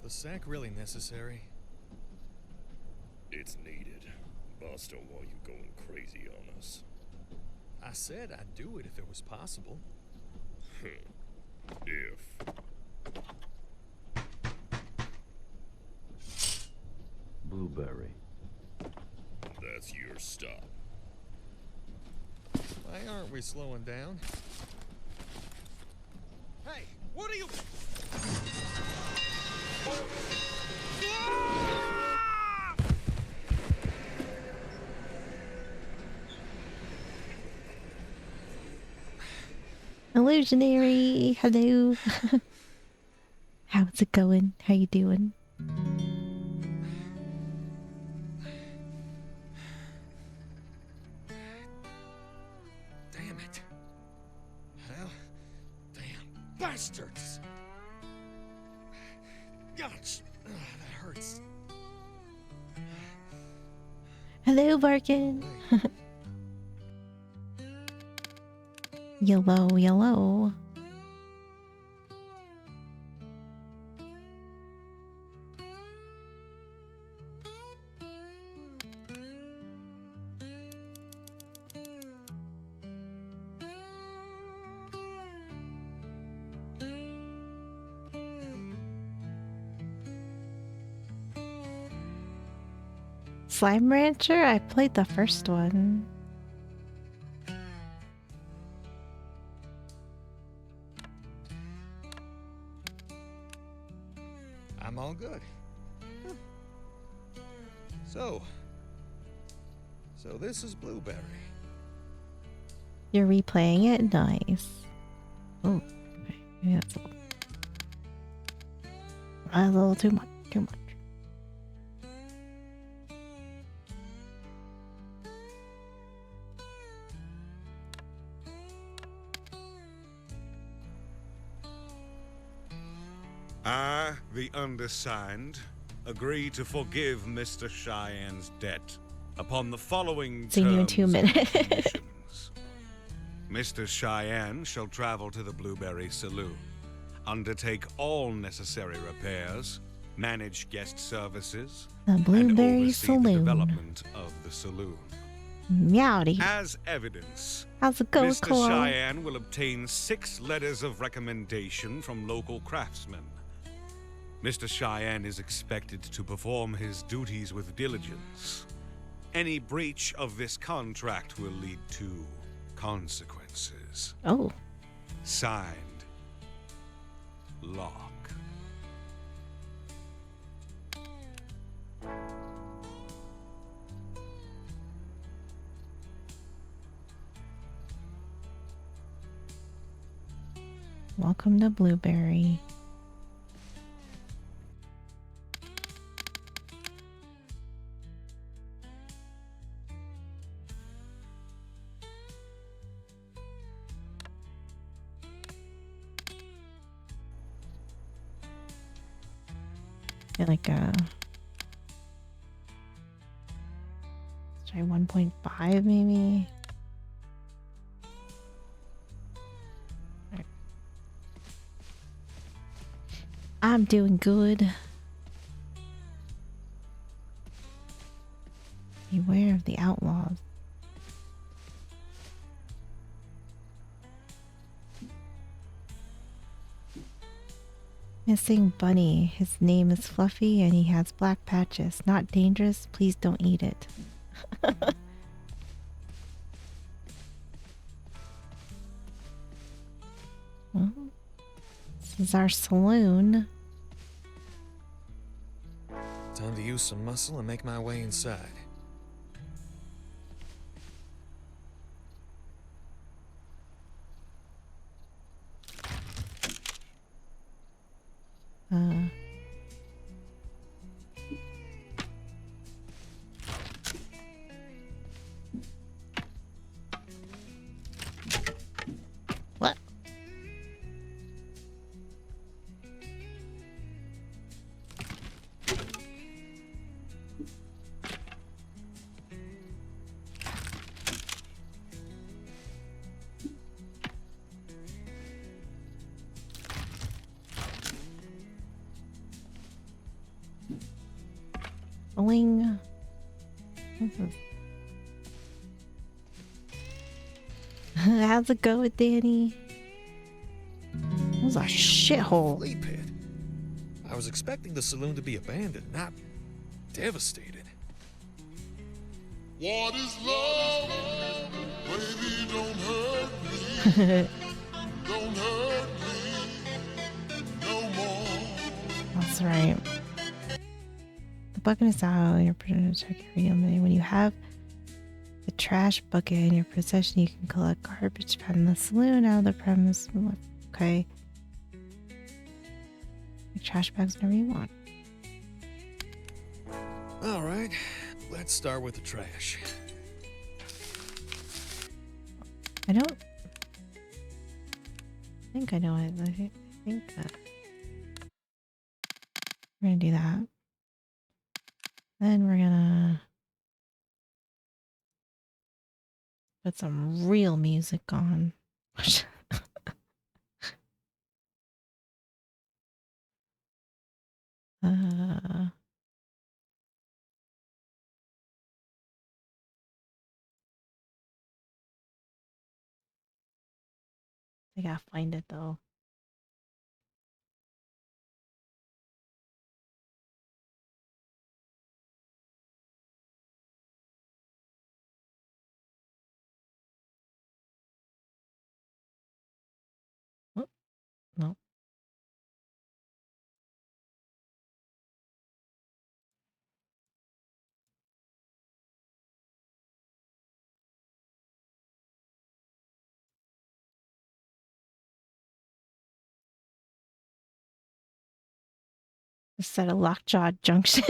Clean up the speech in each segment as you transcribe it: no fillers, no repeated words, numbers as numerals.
the sack really necessary? It's needed. Boss don't want you going crazy on us. I said I'd do it if it was possible. If. Blueberry. That's your stop. Why aren't we slowing down? Hey, what are you... Illusionary, hello. How's it going? How you doing? Damn it. Hell, damn bastards. Gosh, that hurts. Hello, Barkin. Yellow, yellow. Slime Rancher? I played the first one. I'm all good. So this is Blueberry. You're replaying it? Nice. Oh, okay. Maybe that's a little too much. Too much. I, the undersigned, agree to forgive Mr. Cheyenne's debt upon the following See you in 2 terms and minutes. conditions. Mr. Cheyenne shall travel to the Blueberry Saloon, undertake all necessary repairs, manage guest services, The and Blueberry oversee the Saloon. development of the saloon. Meowdy. As evidence, How's it going, Mr. Cole? Cheyenne will obtain 6 letters of recommendation from local craftsmen. Mr. Cheyenne is expected to perform his duties with diligence. Any breach of this contract will lead to consequences. Oh, Signed, Locke. welcome to Blueberry. Feel like let's try 1.5 maybe. Alright. I'm doing good. Beware of the outlaws. Missing bunny. His name is Fluffy and he has black patches. Not dangerous. Please don't eat it. Well, this is our saloon. Time to use some muscle and make my way inside. What? Oing. How's it going, Danny? That was a shithole. Flea pit. I was expecting the saloon to be abandoned, not devastated. What is love? Baby, don't hurt me. Don't hurt me no more. That's right. The bucket is out. You're permitted to check your real money. When you have the trash bucket in your possession, you can collect garbage found in the saloon out of the premise. Okay. Your trash bags whenever you want. All right, let's start with the trash. I don't think I know it. I think we're gonna do that. Then we're gonna put some real music on. I gotta find it though. Oh, no. Just said a lockjaw junction.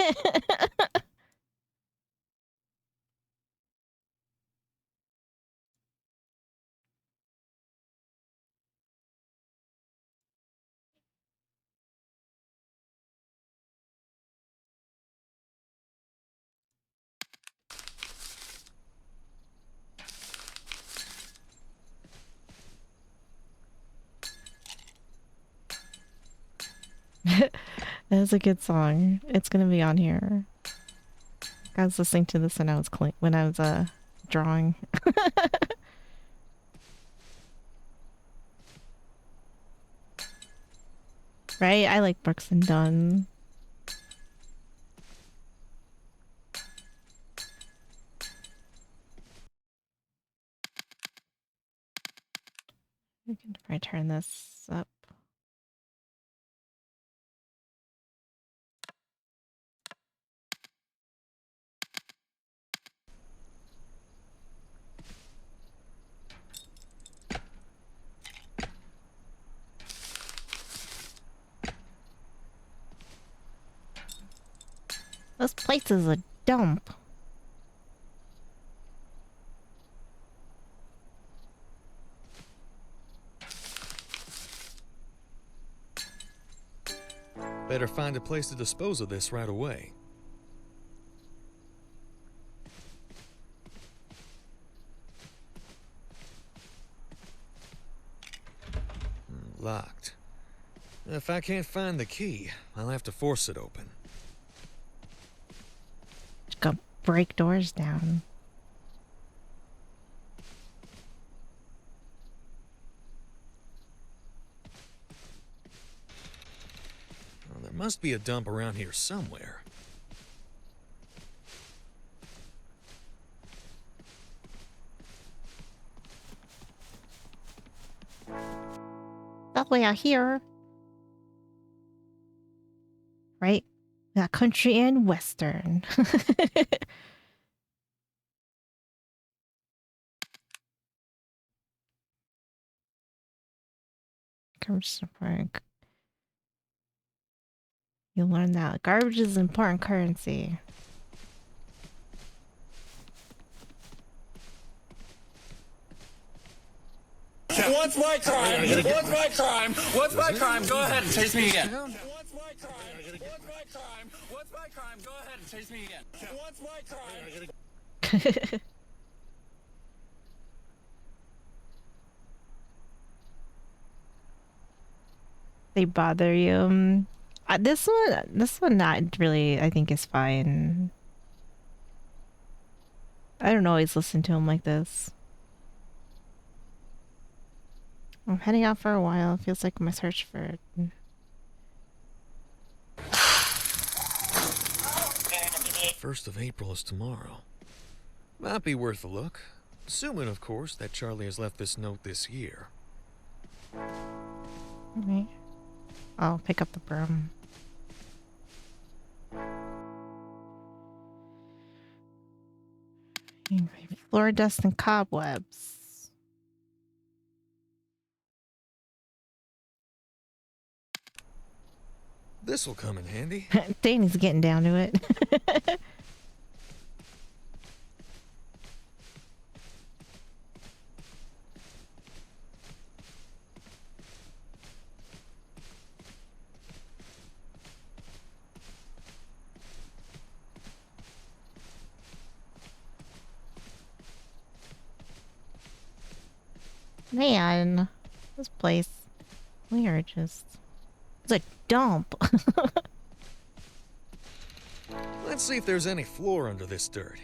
That's a good song. It's gonna be on here. I was listening to this when I was drawing. Right? I like Brooks and Dunn. We can probably turn this up. This place is a dump. Better find a place to dispose of this right away. Locked. If I can't find the key, I'll have to force it open. Just gonna break doors down. Well, there must be a dump around here somewhere. That way out here. Right? We got country and western. Garbage support. You'll learn that garbage is important currency. What's my crime? What's my crime? What's my crime? Go ahead and chase me again. Down? What's my crime? What's my crime? What's my crime? Go ahead and chase me again. What's my crime? They bother you. This one not really, I think is fine. I don't always listen to him like this. I'm heading out for a while. Feels like my search for... 1st of April is tomorrow. Might be worth a look. Assuming, of course, that Charlie has left this note this year. Okay. I'll pick up the broom. Floor dust and cobwebs. This'll come in handy. Danny's getting down to it. Man, this place. We are just... It's a dump. Let's see if there's any floor under this dirt.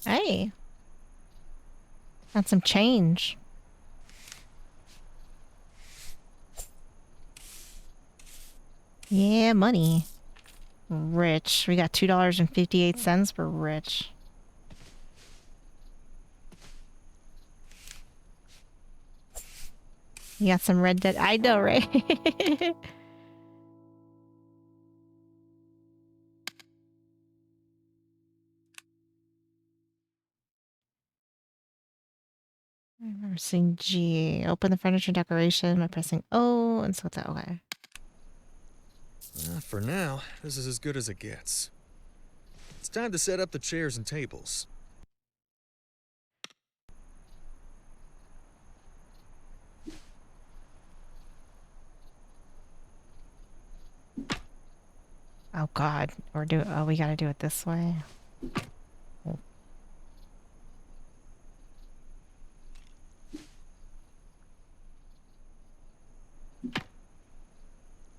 Hey. Got some change. Yeah, money. Rich. We got $2.58 for rich. You got some Red Dead. I know, right? I remember seeing G. Open the furniture decoration by pressing O and so that okay. For now, this is as good as it gets. It's time to set up the chairs and tables. Oh God, we gotta do it this way. Oh.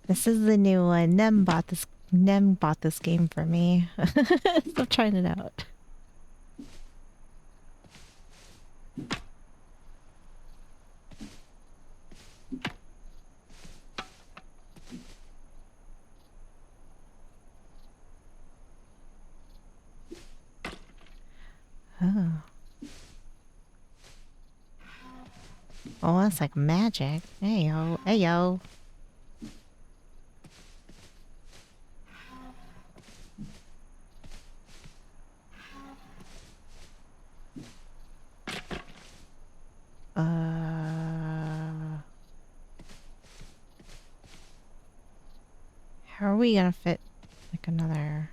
This is the new one. Nem bought this game for me. So I'm trying it out. Oh. Oh, that's like magic. Hey yo, hey yo. How are we gonna fit like another?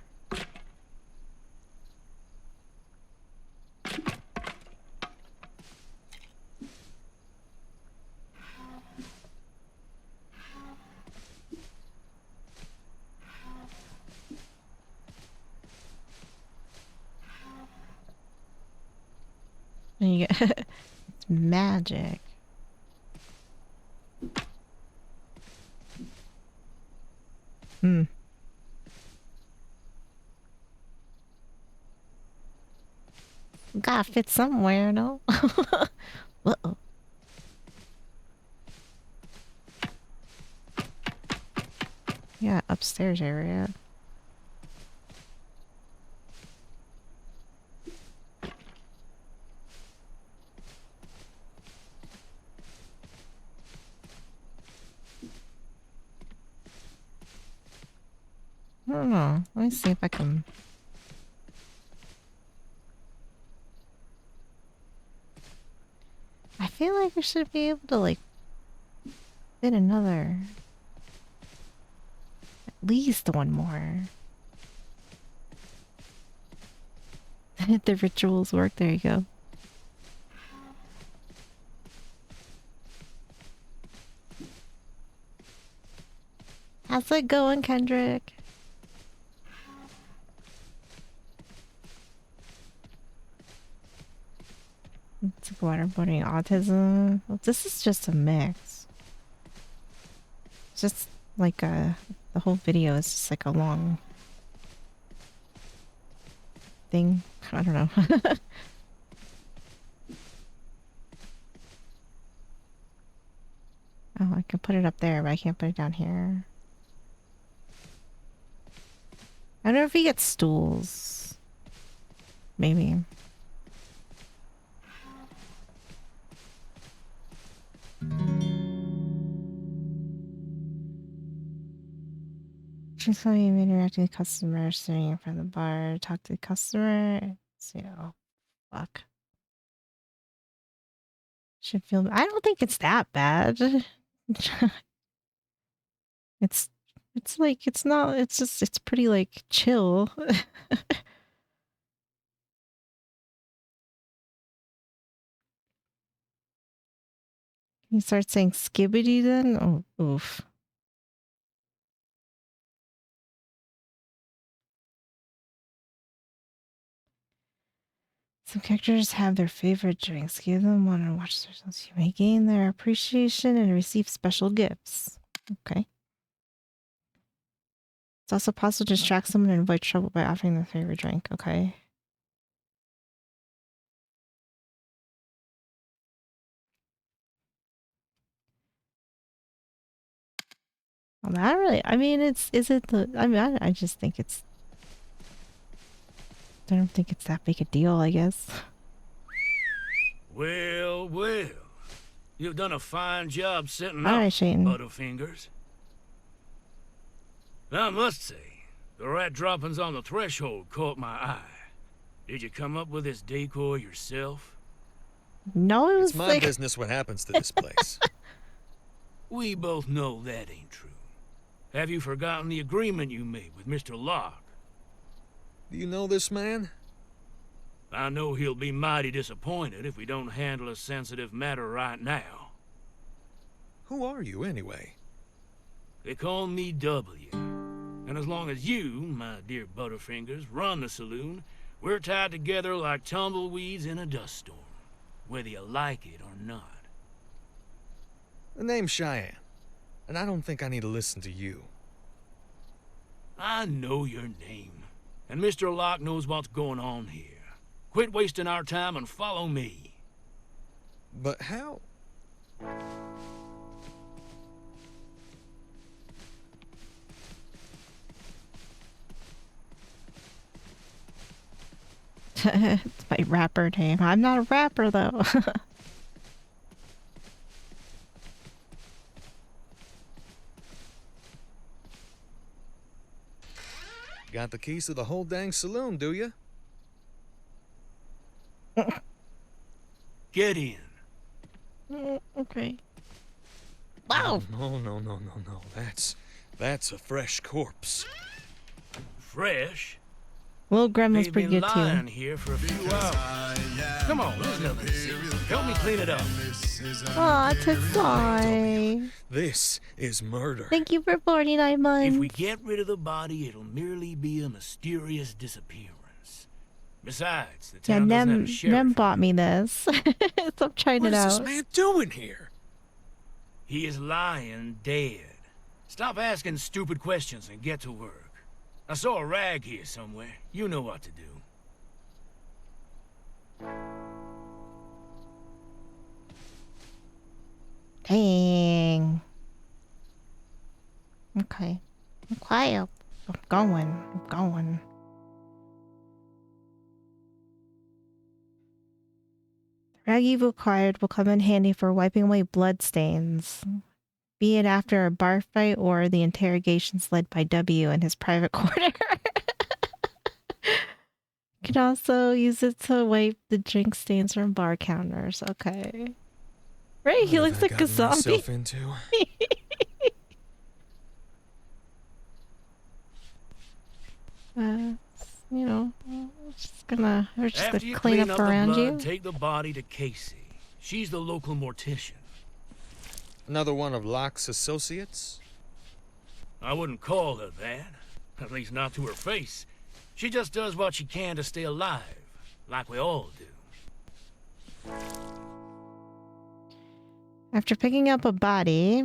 You get it's magic. Gotta fit somewhere, no? Uh-oh. Yeah, upstairs area. I don't know. Let me see if I can... I feel like we should be able to, like, fit another... At least one more. The rituals work. There you go. How's it going, Kendrick? It's waterboarding autism. Well, this is just a mix. It's just like the whole video is just like a long thing. I don't know. Oh, I can put it up there, but I can't put it down here. I don't know if he gets stools. Maybe. She's coming interacting with customers, sitting in front of the bar, talk to the customer. So, fuck. Should feel. I don't think it's that bad. it's like it's not. It's just it's pretty like chill. You start saying skibbity then? Oh, oof. Some characters have their favorite drinks. Give them one and watch their results. You may gain their appreciation and receive special gifts. Okay. It's also possible to distract someone and avoid trouble by offering their favorite drink. Okay. Well, not really. I mean, is it the, I mean, I just think it's, I don't think it's that big a deal, I guess. Well, well. You've done a fine job setting All up, right, Shane. Butterfingers. I must say, the rat droppings on the threshold caught my eye. Did you come up with this decor yourself? No, it was It's my like, business what happens to this place. We both know that ain't true. Have you forgotten the agreement you made with Mr. Locke? Do you know this man? I know he'll be mighty disappointed if we don't handle a sensitive matter right now. Who are you, anyway? They call me W. And as long as you, my dear Butterfingers, run the saloon, we're tied together like tumbleweeds in a dust storm, whether you like it or not. The name's Cheyenne, and I don't think I need to listen to you. I know your name, and Mr. Locke knows what's going on here. Quit wasting our time and follow me. But how? it's my rapper name. I'm not a rapper, though. Got the keys to the whole dang saloon, do you? Get in. Okay. Wow. No. That's a fresh corpse. Fresh? Little grandma's They've pretty been good lying too. here for a few hours. Come on, there's nothing to see. Help me clean it up. Aw, Tatsai. This is murder. Thank you for 49 months. If we get rid of the body, it'll merely be a mysterious disappearance. Besides, the Yeah, town doesn't have a Nem sheriff. bought me this. so I'm trying What it is this out. man doing here? He is lying dead. Stop asking stupid questions and get to work. I saw a rag here somewhere. You know what to do. Dang. Okay. Okay, I'm going. The rag you've acquired will come in handy for wiping away blood stains, be it after a bar fight or the interrogations led by W in his private corner. You can also use it to wipe the drink stains from bar counters. Okay. Right, he What looks have I like a gotten zombie. myself into? You know, we're just After gonna you clean clean up up around the blood, you. take the body to Casey. She's the local mortician. Another one of Locke's associates? I wouldn't call her that. At least not to her face. She just does what she can to stay alive, like we all do. After picking up a body,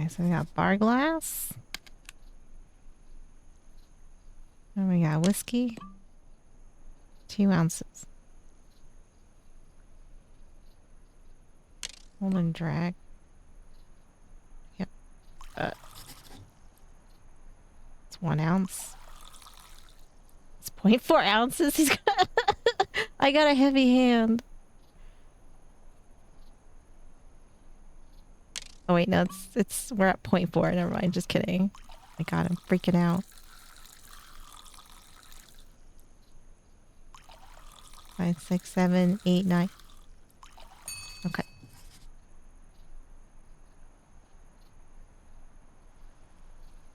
Okay, so we got bar glass. And we got whiskey. 2 ounces. Hold and drag. Yep. It's 1 ounce. It's 0.4 ounces. He's got I got a heavy hand. Oh wait, no, it's we're at 0.4. Never mind, just kidding. My god, I'm freaking out. 5, 6, 7, 8, 9. Okay.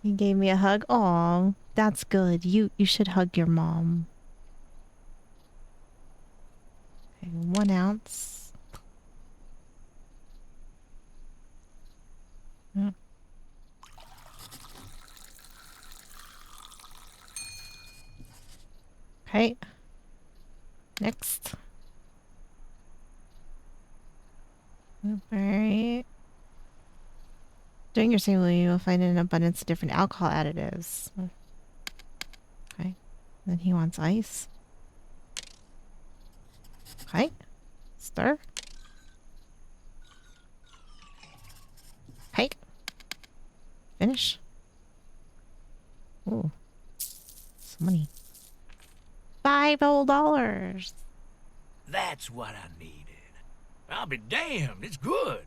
He gave me a hug. Aw, that's good. You should hug your mom. Okay, 1 ounce. Oh. Okay. Next. Blueberry. During your sample, you will find an abundance of different alcohol additives. Okay. Then he wants ice. Okay. Stir. Okay. Finish. Ooh. Some money. $5 whole. That's what I needed. I'll be damned, it's good.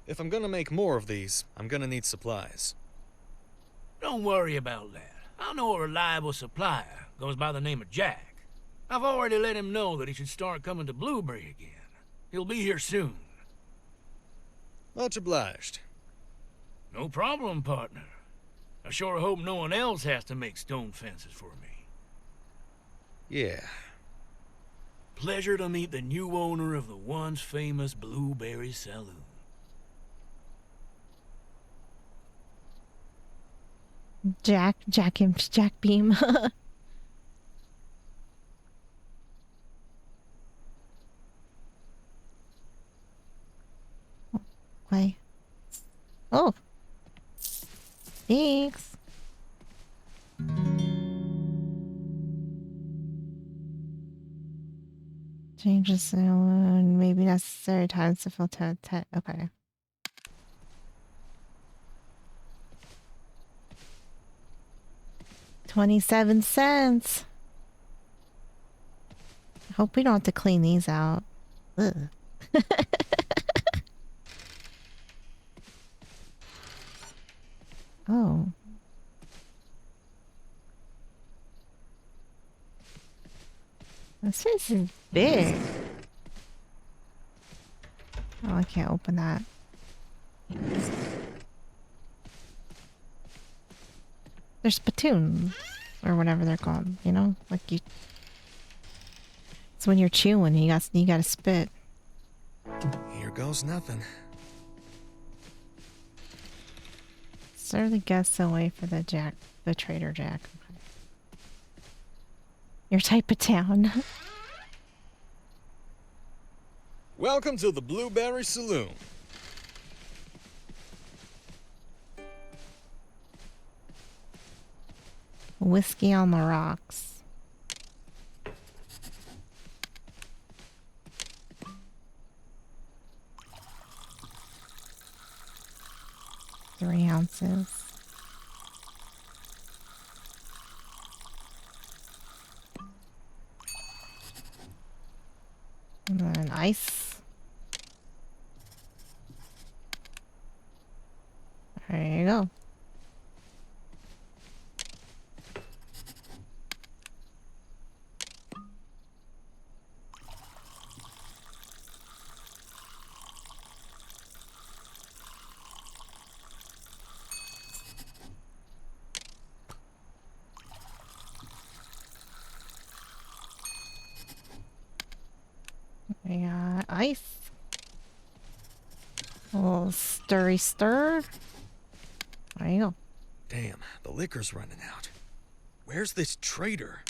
If I'm gonna make more of these, I'm gonna need supplies. Don't worry about that. I know a reliable supplier. Goes by the name of Jack. I've already let him know that he should start coming to Blueberry again. He'll be here soon. Much obliged. No problem, partner. I sure hope no one else has to make stone fences for me. Yeah. Pleasure to meet the new owner of the once famous Blueberry Saloon. Jack Beam. Why? Oh. Thanks. Change the saloon. Maybe necessary times to filter. Okay. $0.27. Hope we don't have to clean these out. Ugh. Oh. This place is big. Oh, I can't open that. They're spittoons. Or whatever they're called, you know? Like you... It's when you're chewing, you gotta spit. Here goes nothing. Serve the guests away for the Trader Jack. Okay. Your type of town. Welcome to the Blueberry Saloon. Whiskey on the rocks. Three ounces. And then ice. There you go. We got ice. A little stirry stir. There you go. Damn, the liquor's running out. Where's this trader?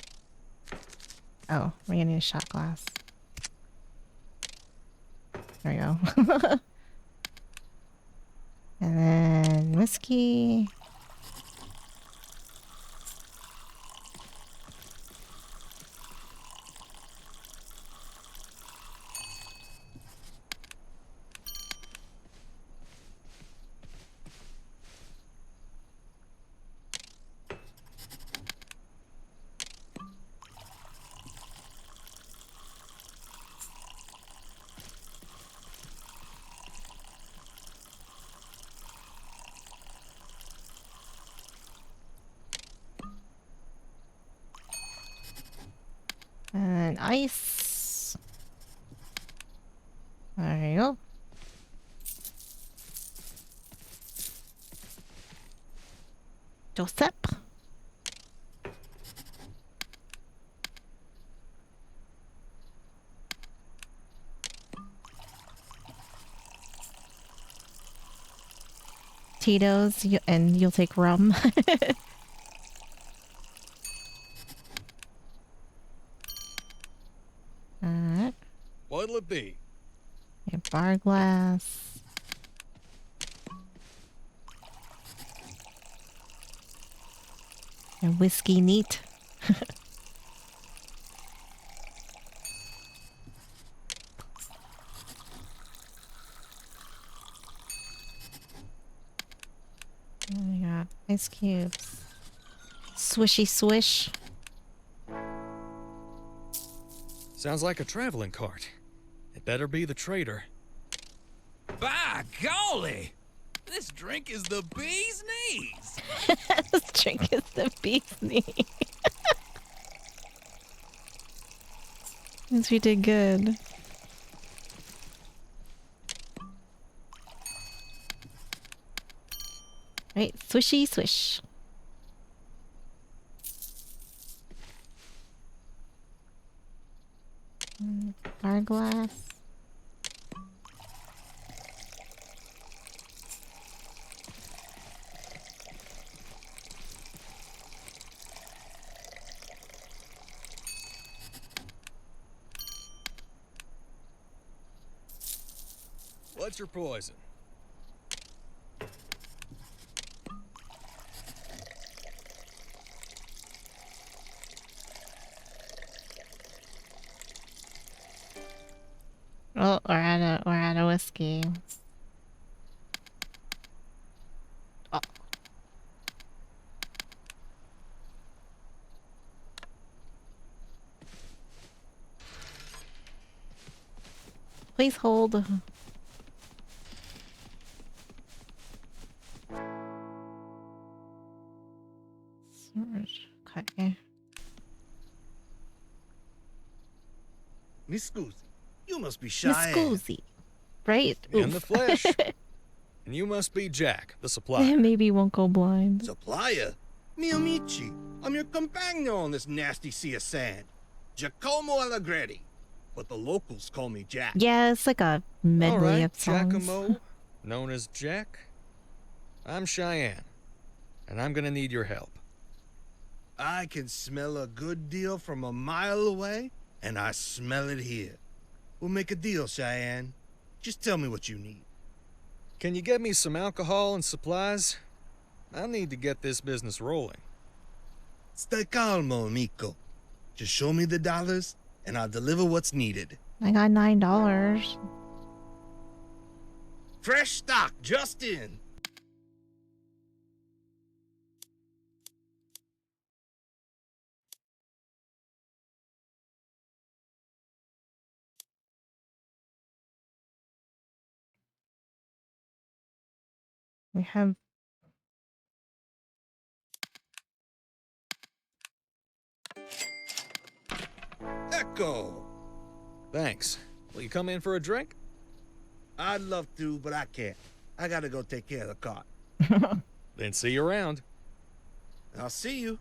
Oh, we're gonna need a shot glass. There you go. And then whiskey. And ice. There you go. Joseph. Tito's, and you'll take rum. Alright. What'll it be? A bar glass. And whiskey neat. And we got ice cubes. Swishy swish. Sounds like a traveling cart. It better be the trader. By golly! This drink is the bee's knees! This drink is the bee's knee. Means we did good. Right, swishy swish. Bar glass. What's your poison? Oh, we're out of whiskey. Oh. Please hold. Okay. Miss Scusi, you must be Miss Cheyenne. Scusi. Right? In the Oof. flesh. And you must be Jack, the supplier. Maybe he won't go blind. Supplier? Mi amici, I'm your companion on this nasty sea of sand. Giacomo Allegretti. But the locals call me Jack. Yeah, it's like a medley All right, of songs. Giacomo, known as Jack. I'm Cheyenne, and I'm gonna need your help. I can smell a good deal from a mile away, and I smell it here. We'll make a deal, Cheyenne. Just tell me what you need. Can you get me some alcohol and supplies? I need to get this business rolling. Stai calmo, amico. Just show me the dollars, and I'll deliver what's needed. I got $9. Fresh stock just in. We have Echo. Thanks. Will you come in for a drink? I'd love to, but I can't. I gotta go take care of the cart. Then see you around. I'll see you.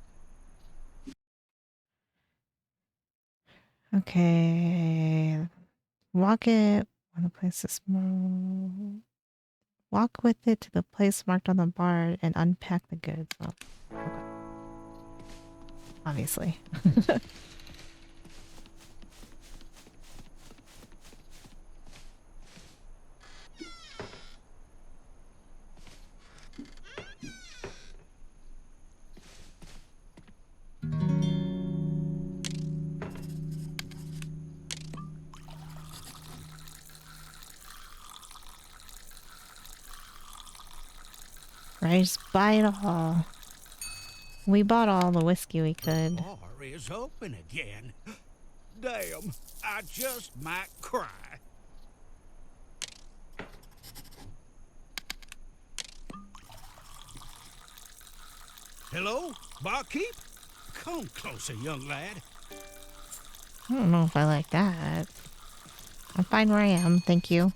okay. Walk it. One place is more. Walk with it to the place marked on the bar and unpack the goods. Oh, okay. Obviously. Alright, just buy it all. We bought all the whiskey we could. Bar is open again. Damn, I just might cry. Hello, barkeep? Come closer, young lad. I don't know if I like that. I'm fine where I am, thank you.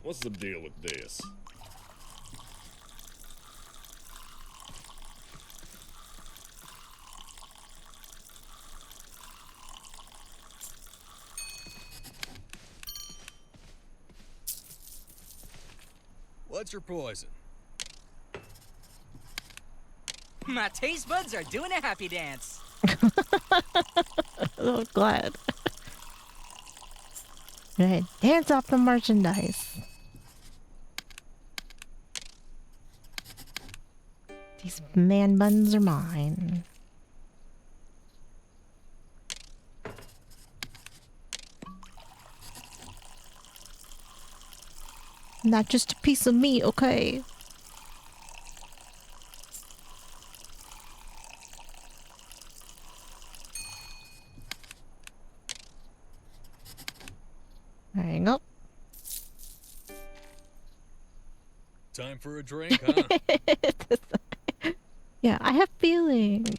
What's the deal with this? What's your poison? My taste buds are doing a happy dance. Oh, glad. Right, dance off the merchandise. These man buns are mine. Not just a piece of meat, okay? There you go. Time for a drink, huh? Yeah, I have feelings.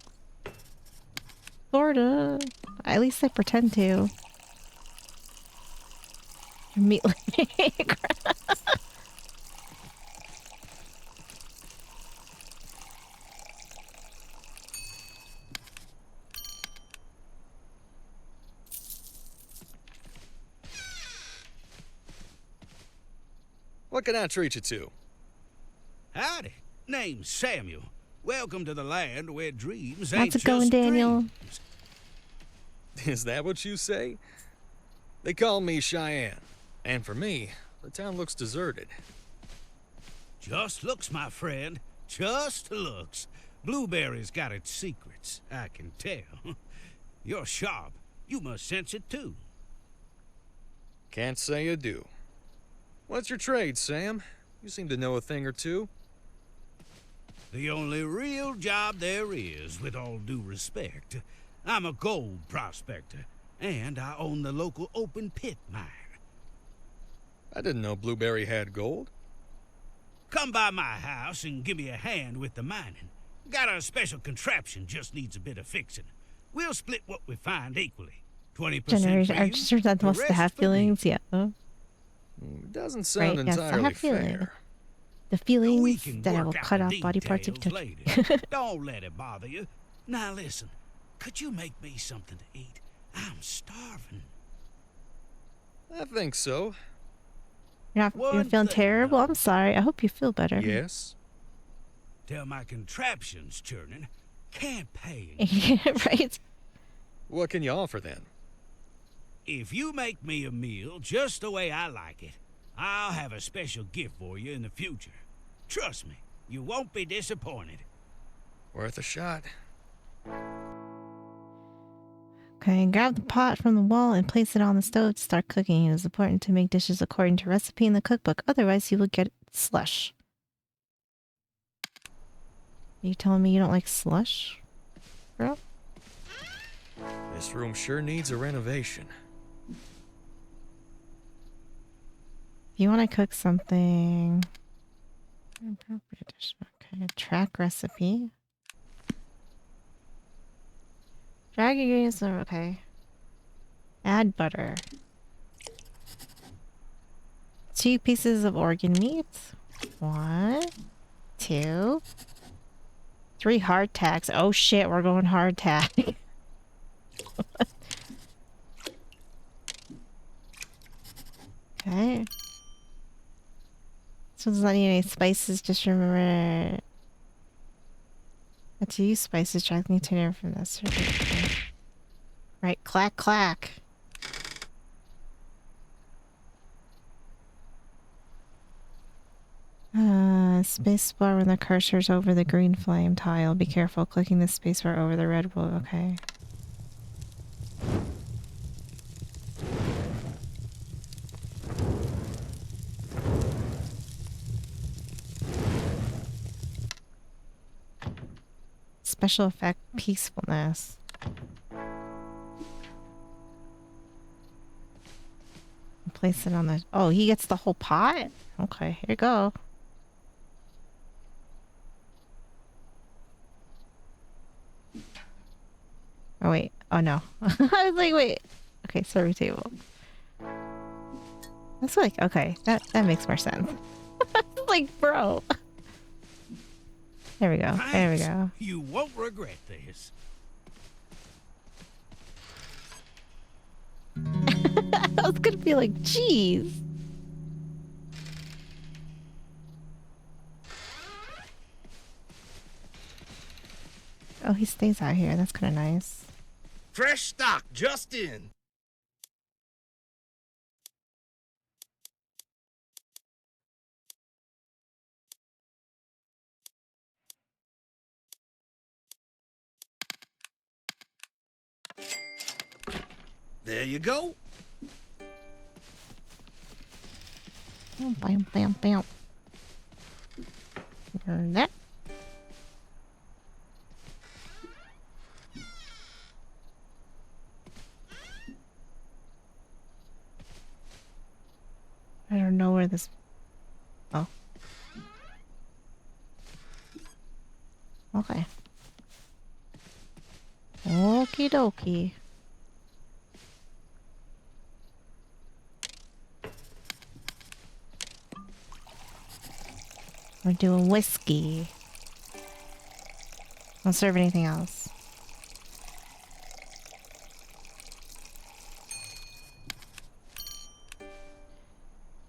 Sorta. At least I pretend to. Meat like What can I treat you to? Howdy, name's Samuel. Welcome to the land where dreams How's ain't it going, just Daniel? dreams. Is that what you say? They call me Cheyenne. And for me, the town looks deserted. Just looks, my friend. Just looks. Blueberry's got its secrets, I can tell. You're sharp. You must sense it too. Can't say I do. What's your trade, Sam? You seem to know a thing or two. The only real job there is, with all due respect. I'm a gold prospector, and I own the local open pit mine. I didn't know Blueberry had gold. Come by my house and give me a hand with the mining. Got a special contraption, just needs a bit of fixing. We'll split what we find equally. 20% generation. for I'm you, sure that the wants to rest have for me. feelings. Yeah. Doesn't sound Right, yes, I entirely have feelings. fair. The We feelings can that I work will out cut the off body parts if you details touch later. Don't let it bother you. Now listen, could you make me something to eat? I'm starving. I think so. You're One feeling thing, terrible? though. I'm sorry. I hope you feel better. Yes? Till my contraption's churning, campaign. Right? What can you offer then? If you make me a meal just the way I like it, I'll have a special gift for you in the future. Trust me, you won't be disappointed. Worth a shot. Okay, grab the pot from the wall and place it on the stove to start cooking. It is important to make dishes according to recipe in the cookbook, otherwise you will get slush. Are you telling me you don't like slush, bro? This room sure needs a renovation. If you want to cook something... Appropriate dish. Okay, track recipe. Drag ingredients are okay. Add butter. 2 pieces of organ meat. 1, 2, 3 hardtacks. Oh shit, we're going hardtack. Okay. So does not need any spices, just remember to use spices, track the container from that sort of right, clack clack. Spacebar when the cursor's over the green flame tile. Be careful clicking the spacebar over the red will. Okay. Special effect peacefulness. Place it on the... Oh, he gets the whole pot? Okay, here you go. Oh, wait. Oh, no. I was like, wait. Okay, serving table. That's like... Okay, that makes more sense. Like, bro. There we go. There we go. You won't regret this. I was gonna be like, jeez. Oh, he stays out here. That's kind of nice. Fresh stock just in. There you go. Bam, bam, bam. That. I don't know where this... Oh. Okay. Okie dokie. We're doing whiskey. Don't serve anything else.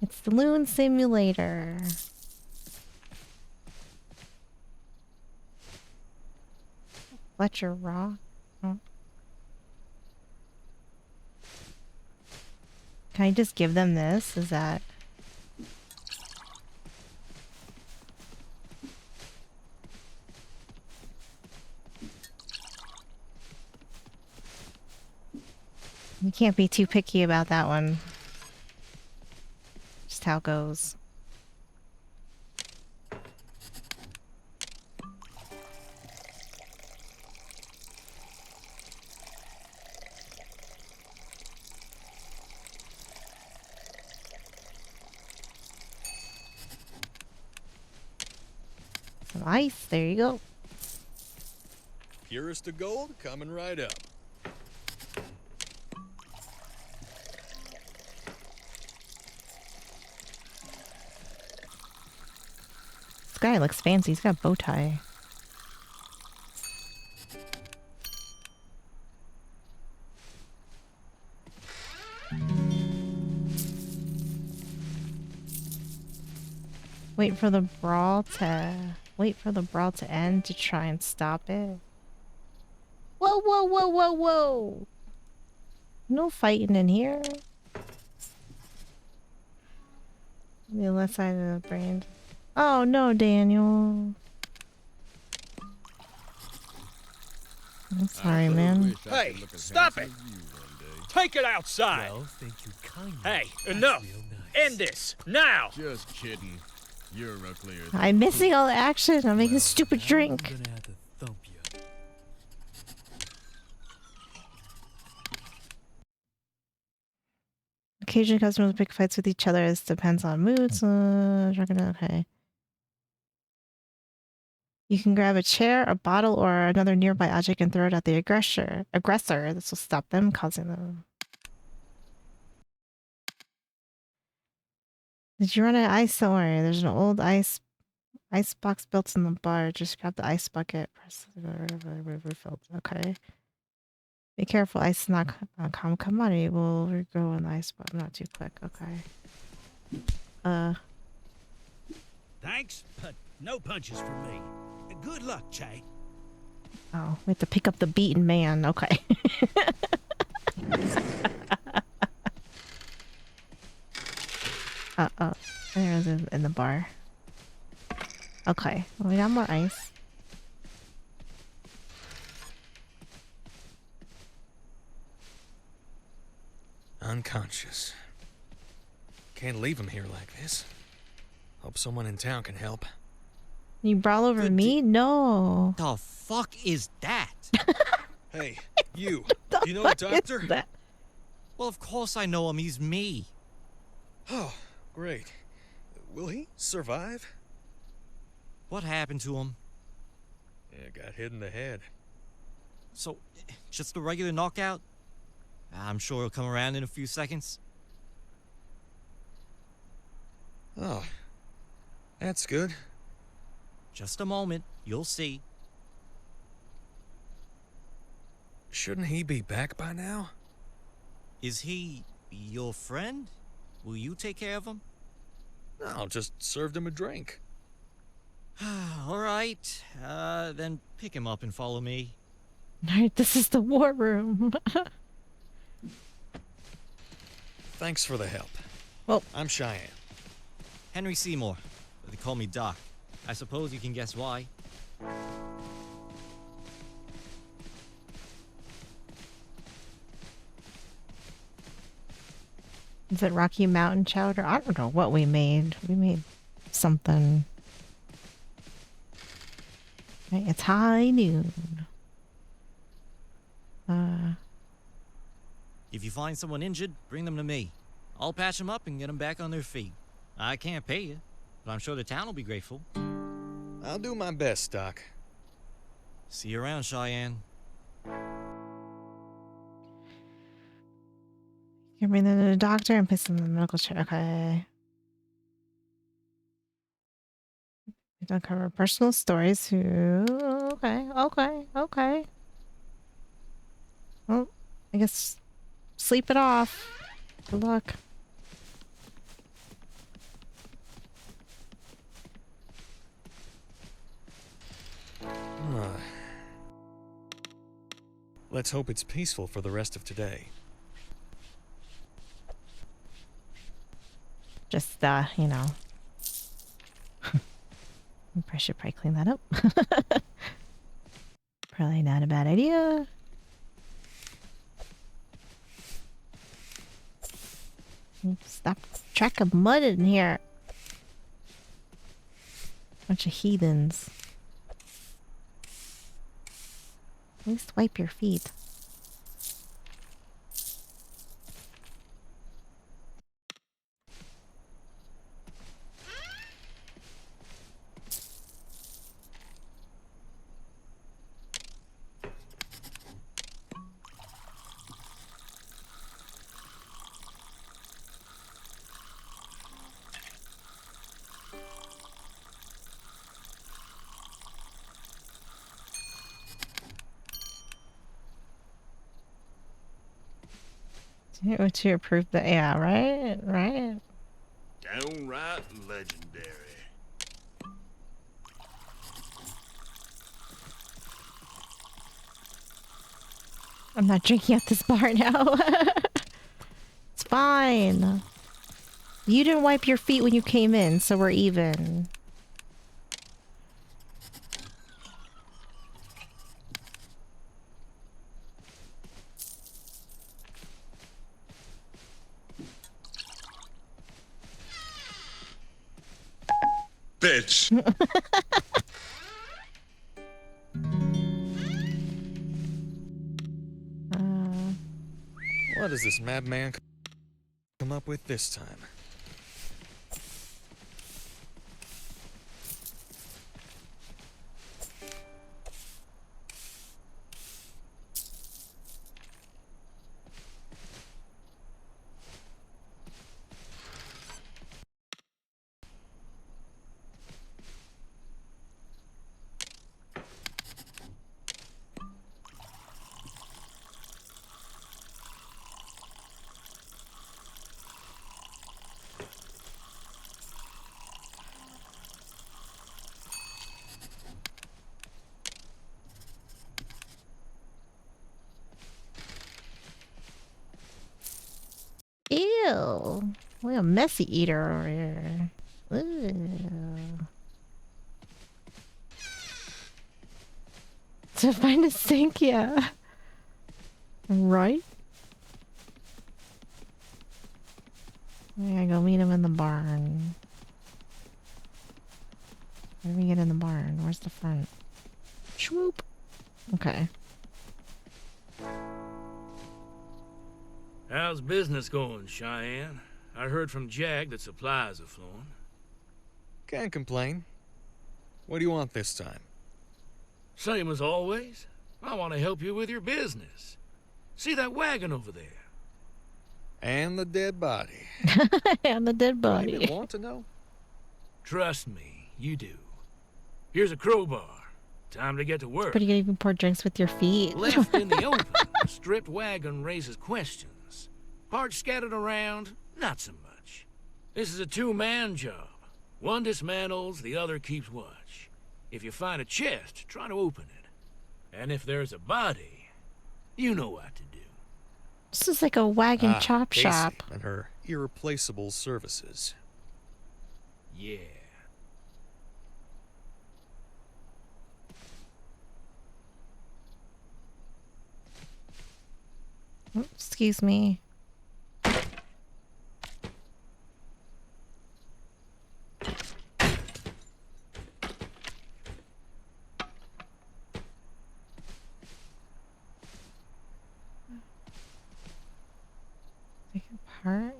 It's the Saloon Simulator. Fletcher Raw. Oh. Can I just give them this? Is that... We can't be too picky about that one. Just how it goes. Some ice, there you go. Purest of gold coming right up. This guy looks fancy. He's got a bow tie. Wait for the brawl to end to try and stop it. Whoa, whoa, whoa, whoa, whoa! No fighting in here. The left side of the brain. Oh no, Daniel. I'm sorry, man. Hey, stop it! Take it outside. Well, thank you kindly. Hey, enough. End this now. Just kidding. You're a clear. I'm missing all the action. I'm making a stupid drink. I'm gonna have to thump you. Occasionally, customers pick fights with each other. This depends on moods. Okay. You can grab a chair, a bottle, or another nearby object and throw it at the aggressor. This will stop them causing them. Did you run out of ice? Don't worry. There's an old ice box built in the bar. Just grab the ice bucket. Press refilled. Okay. Be careful. Ice is not a common commodity. We'll regrow in the ice box. Not too quick. Okay. Thanks, but no punches for me. Good luck, Che. Oh, we have to pick up the beaten man. Okay. There's in the bar. Okay, well, we got more ice. Unconscious. Can't leave him here like this. Hope someone in town can help. You brawl over me? No. The fuck is that? Hey, you. Do you know a doctor? Well, of course I know him. He's me. Oh, great. Will he survive? What happened to him? Yeah, got hit in the head. So, just a regular knockout? I'm sure he'll come around in a few seconds. Oh, that's good. Just a moment. You'll see. Shouldn't he be back by now? Is he your friend? Will you take care of him? No, just served him a drink. All right. Then pick him up and follow me. Alright, this is the war room. Thanks for the help. Well, I'm Cheyenne. Henry Seymour. They call me Doc. I suppose you can guess why. Is it Rocky Mountain chowder? I don't know what we made. We made something. Right, it's high noon. If you find someone injured, bring them to me. I'll patch them up and get them back on their feet. I can't pay you, but I'm sure the town will be grateful. I'll do my best, Doc. See you around, Cheyenne. You bring them to the doctor and place them in the medical chair. Okay. We don't cover personal stories. Okay, okay, okay. Well, I guess sleep it off. Good luck. Let's hope it's peaceful for the rest of today. Just, you know. I should probably clean that up. Probably not a bad idea. Stop track of mud in here. Bunch of heathens. At least wipe your feet. To approve the right. Downright legendary. I'm not drinking at this bar now. It's fine. You didn't wipe your feet when you came in, so we're even. Bitch. What does this madman come up with this time? Ew. What a messy eater over here. Ew. To find a sink, yeah. Right? I gotta go meet him in the barn. How do we get in the barn? Where's the front? Swoop. Okay. How's business going, Cheyenne? I heard from Jack that supplies are flowing. Can't complain. What do you want this time? Same as always. I want to help you with your business. See that wagon over there? And the dead body. And the dead Do I body. even want to know? Trust me, you do. Here's a crowbar. Time to get to work. But you can even pour drinks with your feet. Left in the open, a stripped wagon raises questions. Parts scattered around, not so much. This is a two-man job. One dismantles, the other keeps watch. If you find a chest, try to open it. And if there's a body, you know what to do. This is like a wagon chop Casey shop. and her irreplaceable services. Yeah. Oh, excuse me. Take it apart.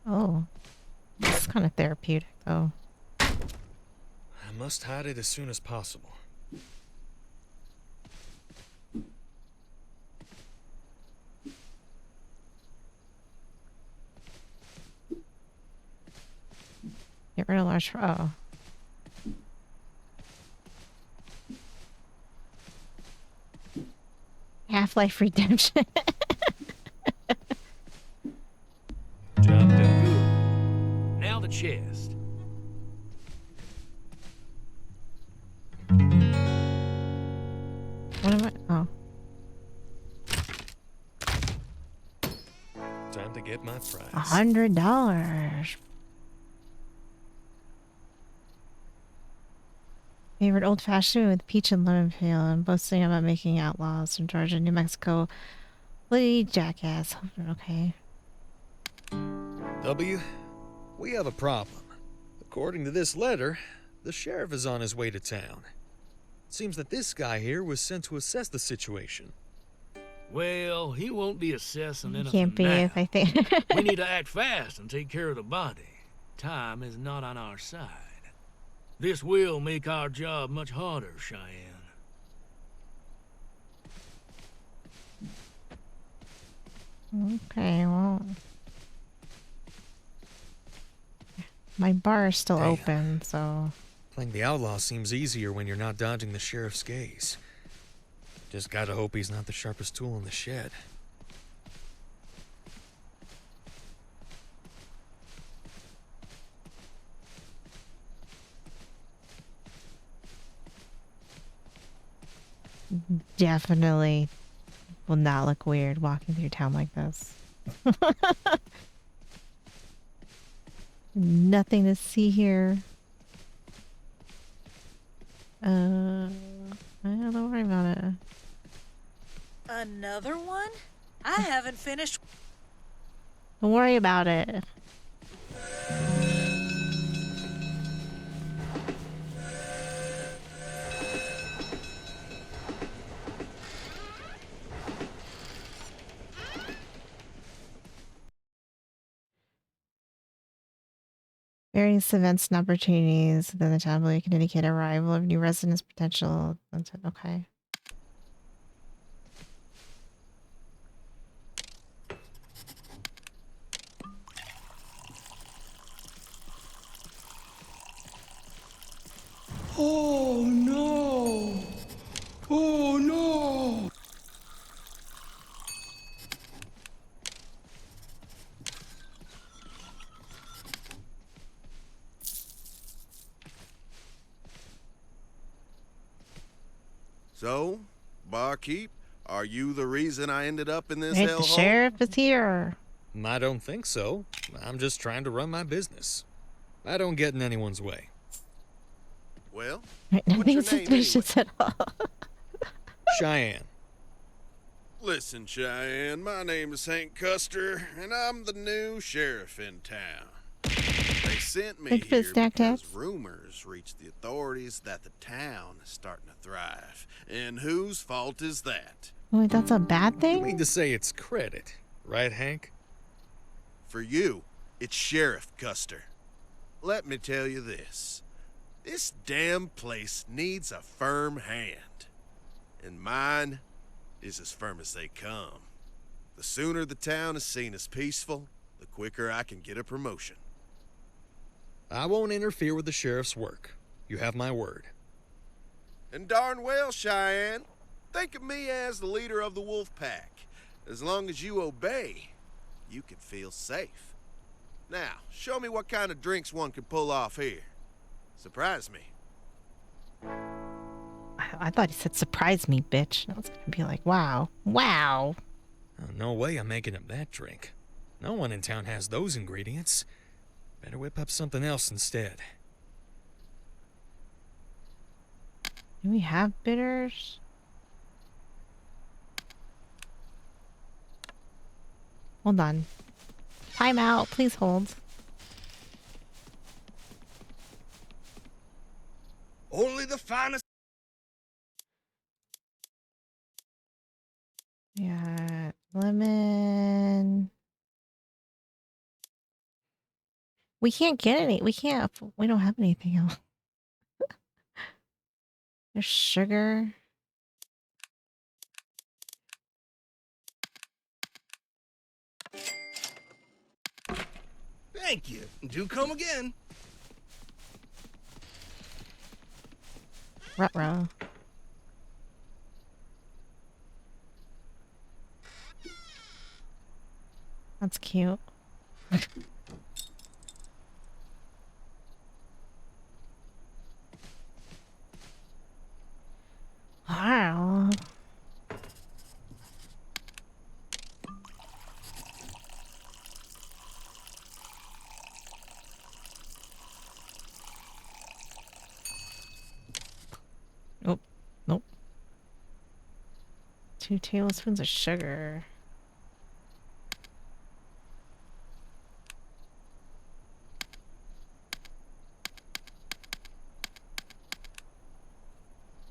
Oh, this is kind of therapeutic, though. I must hide it as soon as possible. Get rid of large. Oh. Half-Life Redemption. Job done. Good. Now the chest. What am I? Oh. Time to get my prize. $100. Favorite old-fashioned with peach and lemon peel and boasting about making outlaws from Georgia, New Mexico. Bloody jackass. Okay. W, we have a problem. According to this letter, the sheriff is on his way to town. It seems that this guy here was sent to assess the situation. Well, he won't be assessing anything Can't be now. if I think. We need to act fast and take care of the body. Time is not on our side. This will make our job much harder, Cheyenne. Okay, well. My bar is still open, so. Playing the outlaw seems easier when you're not dodging the sheriff's gaze. Just gotta hope he's not the sharpest tool in the shed. Definitely will not look weird walking through town like this. Nothing to see here. Don't worry about it. Another one? I haven't finished. Don't worry about it. Various events and opportunities within the town can indicate arrival of new residents' potential. That's it. Okay. Oh no! Oh no! So, barkeep, are you the reason I ended up in this Right, the hellhole? sheriff is here. I don't think so. I'm just trying to run my business. I don't get in anyone's way. Well, Right, nothing suspicious at all. Cheyenne. Listen, Cheyenne, my name is Hank Custer, and I'm the new sheriff in town. They They sent me Thank you for the here snack because tabs. rumors reached the authorities that the town is starting to thrive. And whose fault is that? Wait, that's a bad You thing? mean to say it's credit, right, Hank? For you, it's Sheriff Custer. Let me tell you this. This damn place needs a firm hand. And mine is as firm as they come. The sooner the town is seen as peaceful, the quicker I can get a promotion. I won't interfere with the sheriff's work. You have my word. And darn well, Cheyenne. Think of me as the leader of the wolf pack. As long as you obey, you can feel safe. Now, show me what kind of drinks one can pull off here. Surprise me. I thought he said surprise me, bitch. I was gonna be like, wow. Wow. Oh, no way I'm making up that drink. No one in town has those ingredients. Better whip up something else instead. Do we have bitters? Hold on. Time out. Please hold. Only the finest. Yeah, lemon. We can't get any. We can't. We don't have anything else. There's sugar. Thank you. Do come again. Ruh-roh. That's cute. Wow. Nope. Nope. 2 tablespoons of sugar.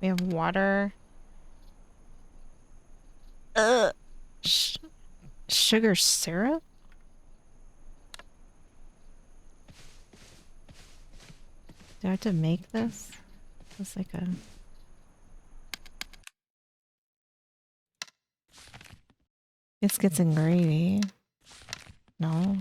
We have water. Sugar syrup? Do I have to make this? It's like a... Biscuits and gravy. No.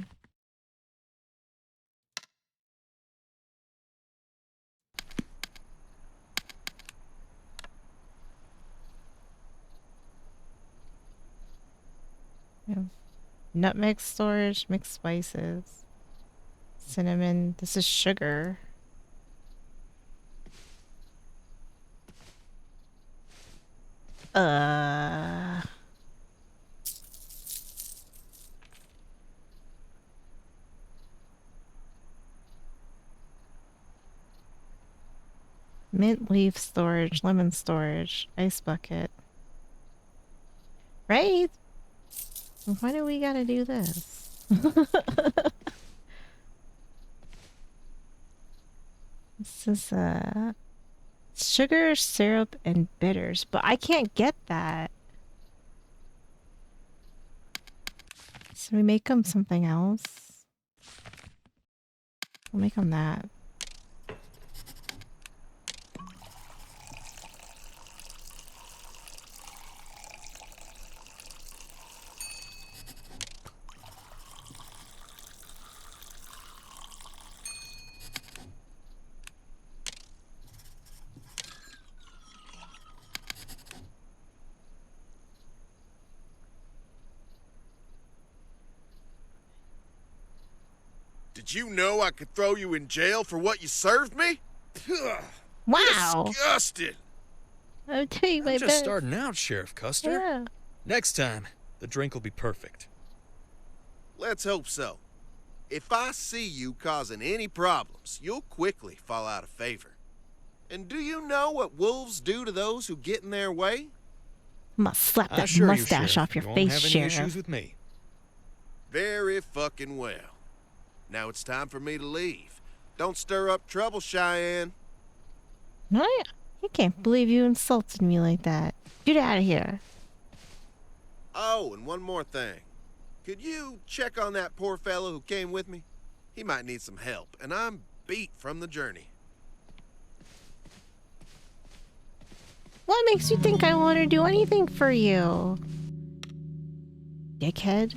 We have nutmeg storage, mixed spices, cinnamon. This is sugar. Mint leaf storage, lemon storage, ice bucket. Right? Why do we gotta do this? This is sugar, syrup, and bitters, but I can't get that. So we make them something else. We'll make them that. Did you know I could throw you in jail for what you served me? Wow. Disgusting. I'm doing my I'm just best. starting out, Sheriff Custer. Yeah. Next time, the drink will be perfect. Let's hope so. If I see you causing any problems, you'll quickly fall out of favor. And do you know what wolves do to those who get in their way? I'm gonna slap I that assure you, mustache Sheriff, off your you won't face, have any Sheriff. issues with me. Very fucking well. Now it's time for me to leave. Don't stir up trouble, Cheyenne. No, I can't believe you insulted me like that. Get out of here. Oh, and one more thing. Could you check on that poor fellow who came with me? He might need some help, and I'm beat from the journey. What makes you think I want to do anything for you? Dickhead.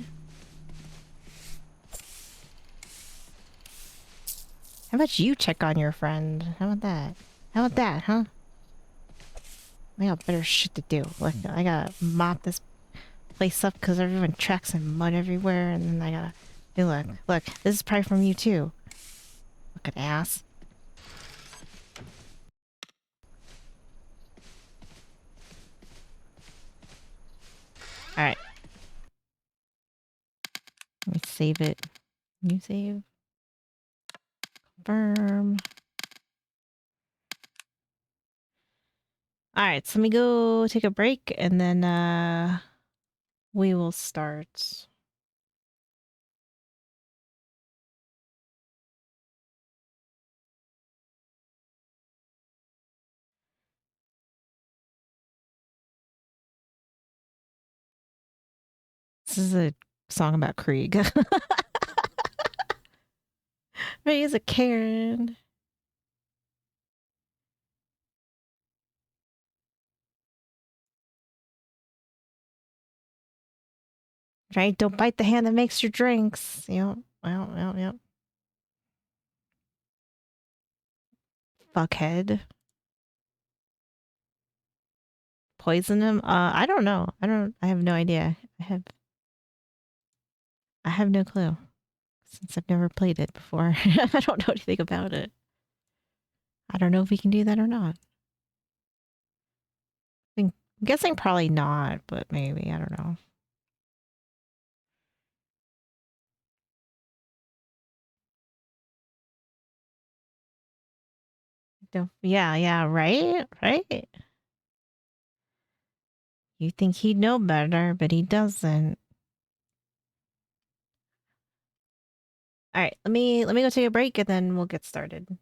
How about you check on your friend? How about that? How about that, huh? I got better shit to do. Look, I gotta mop this place up because everyone tracks in mud everywhere, and then I gotta... Hey, look, this is probably from you too. Look at ass. Alright. Let me save it. New save. Confirm. Alright, so let me go take a break and then we will start. This is a song about Krieg. Raise a Karen. Right? Don't bite the hand that makes your drinks. Yep. Well. Fuckhead. Poison him? I don't know. I have no idea. I have no clue. Since I've never played it before. I don't know anything about it. I don't know if we can do that or not. I'm guessing probably not, but maybe. I don't know. Yeah, right? You think he'd know better, but he doesn't. Alright, let me go take a break and then we'll get started.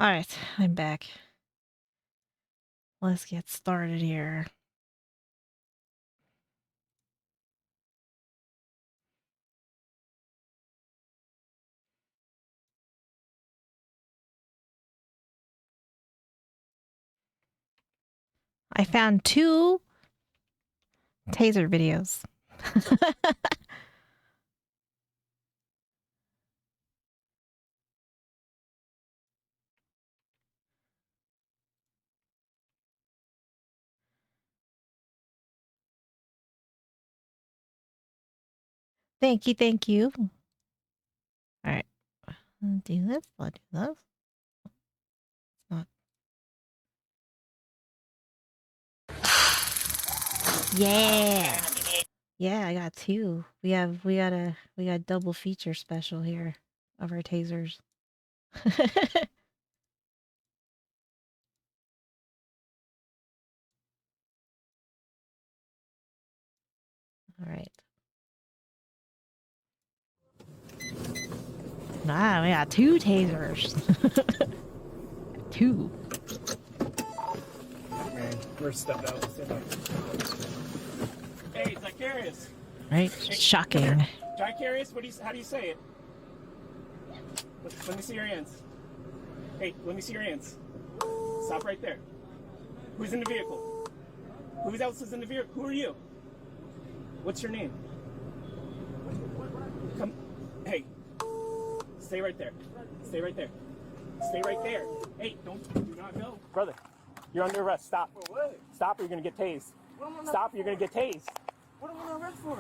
Alright, I'm back. Let's get started here. I found 2 taser videos. Thank you, thank you. Alright. I'll do this, I'll do this. Not. Yeah. Yeah, I got 2. We got a double feature special here of our tasers. Alright. Ah, we got 2 tasers. 2. Man, we're stepped out. Hey, Zacharias. Right? Hey, Shocking. Zacharias, how do you say it? Let me see your hands. Hey, let me see your hands. Stop right there. Who's in the vehicle? Who else is in the vehicle? Who are you? What's your name? Come. Hey. Stay right there. Stay right there. Stay right there. Hey, do not go. Brother, you're under arrest. Stop. For what? Stop or you're going to get tased. Stop or you're going to get tased. What am I under arrest for?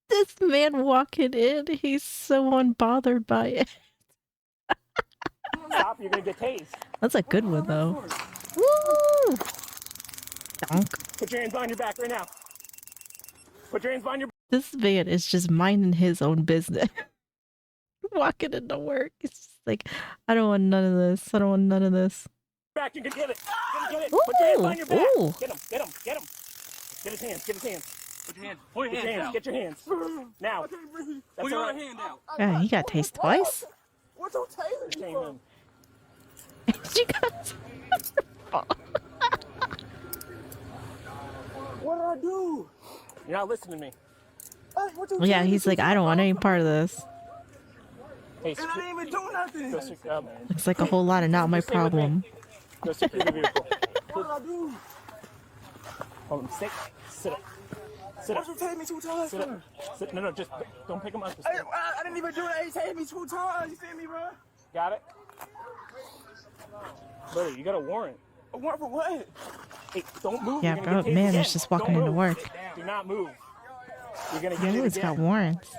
This man walking in, he's so unbothered by it. Stop, you're gonna get tased. That's a good one, though. Woo! Donk. Put your hands behind your back right now. Put your hands behind your back. This man is just minding his own business. Walking into work. It's just like, I don't want none of this. I don't want none of this. Back, you can get it. Get it. Put your hands behind your back. Ooh. Get him. Get him. Get him. Get his hands. Get his hands. Put your hands. Pull your hands out. Get your hands. Now. Pull your right hand out. Yeah, he got tased twice. What's on taser? You guys. What did I do? You're not listening to me. Yeah, he's like, I don't want any part of this. Hey, I didn't even do nothing. Looks like a whole lot of not my problem. Go secure the vehicle. What did I do? Hold on, sit up. Sit up. Why'd you take me 2 times? Sit up. Sit. No, just don't pick him up. I didn't even do that. He tagged me 2 times. You feel me, bro? Got it? Brother, you got a warrant. A warrant for what? Hey, don't move. Yeah, bro, man is just walking into work. Do not move. You're gonna Yeah, get it he's again. got warrants.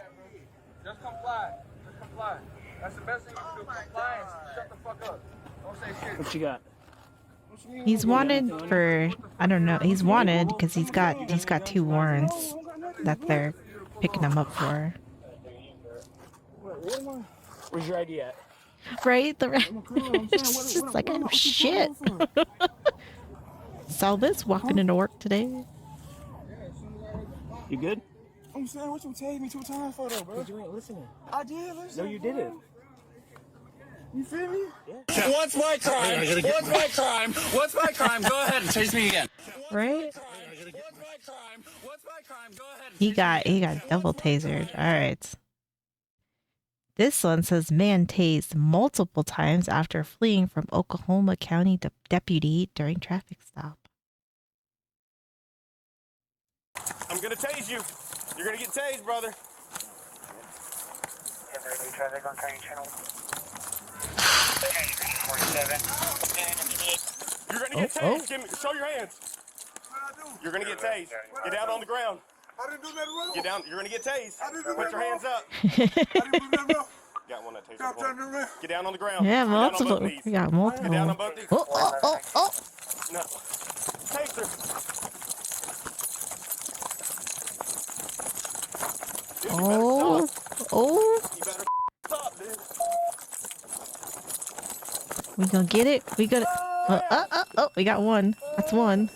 Just comply. Just comply. That's the best thing you can do. Comply and shut the fuck up. Don't say shit. What you got? He's wanted for, I don't know, he's wanted because he's got 2 warrants that they're picking him up for. Where's your ID at? Right? It's just like, oh shit. Saw this walking into work today. You good? I'm saying, what you tagged me 2 times for though, bro? Because you ain't listening. I did listen. No, you didn't. You feel me? Yeah. What's my crime? What's my crime? What's my crime? Go ahead and chase me again. Right? What's my crime? What's my crime? Go ahead and He got double tasered. Alright. This one says man tased multiple times after fleeing from Oklahoma County deputy during traffic stop. I'm gonna tase you. You're gonna get tased, brother. Traffic on County Channel. You're gonna get tased. Give me, show your hands. You're gonna get tased. Get down on the ground. I didn't do nothing wrong. Get down. You're gonna get tased. do Put your nothing hands up. I didn't do nothing wrong. Got one that tased. Stop trying to do that. Get down on the ground. Yeah, Get down on multiple. both knees. We got multiple. Get down on both knees. Oh. No. Taser. Dude, you better stop. You better stop, dude. We gonna get it? We gonna. Oh, we got one. That's one.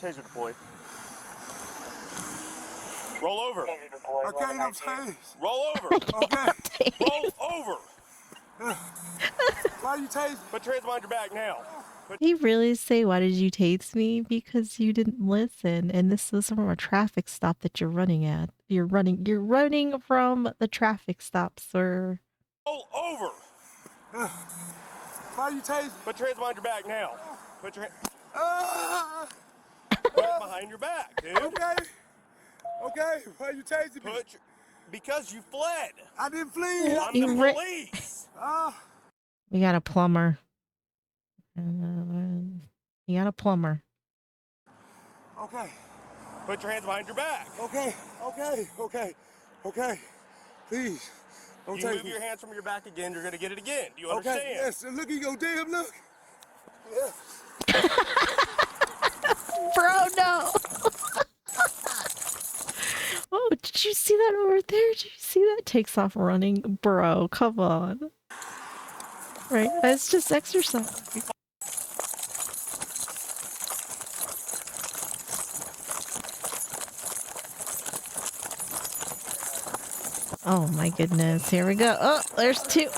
Taser deployed. Roll over. I can't, I'm tased. Roll over. Okay. Roll over. Why you tasing? Put your hands behind your back now. He really say, why did you tase me? Because you didn't listen. And this is from a traffic stop that you're running at. You're running from the traffic stop, sir. Roll over. Why you tasing? Put your hands behind your back now. Put your hands behind your back, dude. Okay. Okay. Why you tasing me? Because you fled. I didn't flee. I'm the police. We got a plumber. You got a plumber. Okay. Put your hands behind your back. Okay. Okay. Okay. Okay. Please. Don't You take move me. your hands from your back again, you're gonna get it again. Do you understand? Okay. Yes. And look at your damn look. Yeah. Bro, no. Oh, did you see that over there? Did you see that? Takes off running. Bro, come on. Right, it's just exercise. Oh my goodness, here we go. Oh, there's two.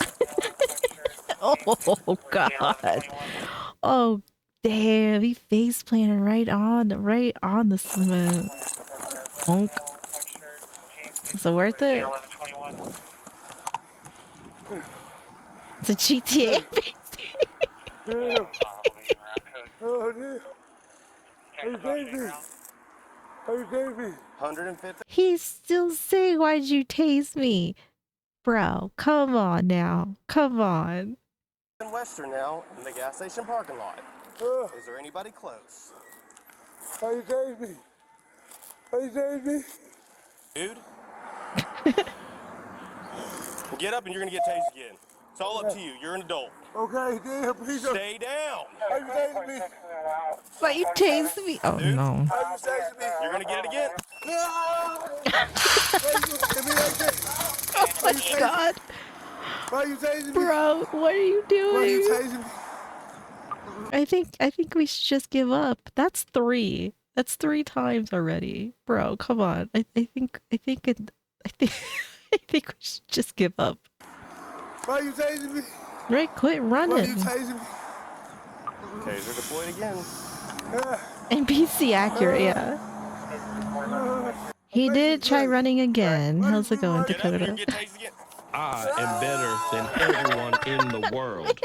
Oh god. Oh damn, he face planted right on the cement. Honk. Is it worth it? It's a GTA. Damn. Oh, damn. How you gave me? How you gave me? 150. He's still saying, why'd you tase me? Bro, come on now. Come on. In Western now, in the gas station parking lot. Is there anybody close? How you gave me? How you gave me? Dude? Get up and you're gonna get tased again. It's all up to you. You're an adult. Okay, damn, please don't. Stay down. How you tasing me? Why you tased me? Oh Dude, no. How you tasing me? You're gonna get it again. Oh my god. Why you tasing me? Bro, what are you doing? Why you tasing me? I think we should just give up. That's 3. That's 3 times already. Bro, come on. I think I think we should just give up. Why you tasing me? Right, quit running. Why you tasing me? Taser deployed again. NPC accurate, yeah. He did try running again. How's it going, Dakota? I am better than everyone in the world.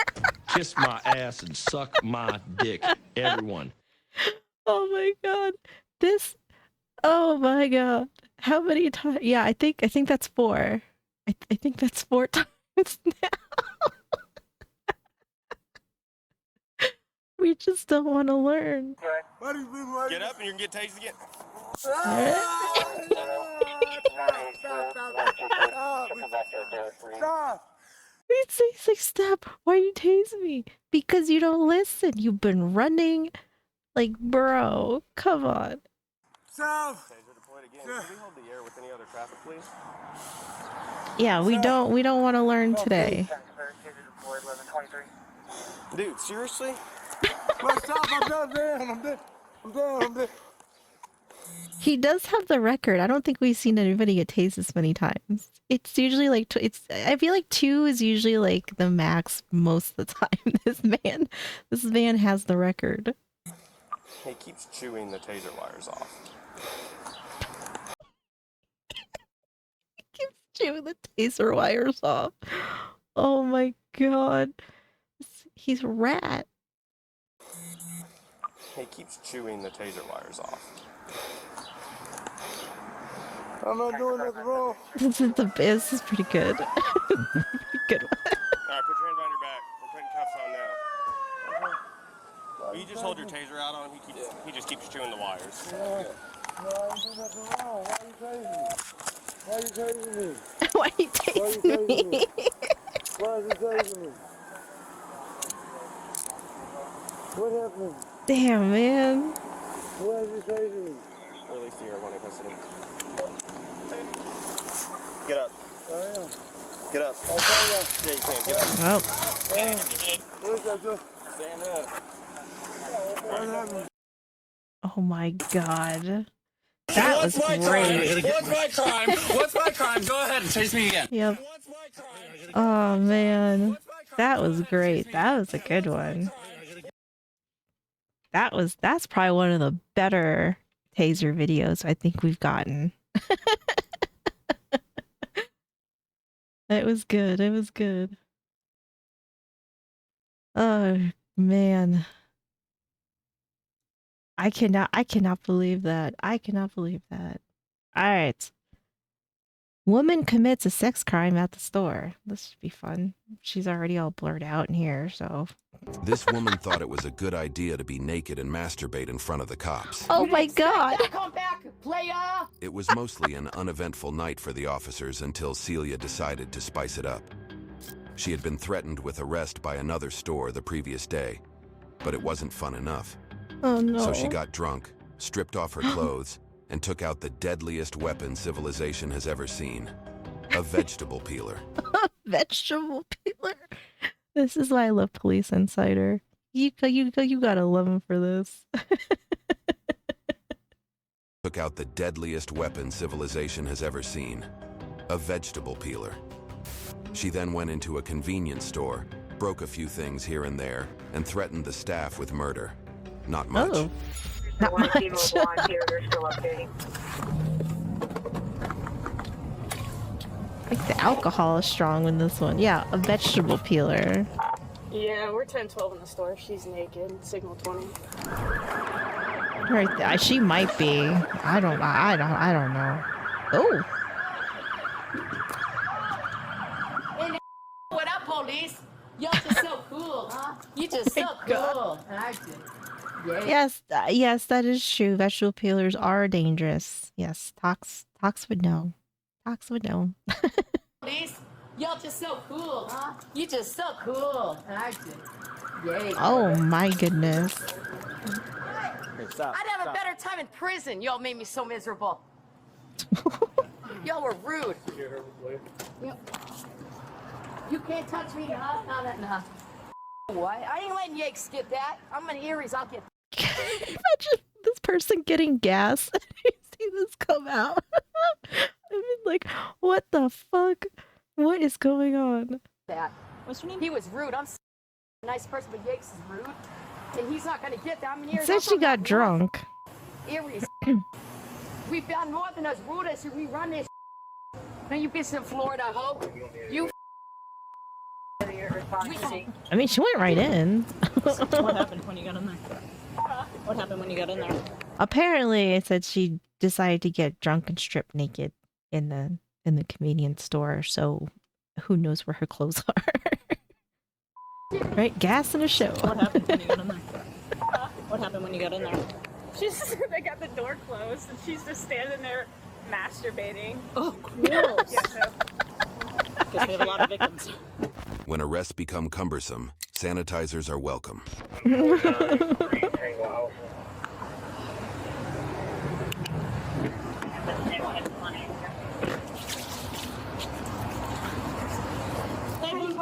Kiss my ass and suck my dick, everyone. Oh my god. This. Oh my god. How many times? Yeah, I think that's 4. I think that's 4 times now. We just don't want to learn. Get up and you're gonna get tased again. Stop! He's like, stop. Why you tasing me? Because you don't listen. You've been running. Like, bro, come on. Stop! Taser deployed again. Can we hold the air with any other traffic, please? Yeah, we don't want to learn today. Dude, seriously? Well, stop! I'm done, man. I'm done. I'm done. He does have the record. I don't think we've seen anybody get tased this many times. It's usually like I feel like 2 is usually like the max most of the time. This man has the record. He keeps chewing the taser wires off. He keeps chewing the taser wires off. Oh my god. He's a rat. He keeps chewing the taser wires off. I'm not doing nothing wrong. This is pretty good. Pretty good one. Alright, put your hands behind your back. We're putting cuffs on now. Will you just hold your taser out on him? He just keeps chewing the wires. No, I didn't do nothing wrong. Why you tasing me? Why you tasing me? Why you tasing me? What happened? Damn, man. Why is he tasing me? Release the air when I custody. Get up. I am. Get up. I'll tell you. Yeah, you can. Get up. Well. Stand up. What happened? Oh my god. That was great. What's my crime? What's my crime? Go ahead and chase me again. Yep. Oh man, that was great. That was a good one. That's probably one of the better taser videos I think we've gotten. It was good. It was good. Oh man. I cannot believe that. I cannot believe that. All right. Woman commits a sex crime at the store. This should be fun. She's already all blurred out in here, so. This woman thought it was a good idea to be naked and masturbate in front of the cops. Oh my god. Come back, playa! It was mostly an uneventful night for the officers until Celia decided to spice it up. She had been threatened with arrest by another store the previous day, but it wasn't fun enough. Oh no. So she got drunk, stripped off her clothes, and took out the deadliest weapon civilization has ever seen. A vegetable peeler. Vegetable peeler. This is why I love Police Insider. You gotta love him for this. Took out the deadliest weapon civilization has ever seen. A vegetable peeler. She then went into a convenience store, broke a few things here and there, and threatened the staff with murder. Not much. Oh. Not much. I think the alcohol is strong in this one. Yeah, a vegetable peeler. Yeah, we're 10-12 in the store. She's naked. Signal 20. Right there. She might be. I don't know. Oh. Hey, what up, police? Y'all just so cool, huh? You just so cool. Yes, yes, that is true. Vegetable peelers are dangerous. Yes, Tox would know. Tox would know. Police, y'all just so cool, huh? You just so cool. Oh my goodness. I'd have a better time in prison. Y'all made me so miserable. Y'all were rude. You can't touch me, huh? No. What? I ain't letting Yakes get that. I'm an Aries. I'll get. Imagine this person getting gas and you see this come out. I mean, like, what the fuck? What is going on? That. What's your name? He was rude. I'm a nice person, but Yakes is rude. And he's not gonna get that. I'm an Aries. Said she got drunk. Aries. We've got more than us rude as we run this. Now you bitch in Florida, ho. You. I mean, she went right in. What happened when you got in there? What happened when you got in there? Apparently, it said she decided to get drunk and strip naked in the convenience store. So, who knows where her clothes are? Right, gas in a show. What happened when you got in there? What happened when you got in there? They got the door closed, and she's just standing there masturbating. Oh, cool. Yeah, because we have a lot of victims. When arrests become cumbersome, sanitizers are welcome.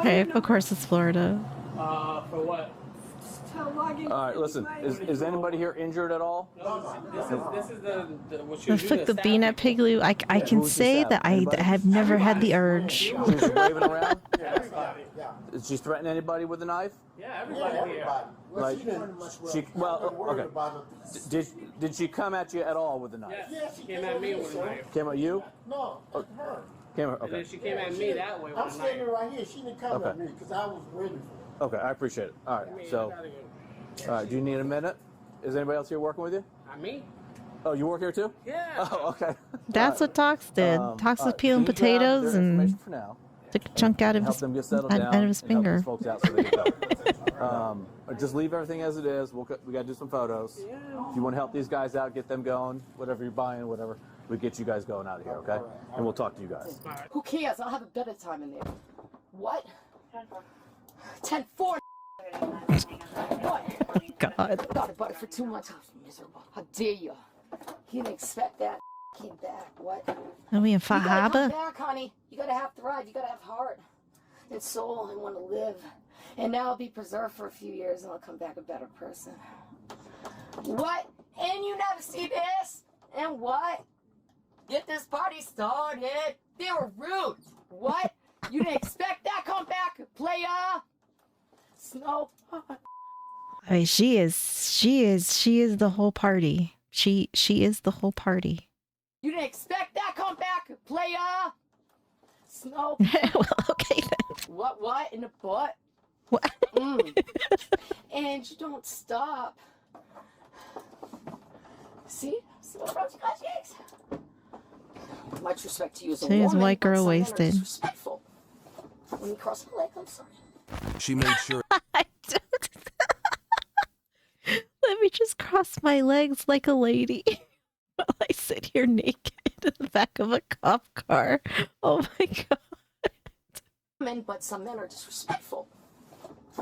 Hey, of course it's Florida. For what? All right, listen. Is anybody here injured at all? This is the The fuck the bean at Pigloo. I can say that I have never had the urge. She's waving around? Is she threatening anybody with a knife? Yeah, everybody here. Like, okay. Did she come at you at all with a knife? Yes, she came at me with a knife. Came at you? No, her. Came at, And then okay. she came at me that way with a I'm knife. standing right here. She didn't come at me because I was waiting for her. Okay, I appreciate it. All right, so, all right, do you need a minute? Is anybody else here working with you? Not me. Oh, you work here too? Yeah. Oh, okay. That's what Tox did. Tox was peeling potatoes and took a chunk out of Help his them get settled out down. of his and help finger. these folks out so they get better. Just leave everything as it is. We got to do some photos. Yeah. If you want to help these guys out, get them going, whatever you're buying, whatever, we get you guys going out of here, okay? And we'll talk to you guys. Who cares? I'll have a better time in there. What? 10-4. What? God. Got it, but for 2 months I was miserable. How dare you? He didn't expect that. Came back. What? Are we in You gotta come Fahaba? back, honey. You gotta have drive. You gotta have heart and soul and want to live. And now I'll be preserved for a few years and I'll come back a better person. What? And you never see this? And what? Get this party started. They were rude. What? You didn't expect that comeback, playa? Snow. I mean, she is the whole party. She is the whole party. You didn't expect that comeback, playa? Snow. Well, okay then. What in the butt? What? And you don't stop. See what else you got, Jakes? Much respect to you as a She is woman, white but girl some men are wasted. disrespectful. When you cross my leg, I'm sorry. She made sure Let me just cross my legs like a lady while I sit here naked in the back of a cop car. Oh my god. Men, but some men are disrespectful.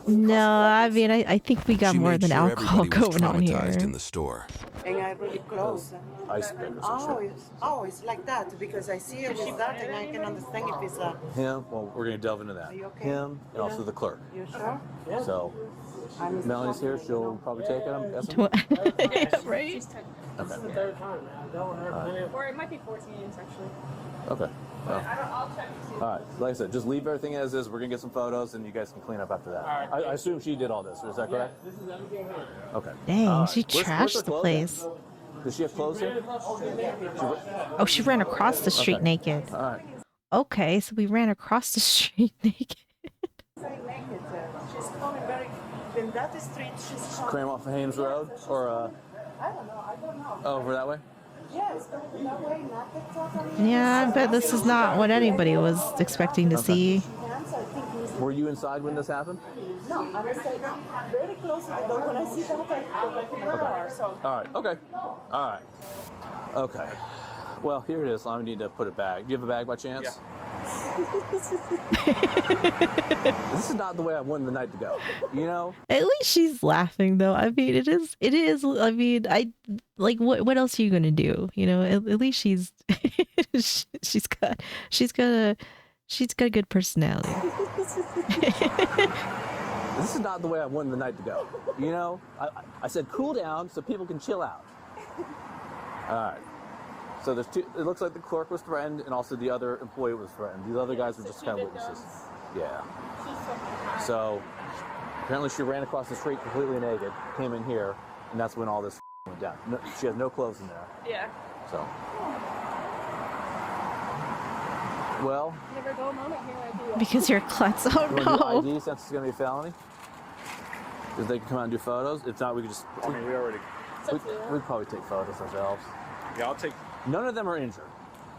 No, I mean, I think we got she more made than sure alcohol everybody was going on here. traumatized in the store. And I really close. Always like that because I see it with that and I can understand if it's a. Him. Well, we're gonna delve into that. Are you okay? Him and also the clerk. You sure? So Melanie's here. She'll probably take it. I'm guessing. Yeah, right. She's 10. Okay. This is the third time now. That one hurt. Or it might be 14 actually. Okay. Well, I'll check and see. all right. Like I said, just leave everything as is. We're gonna get some photos, and you guys can clean up after that. All right. I assume she did all this. Is that correct? This is everything here. Okay. Dang, she Where's trashed her the clothes place. at? Does she have clothes here? Oh, she ran across the street Okay. naked. All right. Okay, so we ran across the street naked. She's coming very. In that street, she's coming. Cram off of Hames Road, or I don't know. over that way? Yes, that way, not the top. Yeah, I bet this is not what anybody was expecting to see. Were you inside when this happened? No, I was like very close to the door. When I see that, I go back in the car. So. All right. Okay. All right. Okay. Well, here it is. I need to put it back. Do you have a bag by chance? Yeah. This is not the way I wanted the night to go. You know? At least she's laughing though. I mean, it is, I mean, what else are you going to do? You know, at least she's she's got a good personality. This is not the way I wanted the night to go. You know? I said cool down so people can chill out. All right. So there's two. It looks like the clerk was threatened, and also the other employee was threatened. The other guys were just kind of witnesses. Yeah. So apparently she ran across the street completely naked, came in here, and that's when all this went down. No, she has no clothes in there. Yeah. So. Well. Never go a moment here, I do. Because you're a klutz. Oh you wanna do no. ID since it's gonna be a felony? Because they can come out and do photos. If not, we could just. I mean, we already. We'd probably take photos ourselves. Yeah, I'll take. None of them are injured.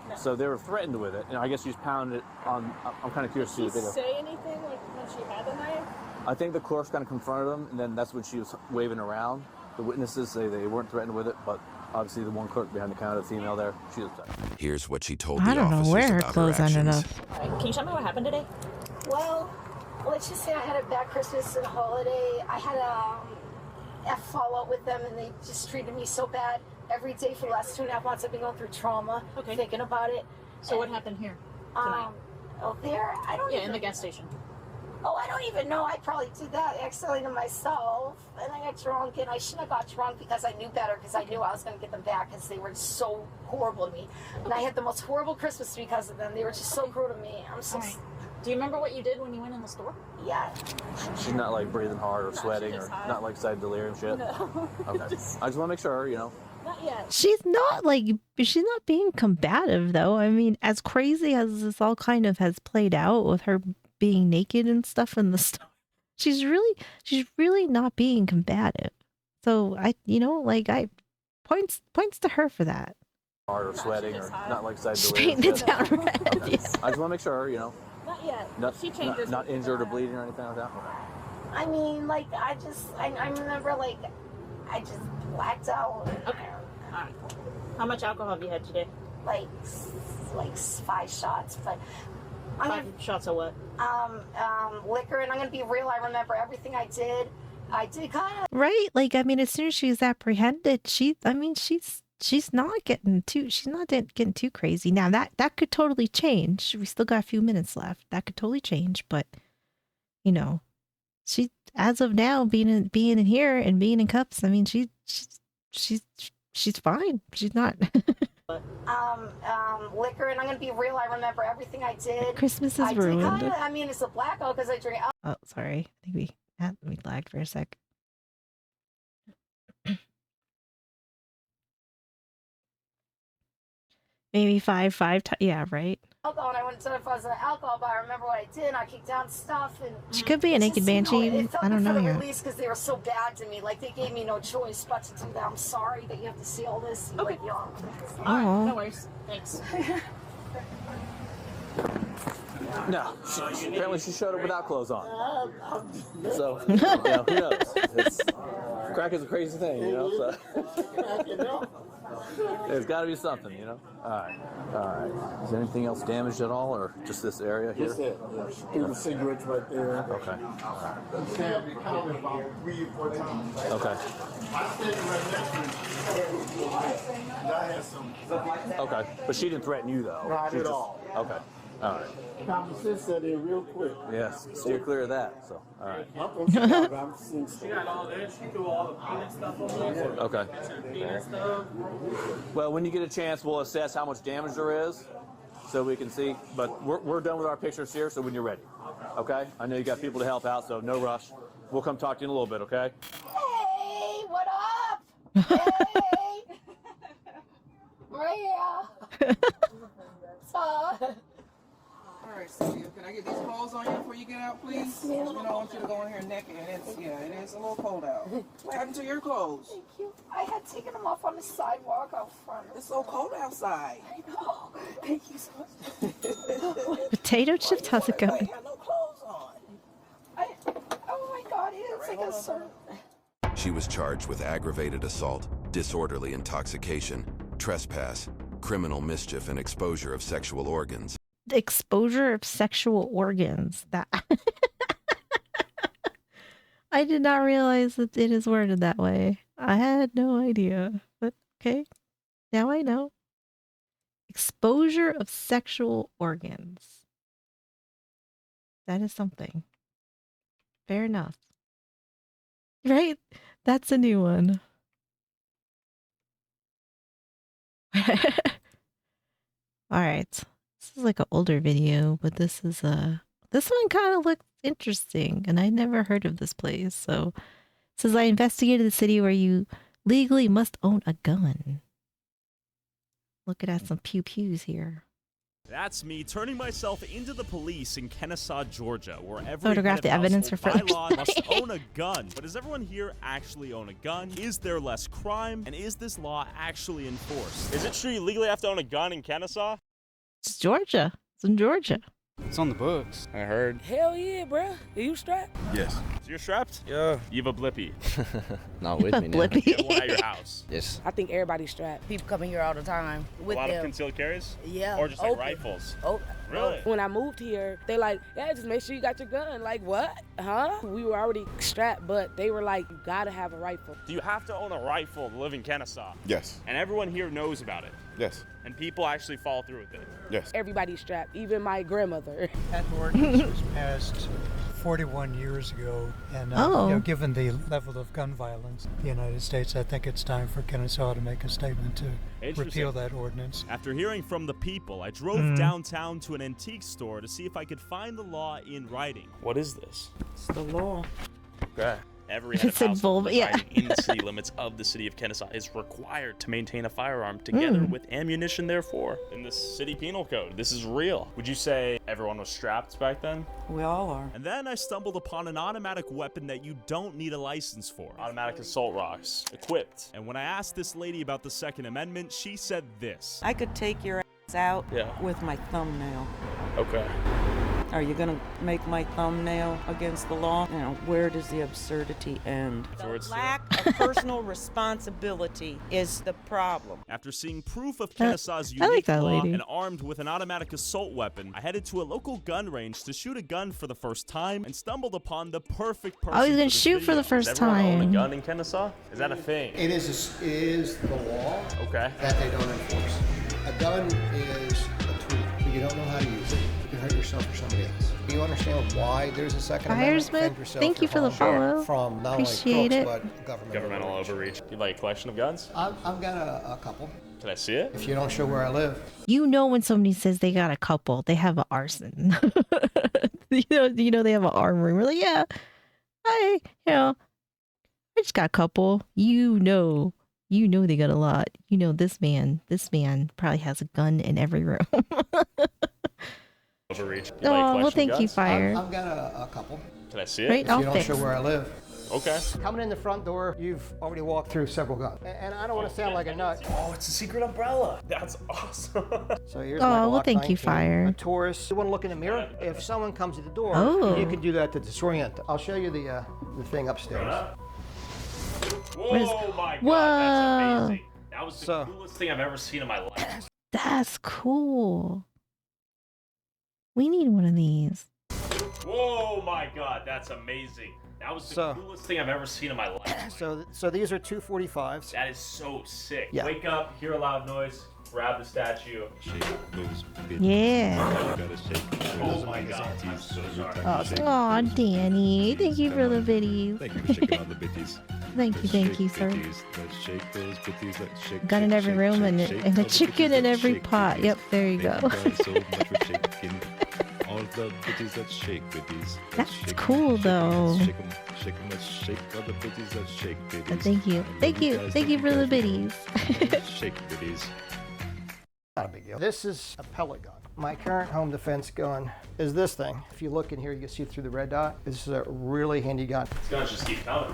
No. So they were threatened with it, and I guess she just pounded it on. I'm kind of curious to see Did she the video. say anything like when she had the knife? I think the clerks kind of confronted them, and then that's when she was waving around. The witnesses say they weren't threatened with it, but obviously the one clerk behind the counter, the female there, she was upset. Here's what she told I the don't know officers where her about clothes her ended actions. up. Can you tell me what happened today? Well, let's just say I had a bad Christmas and holiday. I had a fallout with them, and they just treated me so bad. Every day for the last 2.5 months, I've been going through trauma, thinking about it. So what happened here tonight? Oh, there? I don't even... in the gas station. Oh, I don't even know. I probably did that accidentally to myself. And I got drunk, and I shouldn't have got drunk because I knew better, because I knew I was going to get them back because they were so horrible to me. And I had the most horrible Christmas because of them. They were just so cruel to me. I'm so... Right. Do you remember what you did when you went in the store? Yeah. She's not like breathing hard or sweating or high. not like side delirium shit? No. Okay. I just want to make sure, you know. Not yet. She's not being combative though. I mean, as crazy as this all kind of has played out with her being naked and stuff in the store, she's really not being combative. So points to her for that. Hard or sweating or not like side She's delirium. painting it down red. Okay. Yeah. I just want to make sure, you know. Not yet. She changes. Not injured or bleeding or anything like that. Okay. I mean, I remember, I just blacked out. Okay. All right. How much alcohol have you had today? Like 5 shots, but... 5 shots of what? Liquor, and I'm gonna be real, I remember everything I did. I did kind of... Right? As soon as she was apprehended, she's not getting too crazy. Now that could totally change. We still got a few minutes left. That could totally change, but she, as of now, being in here and being in cuffs, I mean, she's She's fine. She's not. Liquor, and I'm gonna be real. I remember everything I did. Christmas is I did ruined. kinda, I mean, it's a blackout because I drink. Oh, sorry. I think we lagged for a sec. Maybe five. Yeah, right. Alcohol, and I wouldn't say if I was an alcohol, but I remember what I did. And I kicked down stuff, and She could be a naked banshee. It felt I don't good know for the yet. release because they were so bad to me. Like they gave me no choice but to do that. I'm sorry that you have to see all this. Okay. Oh. No worries. Thanks. No, apparently she showed up without clothes on. So, you know, who knows? Crack is a crazy thing, you know. So. There's got to be something, you know. All right. Is there anything else damaged at all, or just this area here? Just it. There's the cigarettes right there. Okay. Sam counted about 3 or 4 times. Okay. I stayed right next to him. I had some. Okay, but she didn't threaten you though. Not She at just- all. Okay. All right. Common sense set in real quick. Yes. Steer clear of that. So. All right. I'm seeing She got all this. She threw all the peanut stuff over there. Okay. Peanut stuff. Well, when you get a chance, we'll assess how much damage there is, so we can see. But we're done with our pictures here. So when you're ready, okay? I know you got people to help out, so no rush. We'll come talk to you in a little bit, okay? Hey, what up? Hey, Maria. All right, Cynthia, can I get these clothes on you before you get out, please? Yes, ma'am. You don't want you to go in here naked. It is a little cold out. What happened to your clothes? Thank you. I had taken them off on the sidewalk out front. It's so cold outside. I know. Thank you so much. Potato chips, how's it I going? ain't got no clothes on. Oh my God, it's like a certain. She was charged with aggravated assault, disorderly intoxication, trespass, criminal mischief, and exposure of sexual organs. Exposure of sexual organs. That I did not realize that it is worded that way. I had no idea. But okay. Now I know. Exposure of sexual organs. That is something. Fair enough. Right? That's a new one. All right. This is like an older video, but this one kind of looked interesting, and I never heard of this place. So it says I investigated the city where you legally must own a gun. Looking at some pew-pews here. That's me turning myself into the police in Kennesaw, Georgia, where every Photograph the evidence for by further law must own a gun. But does everyone here actually own a gun? Is there less crime? And is this law actually enforced? Is it true you legally have to own a gun in Kennesaw? It's Georgia. It's in Georgia. It's on the books, I heard. Hell yeah, bruh. Are you strapped? Yes. So you're strapped? Yeah. You have a blippy. Not with me now. You have one at your house. Yes. I think everybody's strapped. People coming here all the time with a lot them. of concealed carries? Yeah. Or just like open. rifles? Oh, Really? When I moved here, they like, yeah, just make sure you got your gun. Like, what? Huh? We were already strapped, but they were like, you gotta have a rifle. Do you have to own a rifle to live in Kennesaw? Yes. And everyone here knows about it? Yes. And people actually follow through with it? Yes. Everybody's strapped, even my grandmother. That ordinance was passed 41 years ago, and you know, given the level of gun violence in the United States, I think it's time for Kennesaw to make a statement to repeal that ordinance. After hearing from the people, I drove downtown to an antique store to see if I could find the law in writing. What is this? It's the law. Okay. Every head of It's household involved, yeah. residing in the city limits of the city of Kennesaw is required to maintain a firearm together with ammunition therefore. In the city penal code, this is real. Would you say everyone was strapped back then? We all are. And then I stumbled upon an automatic weapon that you don't need a license for. Automatic assault rocks, equipped. And when I asked this lady about the Second Amendment, she said this. I could take your ass out with my thumbnail. Okay. Are you gonna make my thumbnail against the law? Now, where does the absurdity end? The lack of personal responsibility is the problem. After seeing proof of Kennesaw's I like unique that law lady. and armed with an automatic assault weapon, I headed to a local gun range to shoot a gun for the first time and stumbled upon the perfect person. Oh, he's gonna for this shoot for video. the first Does everyone own time. a gun in Kennesaw? Is that a thing? It is the law Okay. that they don't enforce. A gun is a tool. If you don't know how to use it, you can hurt yourself or somebody else. Do you understand why there's a Second Firesmith, Amendment? Defend yourself, thank you your for the home follow. From not Appreciate only it. crooks, but Governmental overreach. You like a collection of guns? I've got a couple. Can I see it? If you don't show where I live. You know when somebody says they got a couple, they have an arson. you know they have an armory. We're like, yeah, I just got a couple. You know they got a lot. You know this man probably has a gun in every room. Overreach. Oh, well, thank you, Fire. I've got a couple. Can I see it? Right, if you don't show where I live. Okay. Coming in the front door, you've already walked through several guns. And I don't want to sound like a nut. Oh, it's a secret umbrella. That's awesome. So here's Oh, my well, Glock thank you, 19, Fire. A Taurus. You want to look in the mirror? If someone comes to the door, Oh. you can do that to disorient them. I'll show you the thing upstairs. Whoa, my God, Whoa. that's amazing. That was the coolest thing I've ever seen in my life. That's cool. We need one of these. Whoa, my God, that's amazing. That was the coolest thing I've ever seen in my life. So these are 245s. That is so sick. Yeah. Wake up, hear a loud noise, grab the statue. Yeah. Oh my God, I'm so sorry. Aw, Danny. Thank you for the biddies. Thank you for checking out the bitties. Thank you, sir. Let's shake those bitties. Let's shake. Gun in every room and a chicken in every pot. Yep, there you go. Thank you so much for shaking. All the bitties, let's shake bitties. That's cool though. Shake them, let's shake all the bitties, let's shake bitties. Thank you for the biddies. Shake bitties. Not a big deal. This is a pellet gun. My current home defense gun is this thing. If you look in here, you can see through the red dot. This is a really handy gun. These guns just keep coming.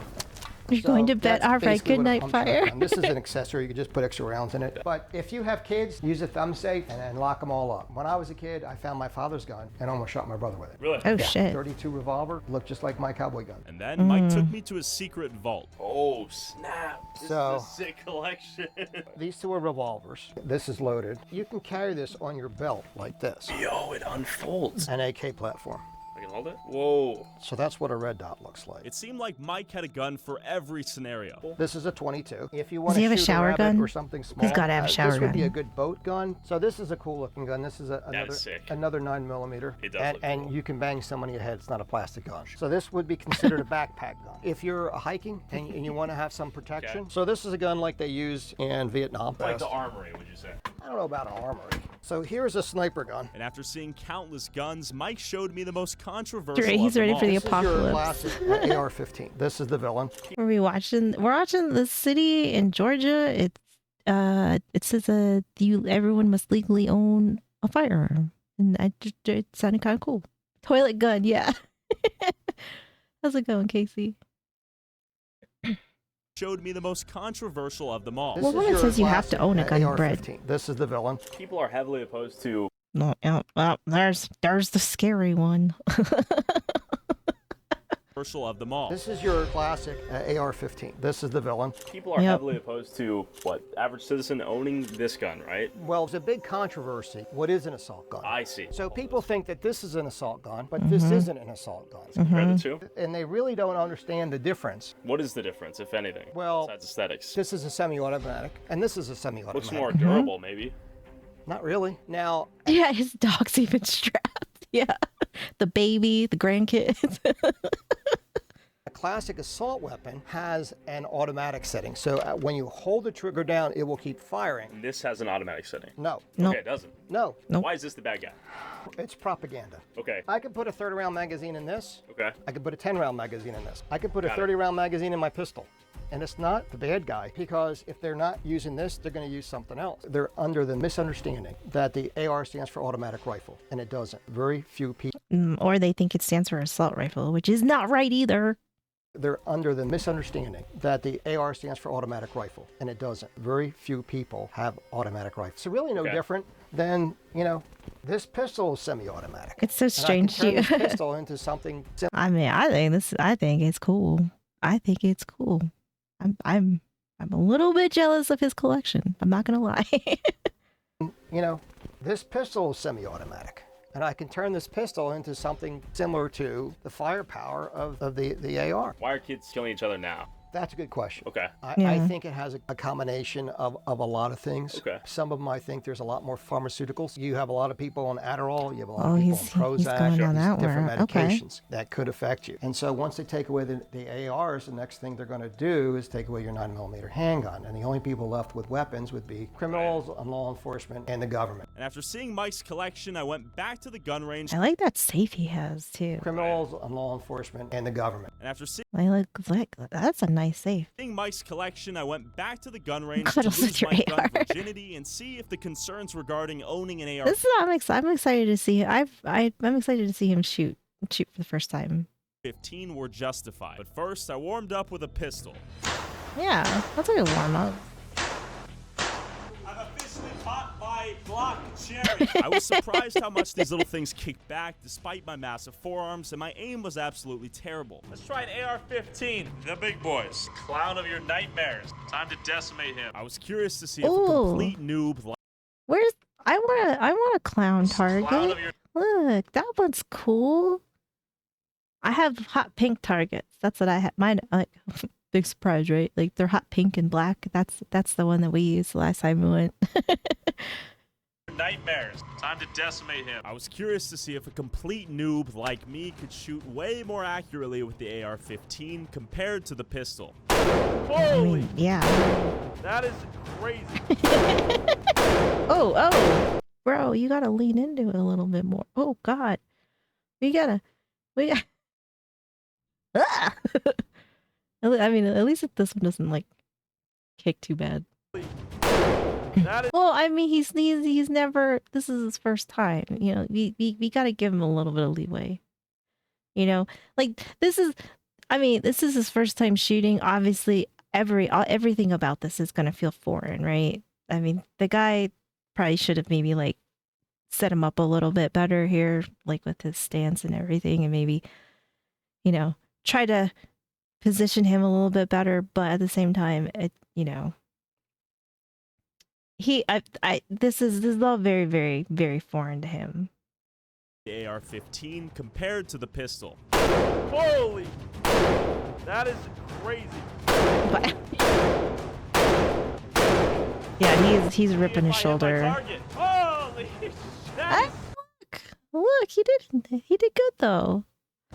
You're going to bed. All right, basically good what a night, pump Fire. shotgun. This is an accessory. You can just put extra rounds in it. But if you have kids, use a thumb safe and then lock them all up. When I was a kid, I found my father's gun and almost shot my brother with it. Really? Oh, shit. 32 revolver. Looked just like my cowboy gun. And then Mike took me to a secret vault. Oh, snap. This is a sick collection. These two are revolvers. This is loaded. You can carry this on your belt like this. Yo, it unfolds. An AK platform. I can hold it? Whoa. So that's what a red dot looks like. It seemed like Mike had a gun for every scenario. This is a 22. If you want Does he to have a shoot shower rabbit gun? or something small, He's gotta have a shower this would be a gun. good boat gun. So this is a cool looking gun. This is another 9mm. It does look and you can bang somebody in the head. It's not a plastic gun. So this would be considered a backpack gun. If you're hiking and you want to have some protection. Okay. So this is a gun like they used in Vietnam. Like the armory, would you say? I don't know about an armory. So here's a sniper gun. And after seeing countless guns, Mike showed me the most controversial He's of ready them for the all. apocalypse. This is your classic AR-15. This is the villain. We're watching the city in Georgia. It says everyone must legally own a firearm, and it sounded kind of cool. Toilet gun, yeah. How's it going, Casey? Showed me the most controversial of them all. Well, when it says you have to own a gun, Brett. AR-15. This is the villain. People are heavily opposed to. No, well, there's the scary one. Of them all. This is your classic AR-15. This is the villain. People are heavily opposed to what? Average citizen owning this gun, right? Well, it's a big controversy. What is an assault gun? I see. So people think that this is an assault gun, but this isn't an assault gun. Compare the two. And they really don't understand the difference. What is the difference, if anything? Well, besides aesthetics. This is a semi-automatic, and this is a semi-automatic. Looks more durable, maybe. Not really. Now. Yeah, his dog's even strapped. Yeah, the baby, the grandkids. A classic assault weapon has an automatic setting. So when you hold the trigger down, it will keep firing. And this has an automatic setting. No. Nope. Okay, it doesn't. No. Nope. Why is this the bad guy? It's propaganda. Okay. I could put a 30-round magazine in this. Okay. I could put a 10-round magazine in this. I could put a Got it. 30-round magazine in my pistol. And it's not the bad guy, because if they're not using this, they're going to use something else. They're under the misunderstanding that the AR stands for automatic rifle, and it doesn't. Very few people. Or they think it stands for assault rifle, which is not right either. They're under the misunderstanding that the AR stands for automatic rifle, and it doesn't. Very few people have automatic rifles. So really no different than, this pistol is semi-automatic. It's so strange to you. you. This pistol into something. I mean, I think it's cool. I think it's cool. I'm a little bit jealous of his collection. I'm not gonna lie. This pistol is semi-automatic. And I can turn this pistol into something similar to the firepower of the AR. Why are kids killing each other now? That's a good question. Okay. I think it has a combination of a lot of things. Okay. Some of them, I think there's a lot more pharmaceuticals. You have a lot of people on Adderall. You have a lot of people he's on Prozac. going down that different route. Okay. medications that could affect you. And so once they take away the ARs, the next thing they're going to do is take away your 9mm handgun. And the only people left with weapons would be criminals, and law enforcement, and the government. And after seeing Mike's collection, I went back to the gun range. I like that safe he has too. Criminals, and law enforcement, and the government. And after seeing that's a nice safe. Mike's collection, I went back to the gun range God, to look lose at my your gun AR. virginity and see if the concerns regarding owning an AR. This is I'm excited to see. I'm excited to see him shoot for the first time. 15 were justified. But first, I warmed up with a pistol. Yeah, that's a good warm up. I've officially caught my Glock cherry. I was surprised how much these little things kicked back despite my massive forearms, and my aim was absolutely terrible. Let's try an AR-15. The big boys. Clown of your nightmares. Time to decimate him. I was curious to see if a Ooh. complete noob like Where's I want a clown target. Look, that one's cool. I have hot pink targets. That's what I have. Mine, big surprise, right? Like they're hot pink and black. That's the one that we used the last time we went. Nightmares. Time to decimate him. I was curious to see if a complete noob like me could shoot way more accurately with the AR-15 compared to the pistol. Holy! Yeah. That is crazy. Oh, bro, you gotta lean into it a little bit more. Oh God, we got. Ah! I mean, at least if this one doesn't like kick too bad. Well, I mean, he's never. This is his first time. You know, we gotta give him a little bit of leeway. You know, like this is his first time shooting. Obviously, everything about this is gonna feel foreign, right? I mean, the guy probably should have maybe like set him up a little bit better here, like with his stance and everything, and maybe, you know, try to position him a little bit better. But at the same time, this is all very, very, very foreign to him. The AR-15 compared to the pistol. Holy! That is crazy. But yeah, he's ripping his shoulder. Holy shit! Look, he did good though.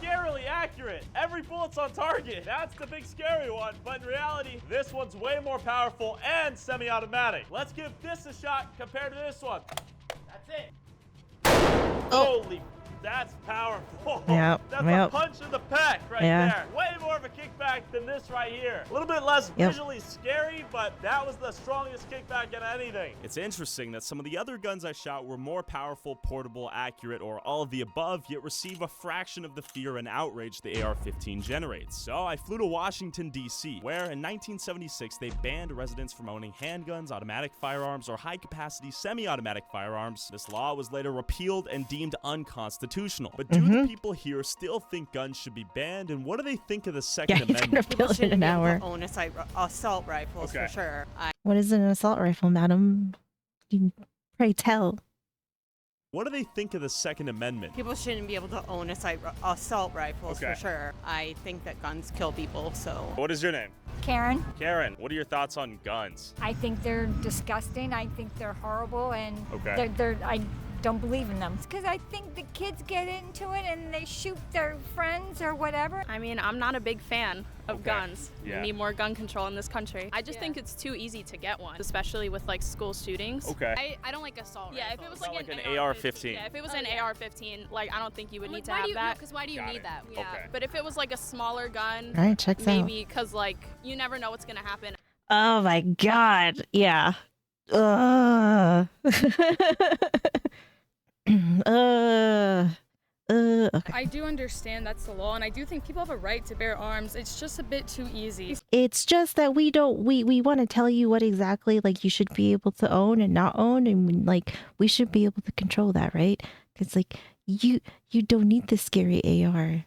Scarily accurate. Every bullet's on target. That's the big scary one. But in reality, this one's way more powerful and semi-automatic. Let's give this a shot compared to this one. That's it. Holy, that's powerful. Yep, That's yep. a punch in the pack right there. Way more of a kickback than this right here. A little bit less visually scary, but that was the strongest kickback in anything. It's interesting that some of the other guns I shot were more powerful, portable, accurate, or all of the above, yet receive a fraction of the fear and outrage the AR-15 generates. So I flew to Washington, D.C., where in 1976 they banned residents from owning handguns, automatic firearms, or high-capacity semi-automatic firearms. This law was later repealed and deemed unconstitutional. But do the people here still think guns should be banned, and what do they think of the Second Amendment? People shouldn't in an hour. Own assault rifles for sure. What is an assault rifle, madam? Pray tell. What do they think of the Second Amendment? People shouldn't be able to own assault rifles for sure. I think that guns kill people, so. What is your name? Karen. Karen, what are your thoughts on guns? I think they're disgusting. I think they're horrible, and Okay. I don't believe in them. Because I think the kids get into it and they shoot their friends or whatever. I mean, I'm not a big fan of guns. Yeah. We need more gun control in this country. I just think it's too easy to get one, especially with like school shootings. Okay. I don't like assault rifles. If it was like an AR-15. Yeah, if it was an AR-15, like I don't think you would need to have that. Because why do you need that? Yeah. Okay. But if it was like a smaller gun, All right, checks out. maybe because like you never know what's gonna happen. Oh my God. Yeah. Okay. I do understand that's the law, and I do think people have a right to bear arms. It's just a bit too easy. It's just that we want to tell you what exactly like you should be able to own and not own, and like we should be able to control that, right? Because like you don't need the scary AR.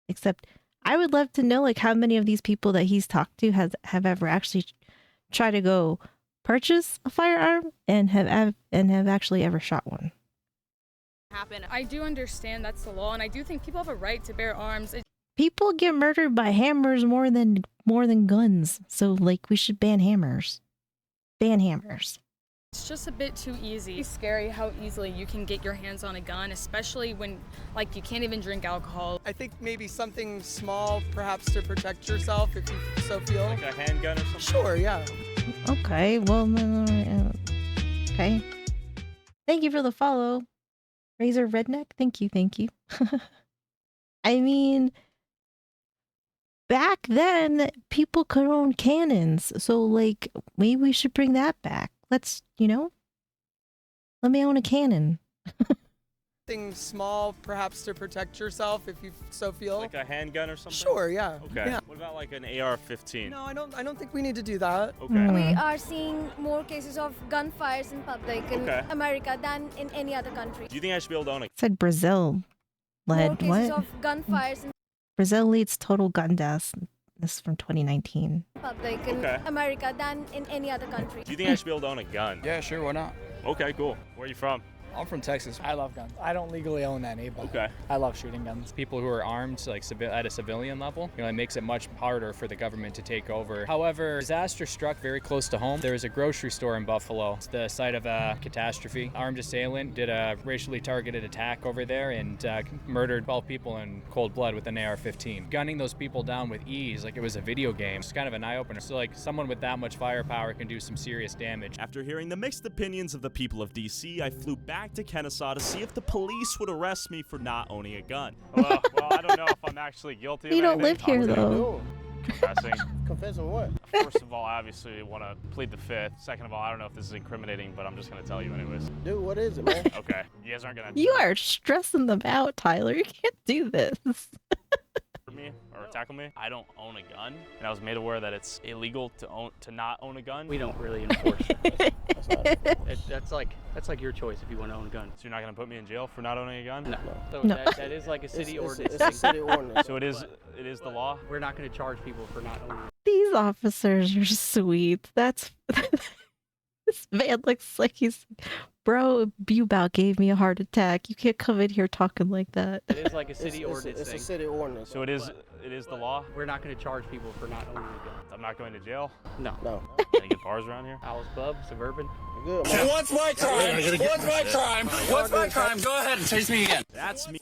Except I would love to know like how many of these people that he's talked to have ever actually tried to go purchase a firearm and have actually ever shot one. I do understand that's the law, and I do think people have a right to bear arms. People get murdered by hammers more than guns. So like we should ban hammers. Ban hammers. It's just a bit too easy. It's scary how easily you can get your hands on a gun, especially when like you can't even drink alcohol. I think maybe something small, perhaps to protect yourself if you so feel. Like a handgun or something? Sure, yeah. Okay, well, okay. Thank you for the follow. Razor Redneck, thank you. I mean, back then, people could own cannons. So, like, maybe we should bring that back. Let's, let me own a cannon. Something small, perhaps to protect yourself if you so feel. Like a handgun or something? Sure, yeah. Okay. Yeah. What about like an AR-15? No, I don't think we need to do that. Okay. We are seeing more cases of gunfires in public in America than in any other country. Do you think I should be able to own a... Said Brazil led More cases what? of gunfires in Brazil leads total gun deaths. This is from 2019. public in America than in any other country. Do you think I should be able to own a gun? Yeah, sure, why not? Okay, cool. Where are you from? I'm from Texas. I love guns. I don't legally own any, but I love shooting guns. People who are armed, like at a civilian level, it makes it much harder for the government to take over. However, disaster struck very close to home. There was a grocery store in Buffalo. It's the site of a catastrophe. Armed assailant did a racially targeted attack over there and murdered 12 people in cold blood with an AR-15. Gunning those people down with ease, like it was a video game. It's kind of an eye-opener. So like someone with that much firepower can do some serious damage. After hearing the mixed opinions of the people of DC, I flew back to Kennesaw to see if the police would arrest me for not owning a gun. Well, I don't know if I'm actually guilty of You don't anything. live here, though. Confessing. Confessing what? First of all, I obviously want to plead the fifth. Second of all, I don't know if this is incriminating, but I'm just going to tell you anyways. Dude, what is it, man? Okay. You guys aren't going to... You are stressing them out, Tyler. You can't do this. me or tackle me. I don't own a gun, and I was made aware that it's illegal to not own a gun. We don't really enforce it. That's like your choice if you want to own a gun. So you're not going to put me in jail for not owning a gun? No. So No. That is like a city ordinance. It's a city ordinance. So it is the law? We're not going to charge people for not owning. These officers are sweet. That's this man looks like he's, bro. Bubau gave me a heart attack. You can't come in here talking like that. It is like a city ordinance. It's a city ordinance. So it is the law? We're not going to charge people for not owning a gun. I'm not going to jail? No. Any good bars around here? Owl's Pub, Suburban. Good, man. What's my crime? What's my crime? What's my crime? Go ahead and chase me again. That's me.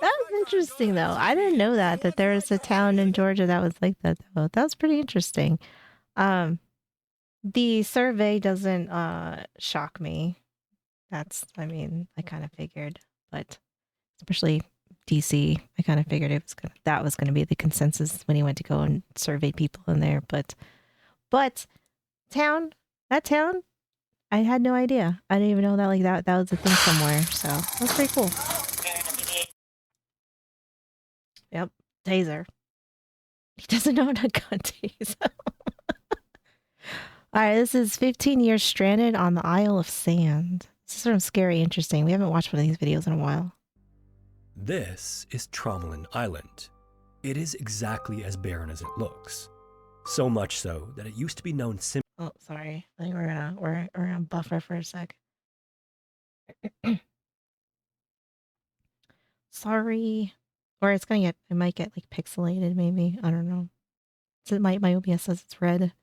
That was interesting, though. I didn't know that there was a town in Georgia that was like that, though. That was pretty interesting. The survey doesn't shock me. I kind of figured, but especially DC, I kind of figured that was gonna be the consensus when he went to go and survey people in there. But that town, I had no idea. I didn't even know that was a thing somewhere. So that's pretty cool. Yep, taser. He doesn't own a gun, taser. All right, this is 15 years stranded on the Isle of Sand. This is sort of scary, interesting. We haven't watched one of these videos in a while. This is Tromelin Island. It is exactly as barren as it looks. So much so that it used to be known simply. Oh, sorry. I think we're gonna buffer for a sec. Sorry. Or it might get like pixelated maybe. I don't know. So my OBS says it's red.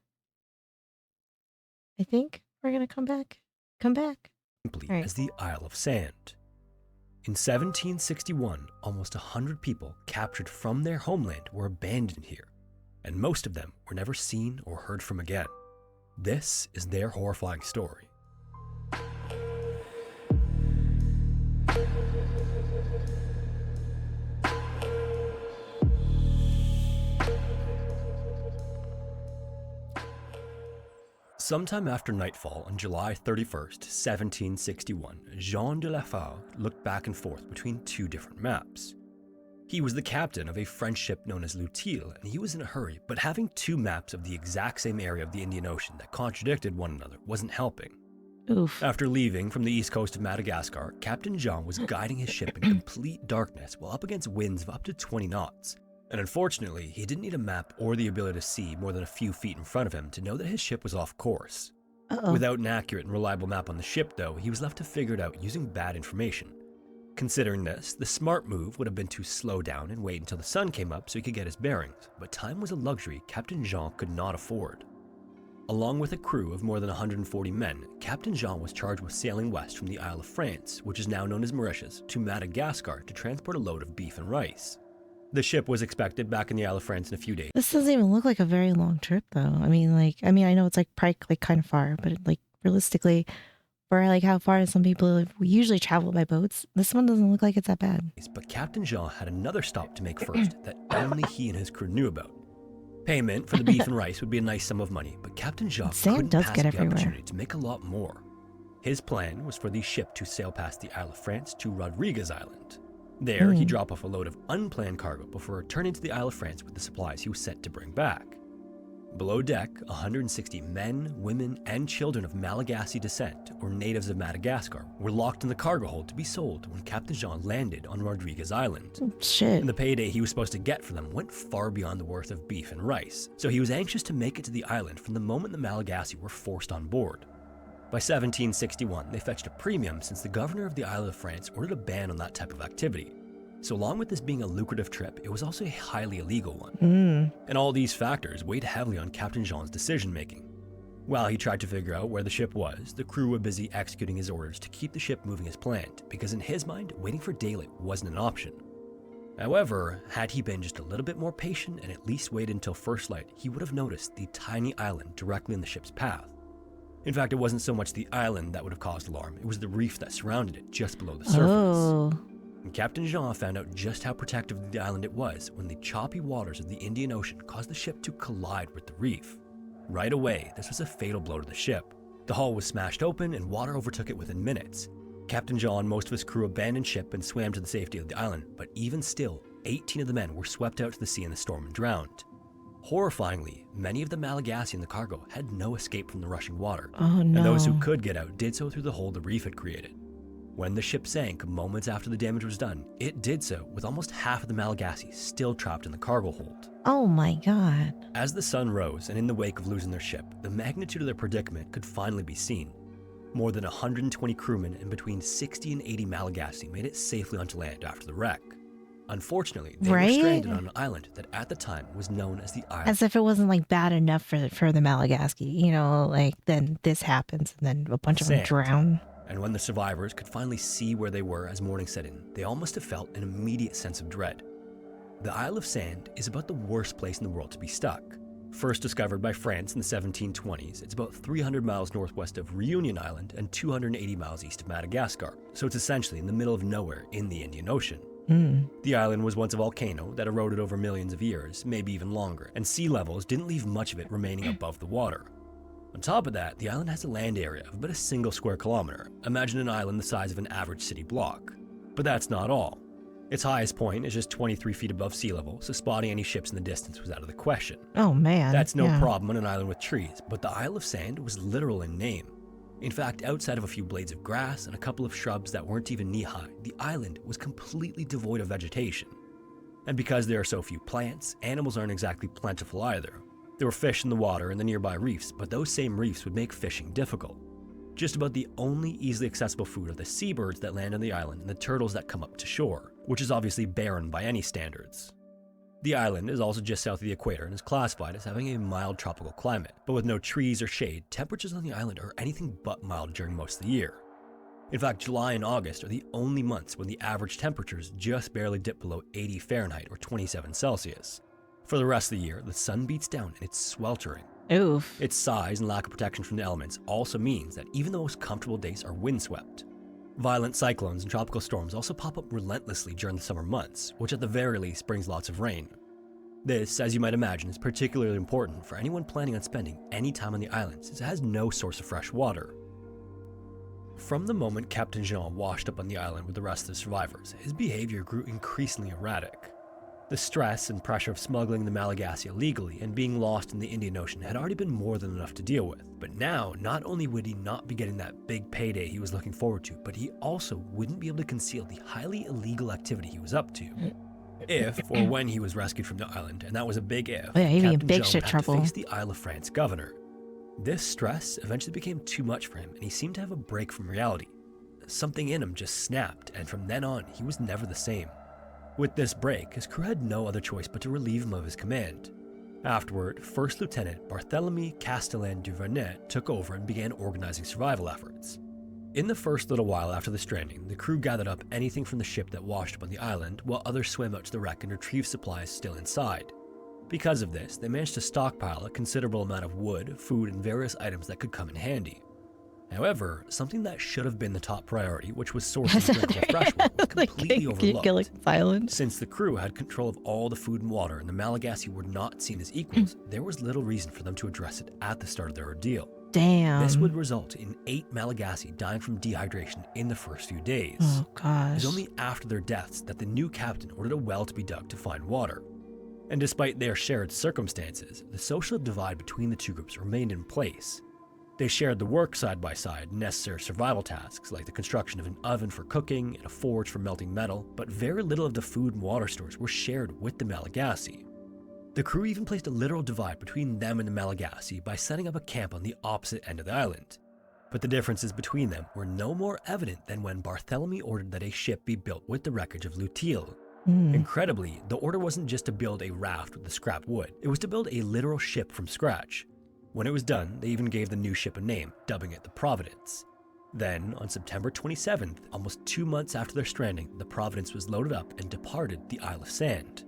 I think we're gonna come back. Simply as the Isle of Sand. In 1761, almost 100 people captured from their homeland were abandoned here, and most of them were never seen or heard from again. This is their horrifying story. Sometime after nightfall on July 31st, 1761, Jean de la Fare looked back and forth between two different maps. He was the captain of a French ship known as L'Utile, and he was in a hurry, but having two maps of the exact same area of the Indian Ocean that contradicted one another wasn't helping. Oof. After leaving from the east coast of Madagascar, Captain Jean was guiding his ship in complete darkness while up against winds of up to 20 knots. And unfortunately, he didn't need a map or the ability to see more than a few feet in front of him to know that his ship was off course. Uh-oh. Without an accurate and reliable map on the ship, though, he was left to figure it out using bad information. Considering this, the smart move would have been to slow down and wait until the sun came up so he could get his bearings, but time was a luxury Captain Jean could not afford. Along with a crew of more than 140 men, Captain Jean was charged with sailing west from the Isle of France, which is now known as Mauritius, to Madagascar to transport a load of beef and rice. The ship was expected back in the Isle of France in a few days. This doesn't even look like a very long trip, though. I mean, I know it's probably kind of far, but realistically, for how far some people usually travel by boats, this one doesn't look like it's that bad. But Captain Jean had another stop to make first that only he and his crew knew about. Payment for the beef and rice would be a nice sum of money, but Captain Jean couldn't pass the opportunity to make a lot more. His plan was for the ship to sail past the Isle of France to Rodriguez Island. There, he'd drop off a load of unplanned cargo before returning to the Isle of France with the supplies he was set to bring back. Below deck, 160 men, women, and children of Malagasy descent, or natives of Madagascar, were locked in the cargo hold to be sold when Captain Jean landed on Rodriguez Island. Shit. And the payday he was supposed to get for them went far beyond the worth of beef and rice, so he was anxious to make it to the island from the moment the Malagasy were forced on board. By 1761, they fetched a premium since the governor of the Isle of France ordered a ban on that type of activity. So along with this being a lucrative trip, it was also a highly illegal one. And all these factors weighed heavily on Captain Jean's decision-making. While he tried to figure out where the ship was, the crew were busy executing his orders to keep the ship moving as planned, because in his mind, waiting for daylight wasn't an option. However, had he been just a little bit more patient and at least waited until first light, he would have noticed the tiny island directly in the ship's path. In fact, it wasn't so much the island that would have caused alarm, it was the reef that surrounded it just below the surface. And Captain Jean found out just how protective of the island it was when the choppy waters of the Indian Ocean caused the ship to collide with the reef. Right away, this was a fatal blow to the ship. The hull was smashed open and water overtook it within minutes. Captain Jean and most of his crew abandoned ship and swam to the safety of the island, but even still, 18 of the men were swept out to the sea in the storm and drowned. Horrifyingly, many of the Malagasy in the cargo had no escape from the rushing water, and those who could get out did so through the hole the reef had created. When the ship sank moments after the damage was done, it did so with almost half of the Malagasy still trapped in the cargo hold. Oh my god. As the sun rose and in the wake of losing their ship, the magnitude of their predicament could finally be seen. More than 120 crewmen and between 60 and 80 Malagasy made it safely onto land after the wreck. Unfortunately, they were stranded on an island that at the time was known as the Isle. As if it wasn't bad enough for the Malagasy, then this happens and then a bunch of them drown. And when the survivors could finally see where they were as morning set in, they all must have felt an immediate sense of dread. The Isle of Sand is about the worst place in the world to be stuck. First discovered by France in the 1720s, it's about 300 miles northwest of Reunion Island and 280 miles east of Madagascar, so it's essentially in the middle of nowhere in the Indian Ocean. The island was once a volcano that eroded over millions of years, maybe even longer, and sea levels didn't leave much of it remaining above the water. On top of that, the island has a land area of about a single square kilometer. Imagine an island the size of an average city block. But that's not all. Its highest point is just 23 feet above sea level, so spotting any ships in the distance was out of the question. Oh man. That's no problem on an island with trees, but the Isle of Sand was literal in name. In fact, outside of a few blades of grass and a couple of shrubs that weren't even knee-high, the island was completely devoid of vegetation. And because there are so few plants, animals aren't exactly plentiful either. There were fish in the water and the nearby reefs, but those same reefs would make fishing difficult. Just about the only easily accessible food are the seabirds that land on the island and the turtles that come up to shore, which is obviously barren by any standards. The island is also just south of the equator and is classified as having a mild tropical climate, but with no trees or shade, temperatures on the island are anything but mild during most of the year. In fact, July and August are the only months when the average temperatures just barely dip below 80 Fahrenheit or 27 Celsius. For the rest of the year, the sun beats down and it's sweltering. Oof. Its size and lack of protection from the elements also means that even the most comfortable days are windswept. Violent cyclones and tropical storms also pop up relentlessly during the summer months, which at the very least brings lots of rain. This, as you might imagine, is particularly important for anyone planning on spending any time on the island since it has no source of fresh water. From the moment Captain Jean washed up on the island with the rest of the survivors, his behavior grew increasingly erratic. The stress and pressure of smuggling the Malagasy illegally and being lost in the Indian Ocean had already been more than enough to deal with. But now, not only would he not be getting that big payday he was looking forward to, but he also wouldn't be able to conceal the highly illegal activity he was up to. If, or when he was rescued from the island, and that was a big if, he'd be in Captain big Jean shit had trouble. to face the Isle of France governor. This stress eventually became too much for him, and he seemed to have a break from reality. something in him just snapped, and from then on, he was never the same. With this break, his crew had no other choice but to relieve him of his command. Afterward, First Lieutenant Barthélemy Castellan du Vernet took over and began organizing survival efforts. In the first little while after the stranding, the crew gathered up anything from the ship that washed up on the island, while others swam out to the wreck and retrieved supplies still inside. Because of this, they managed to stockpile a considerable amount of wood, food, and various items that could come in handy. However, something that should have been the top priority, which was sourcing drinkable freshwater, was completely overlooked. Since the crew had control of all the food and water and the Malagasy were not seen as equals, there was little reason for them to address it at the start of their ordeal. Damn. This would result in 8 Malagasy dying from dehydration in the first few days. Oh gosh. It was only after their deaths that the new captain ordered a well to be dug to find water. And despite their shared circumstances, the social divide between the two groups remained in place. They shared the work side by side, necessary survival tasks like the construction of an oven for cooking and a forge for melting metal, but very little of the food and water stores were shared with the Malagasy. The crew even placed a literal divide between them and the Malagasy by setting up a camp on the opposite end of the island. But the differences between them were no more evident than when Barthélemy ordered that a ship be built with the wreckage of L'Utile. Incredibly, the order wasn't just to build a raft with the scrap wood, it was to build a literal ship from scratch. When it was done, they even gave the new ship a name, dubbing it the Providence. Then, on September 27th, almost 2 months after their stranding, the Providence was loaded up and departed the Isle of Sand.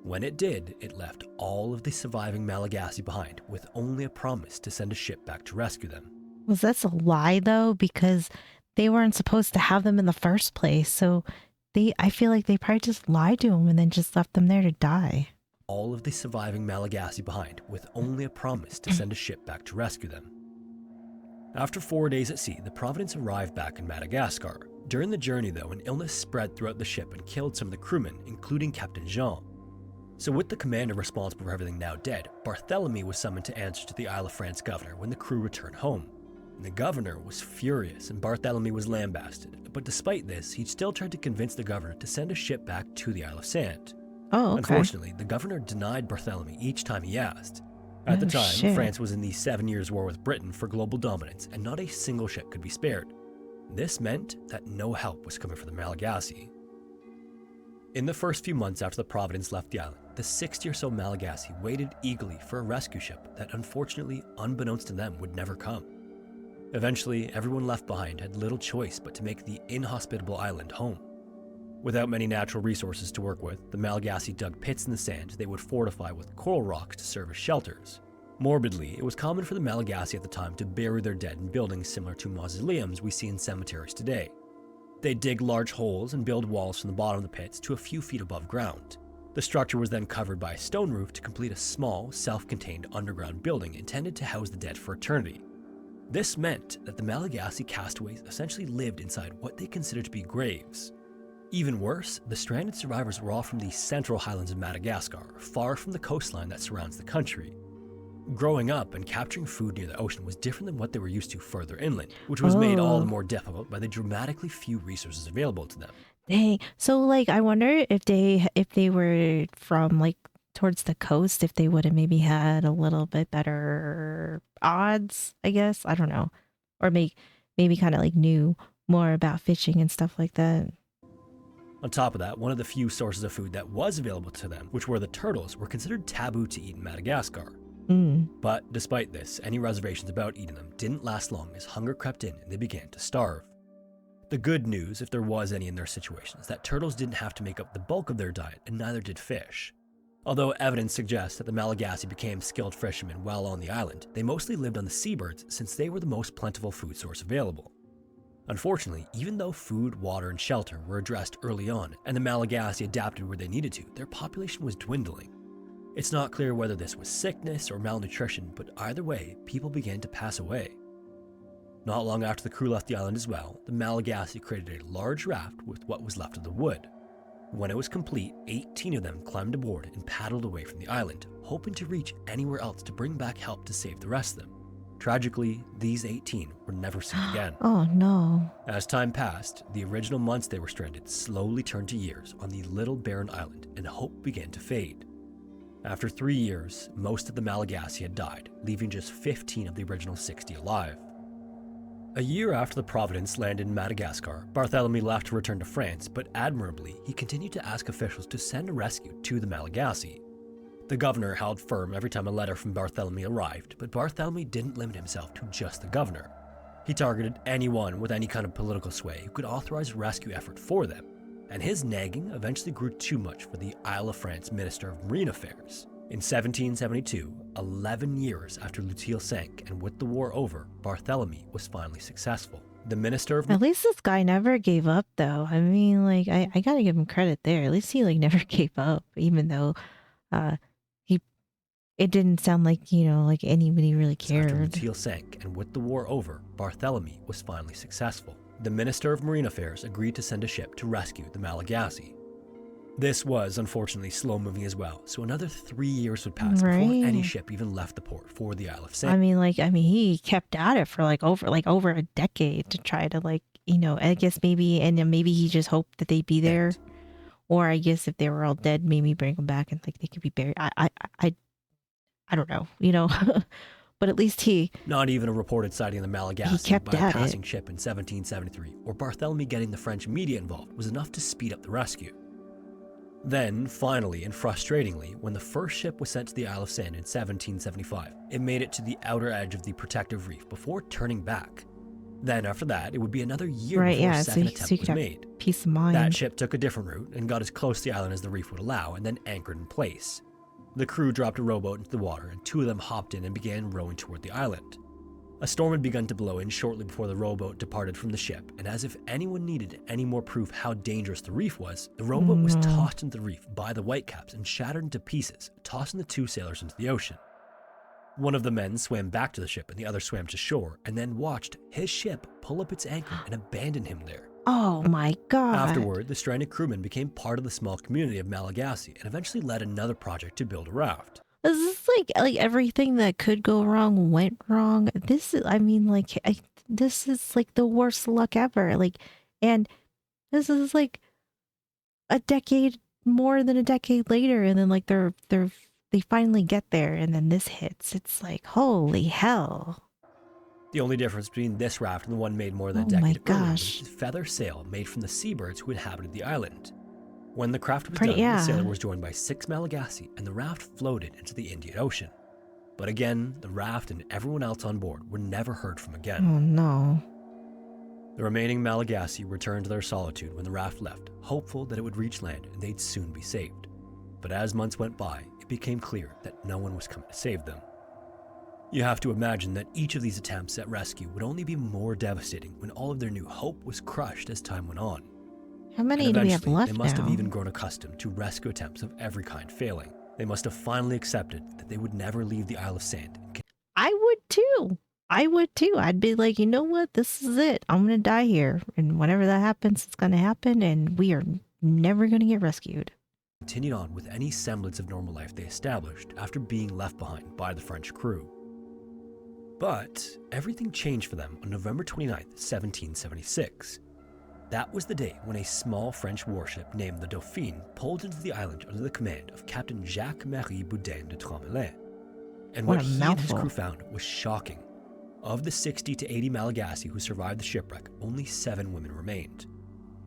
When it did, it left all of the surviving Malagasy behind, with only a promise to send a ship back to rescue them. Was that a lie though? Because they weren't supposed to have them in the first place, so I feel like they probably just lied to them and then just left them there to die. All of the surviving Malagasy behind, with only a promise to send a ship back to rescue them. After 4 days at sea, the Providence arrived back in Madagascar. During the journey, though, an illness spread throughout the ship and killed some of the crewmen, including Captain Jean. So with the commander responsible for everything now dead, Barthélemy was summoned to answer to the Isle of France governor when the crew returned home. And the governor was furious and Barthélemy was lambasted, but despite this, he still tried to convince the governor to send a ship back to the Isle of Sand. Oh, okay. Unfortunately, the governor denied Barthélemy each time he asked. At the time, France was in the 7 Years' War with Britain for global dominance, and not a single ship could be spared. This meant that no help was coming for the Malagasy. In the first few months after the Providence left the island, the 60 or so Malagasy waited eagerly for a rescue ship that unfortunately, unbeknownst to them, would never come. Eventually, everyone left behind had little choice but to make the inhospitable island home. Without many natural resources to work with, the Malagasy dug pits in the sand they would fortify with coral rocks to serve as shelters. Morbidly, it was common for the Malagasy at the time to bury their dead in buildings similar to mausoleums we see in cemeteries today. They'd dig large holes and build walls from the bottom of the pits to a few feet above ground. The structure was then covered by a stone roof to complete a small, self-contained underground building intended to house the dead for eternity. This meant that the Malagasy castaways essentially lived inside what they considered to be graves. Even worse, the stranded survivors were all from the central highlands of Madagascar, far from the coastline that surrounds the country. Growing up and capturing food near the ocean was different than what they were used to further inland, which was made all the more difficult by the dramatically few resources available to them. Dang. So like I wonder if they were from like towards the coast, if they would have maybe had a little bit better odds, I guess. I don't know. Or maybe kind of like knew more about fishing and stuff like that. On top of that, one of the few sources of food that was available to them, which were the turtles, were considered taboo to eat in Madagascar. But despite this, any reservations about eating them didn't last long as hunger crept in and they began to starve. The good news, if there was any in their situation, is that turtles didn't have to make up the bulk of their diet, and neither did fish. Although evidence suggests that the Malagasy became skilled fishermen while on the island, they mostly lived on the seabirds since they were the most plentiful food source available. Unfortunately, even though food, water, and shelter were addressed early on, and the Malagasy adapted where they needed to, their population was dwindling. It's not clear whether this was sickness or malnutrition, but either way, people began to pass away. Not long after the crew left the island as well, the Malagasy created a large raft with what was left of the wood. When it was complete, 18 of them climbed aboard and paddled away from the island, hoping to reach anywhere else to bring back help to save the rest of them. Tragically, these 18 were never seen again. Oh no. As time passed, the original months they were stranded slowly turned to years on the little barren island, and hope began to fade. After 3 years, most of the Malagasy had died, leaving just 15 of the original 60 alive. A year after the Providence landed in Madagascar, Barthélemy left to return to France, but admirably, he continued to ask officials to send a rescue to the Malagasy. The governor held firm every time a letter from Barthélemy arrived, but Barthélemy didn't limit himself to just the governor. He targeted anyone with any kind of political sway who could authorize a rescue effort for them, and his nagging eventually grew too much for the Isle of France Minister of Marine Affairs. In 1772, 11 years after L'Utile sank and with the war over, Barthélemy was finally successful. The Minister of... At least this guy never gave up, though. I mean, like, I gotta give him credit there. At least he, like, never gave up, even though it didn't sound like, you know, like anybody really cared. After L'Utile sank and with the war over, Barthélemy was finally successful. The Minister of Marine Affairs agreed to send a ship to rescue the Malagasy. This was unfortunately slow-moving as well, so another 3 years would pass before any ship even left the port for the Isle of Saint. I mean, he kept at it for over a decade to try to, like, you know, I guess maybe he just hoped that they'd be there, or I guess if they were all dead, maybe bring them back and like they could be buried. I don't know, you know, but at least he... Not even a reported sighting of the Malagasy kept by a at passing ship in 1773, or Barthélemy getting the French media involved was enough to speed up the rescue. Then, finally and frustratingly, when the first ship was sent to the Isle of Saint in 1775, it made it to the outer edge of the protective reef before turning back. Then after that, it would be another year before a second attempt was made. Peace of mind. That ship took a different route and got as close to the island as the reef would allow, and then anchored in place. The crew dropped a rowboat into the water, and 2 of them hopped in and began rowing toward the island. A storm had begun to blow in shortly before the rowboat departed from the ship, and as if anyone needed any more proof how dangerous the reef was, the rowboat was tossed into the reef by the whitecaps and shattered into pieces, tossing the 2 sailors into the ocean. One of the men swam back to the ship and the other swam to shore, and then watched his ship pull up its anchor and abandon him there. Oh my god. Afterward, the stranded crewmen became part of the small community of Malagasy and eventually led another project to build a raft. This is like everything that could go wrong went wrong. This is, I mean, like, this is like the worst luck ever. Like, and this is like more than a decade later, and then like they finally get there, and then this hits. It's like, holy hell. The only difference between this raft and the one made more than a decade earlier was the feather sail made from the seabirds who inhabited the island. When the craft was done, the sailor was joined by 6 Malagasy, and the raft floated into the Indian Ocean. But again, the raft and everyone else on board were never heard from again. Oh no. The remaining Malagasy returned to their solitude when the raft left, hopeful that it would reach land and they'd soon be saved. But as months went by, it became clear that no one was coming to save them. You have to imagine that each of these attempts at rescue would only be more devastating when all of their new hope was crushed as time went on. How many do we have left now? They must have even grown accustomed to rescue attempts of every kind failing. They must have finally accepted that they would never leave the Isle of Saint. I would too. I'd be like, you know what? This is it. I'm going to die here. And whenever that happens, it's going to happen. And we are never going to get rescued. Continued on with any semblance of normal life they established after being left behind by the French crew. But everything changed for them on November 29th, 1776. That was the day when a small French warship named the Dauphine pulled into the island under the command of Captain Jacques-Marie Boudin de Tromelin. And what he and his crew found was shocking. Of the 60 to 80 Malagasy who survived the shipwreck, only 7 women remained.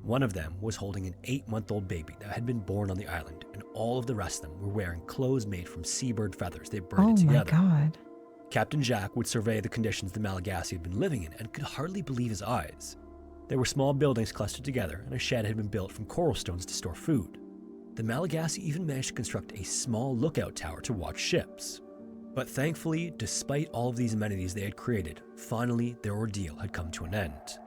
One of them was holding an 8-month-old baby that had been born on the island, and all of the rest of them were wearing clothes made from seabird feathers they braided together. Oh my god. Captain Jacques would survey the conditions the Malagasy had been living in and could hardly believe his eyes. There were small buildings clustered together, and a shed had been built from coral stones to store food. The Malagasy even managed to construct a small lookout tower to watch ships. But thankfully, despite all of these amenities they had created, finally their ordeal had come to an end.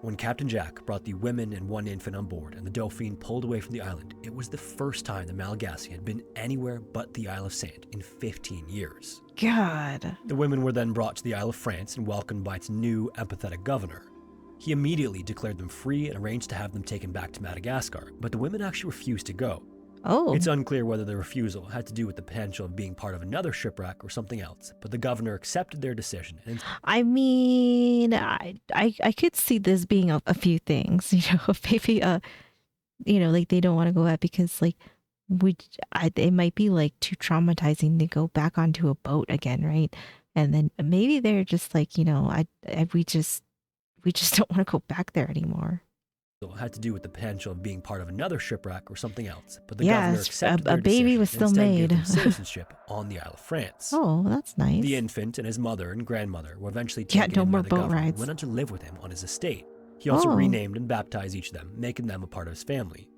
When Captain Jack brought the women and 1 infant on board and the Dauphine pulled away from the island, it was the first time the Malagasy had been anywhere but the Isle of Saint in 15 years. God. The women were then brought to the Isle of France and welcomed by its new, empathetic governor. He immediately declared them free and arranged to have them taken back to Madagascar, but the women actually refused to go. Oh. It's unclear whether the refusal had to do with the potential of being part of another shipwreck or something else, but the governor accepted their decision. And I mean, I could see this being a few things, you know, maybe, you know, like they don't want to go out because like, it might be like too traumatizing to go back onto a boat again, right? And then maybe they're just like, you know, we just we just don't want to go back there anymore. Had to do with the potential of being part of another shipwreck or something else, but the Yes, governor accepted their a baby decision was and still instead gave made. them citizenship on the Isle of France. Oh, that's nice. The infant and his mother and grandmother were eventually Yeah, taken no in more by the boat governor, rides. went on to live with him on his estate. He also Oh. renamed and baptized each of them, making them a part of his family.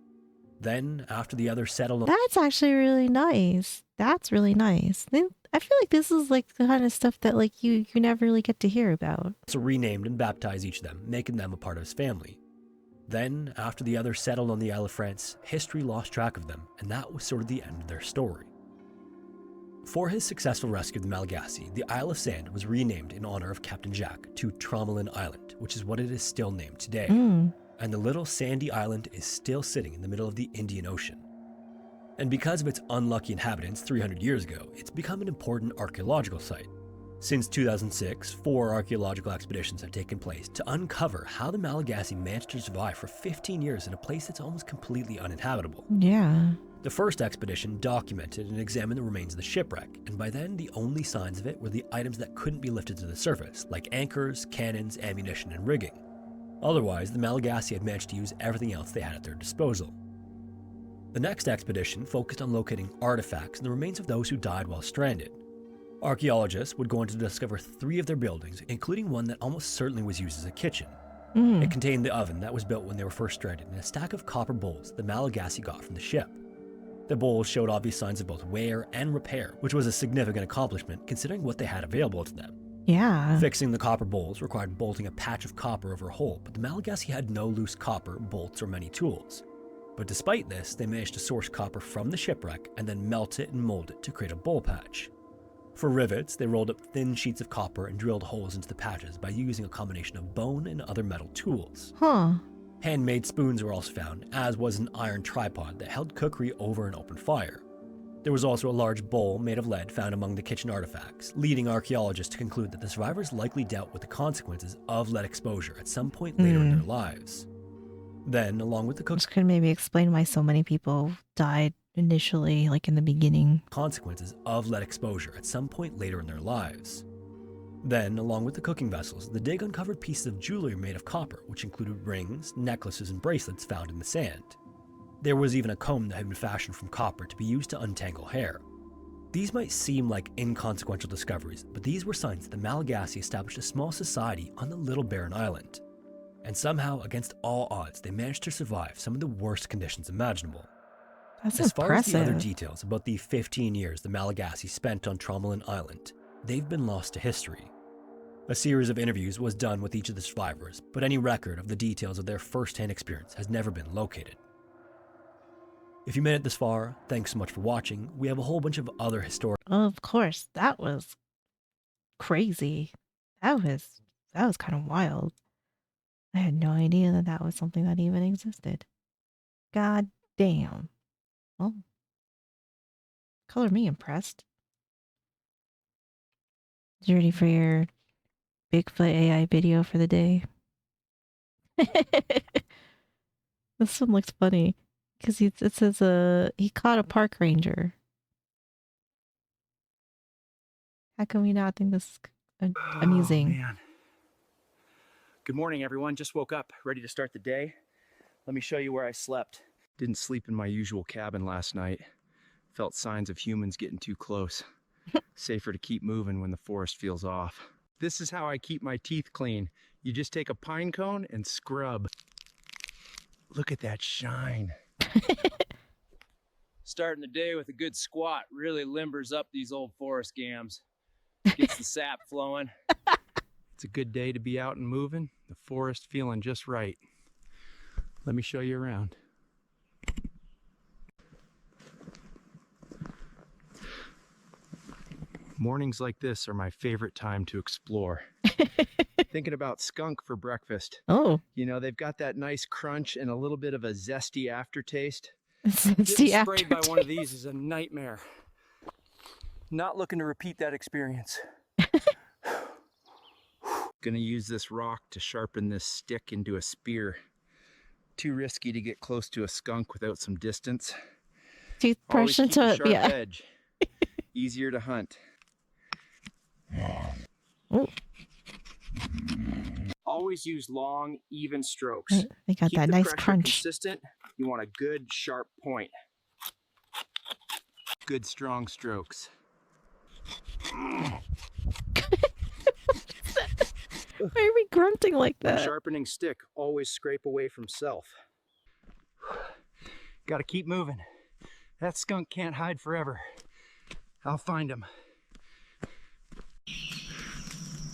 Then, after the others settled on... That's actually really nice. That's really nice. I feel like this is like the kind of stuff that like you never really get to hear about. Also renamed and baptized each of them, making them a part of his family. Then, after the others settled on the Isle of France, history lost track of them, and that was sort of the end of their story. For his successful rescue of the Malagasy, the Isle of Sand was renamed in honor of Captain Jack to Tromelin Island, which is what it is still named today. And the little sandy island is still sitting in the middle of the Indian Ocean. And because of its unlucky inhabitants 300 years ago, it's become an important archaeological site. Since 2006, 4 archaeological expeditions have taken place to uncover how the Malagasy managed to survive for 15 years in a place that's almost completely uninhabitable. Yeah. The first expedition documented and examined the remains of the shipwreck, and by then the only signs of it were the items that couldn't be lifted to the surface, like anchors, cannons, ammunition, and rigging. Otherwise, the Malagasy had managed to use everything else they had at their disposal. The next expedition focused on locating artifacts and the remains of those who died while stranded. Archaeologists would go on to discover 3 of their buildings, including one that almost certainly was used as a kitchen. It contained the oven that was built when they were first stranded and a stack of copper bowls the Malagasy got from the ship. The bowls showed obvious signs of both wear and repair, which was a significant accomplishment considering what they had available to them. Yeah. Fixing the copper bowls required bolting a patch of copper over a hole, but the Malagasy had no loose copper, bolts, or many tools. But despite this, they managed to source copper from the shipwreck and then melt it and mold it to create a bowl patch. For rivets, they rolled up thin sheets of copper and drilled holes into the patches by using a combination of bone and other metal tools. Handmade spoons were also found, as was an iron tripod that held cookery over an open fire. There was also a large bowl made of lead found among the kitchen artifacts, leading archaeologists to conclude that the survivors likely dealt with the consequences of lead exposure at some point later in their lives. Then, along with the This could maybe explain why so many people died initially, like in the beginning. consequences of lead exposure at some point later in their lives. Then, along with the cooking vessels, the dig uncovered pieces of jewelry made of copper, which included rings, necklaces, and bracelets found in the sand. There was even a comb that had been fashioned from copper to be used to untangle hair. These might seem like inconsequential discoveries, but these were signs that the Malagasy established a small society on the little barren island. And somehow, against all odds, they managed to survive some of the worst conditions imaginable. That's As far as the other impressive. details about the 15 years the Malagasy spent on Tromelin Island, they've been lost to history. A series of interviews was done with each of the survivors, but any record of the details of their first-hand experience has never been located. If you made it this far, thanks so much for watching. We have a whole bunch of other historic... Of course, that was crazy. That was kind of wild. I had no idea that that was something that even existed. God damn. Well, color me impressed. You ready for your Bigfoot AI video for the day? This one looks funny because it says he caught a park ranger. How can we not think this is amusing? Oh, man. Good morning, everyone. Just woke up, ready to start the day. Let me show you where I slept. Didn't sleep in my usual cabin last night. Felt signs of humans getting too close. Safer to keep moving when the forest feels off. This is how I keep my teeth clean. You just take a pine cone and scrub. Look at that shine. Starting the day with a good squat really limbers up these old forest gams. Gets the sap flowing. It's a good day to be out and moving. The forest feeling just right. Let me show you around. Mornings like this are my favorite time to explore. Thinking about skunk for breakfast. Oh. You know, they've got that nice crunch and a little bit of a zesty aftertaste. Zesty Getting sprayed by aftertaste. one of these is a nightmare. Not looking to repeat that experience. Gonna use this rock to sharpen this stick into a spear. Too risky to get close to a skunk without some distance. Toothbrush Always keep into a it, sharp yeah. edge. Easier to hunt. Ooh. Always use long, even strokes. Right, they got Keep that the nice pressure crunch. consistent. You want a good, sharp point. Good, strong strokes. Why are we grunting like When that? sharpening stick, always scrape away from self. Gotta keep moving. That skunk can't hide forever. I'll find him.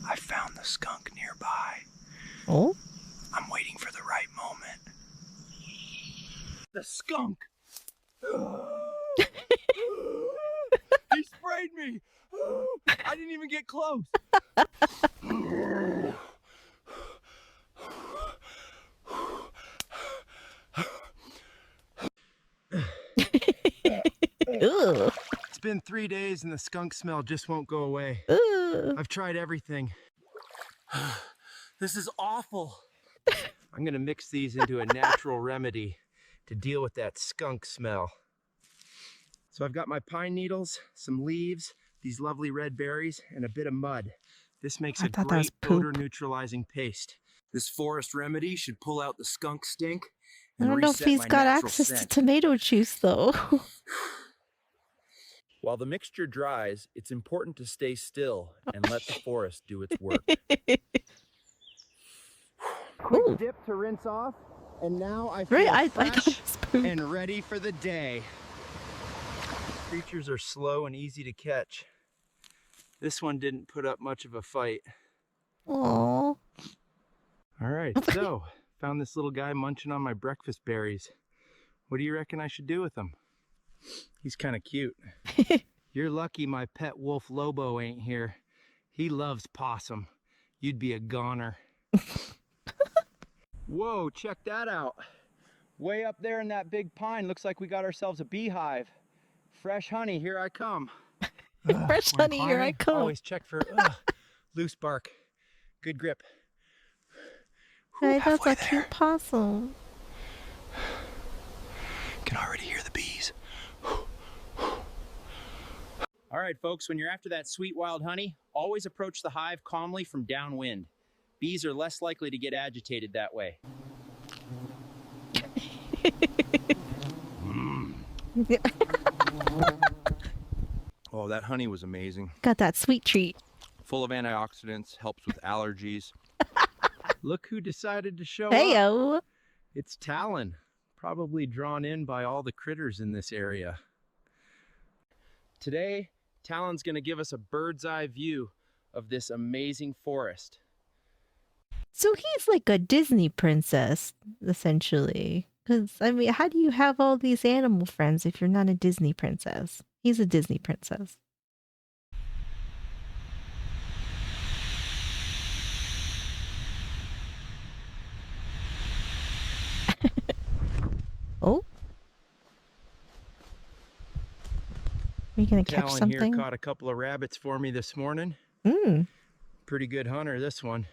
I found the skunk nearby. Oh? I'm waiting for the right moment. The skunk! He sprayed me! I didn't even get close. It's been 3 days and the skunk smell just won't go away. I've tried everything. This is awful. I'm gonna mix these into a natural remedy to deal with that skunk smell. So I've got my pine needles, some leaves, these lovely red berries, and a bit of mud. This makes a great odor neutralizing paste. This forest remedy should pull out the skunk stink I and don't know if reset he's my got natural access scent. to tomato juice though. While the mixture dries, it's important to stay still and let the forest do its work. Quick dip to rinse off, and now I feel fresh and ready for the day. Creatures are slow and easy to catch. This one didn't put up much of a fight. Aww. All right, so found this little guy munching on my breakfast berries. What do you reckon I should do with him? He's kind of cute. You're lucky my pet wolf Lobo ain't here. He loves possum. You'd be a goner. Whoa, check that out. Way up there in that big pine, looks like we got ourselves a beehive. Fresh honey, here I come. Fresh honey, here I come. Always check for loose bark. Good grip. Hey, that's a cute possum. Can already hear the bees. All right, folks, when you're after that sweet wild honey, always approach the hive calmly from downwind. Bees are less likely to get agitated that way. Oh, that honey was amazing. Got that sweet treat. Full of antioxidants, helps with allergies. Look who decided to show Heyo. up. It's Talon, probably drawn in by all the critters in this area. Today, Talon's gonna give us a bird's eye view of this amazing forest. So he's like a Disney princess, essentially. Because, I mean, how do you have all these animal friends if you're not a Disney princess? He's a Disney princess. Oh? Are you going to catch Talon something? here caught a couple of rabbits for me this morning. Pretty good hunter, this one.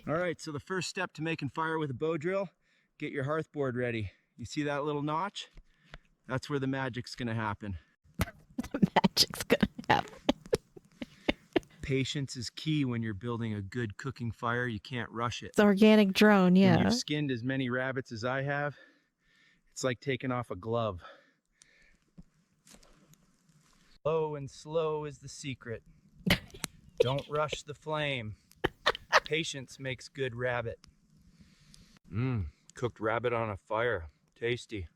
All right, so the first step to making fire with a bow drill, get your hearth board ready. You see that little notch? That's where the magic's gonna happen. The magic's gonna happen. Patience is key when you're building a good cooking fire. You can't rush it. It's organic drone, yeah. When you've skinned as many rabbits as I have, it's like taking off a glove. Low and slow is the secret. Don't rush the flame. Patience makes good rabbit. Cooked rabbit on a fire. Tasty.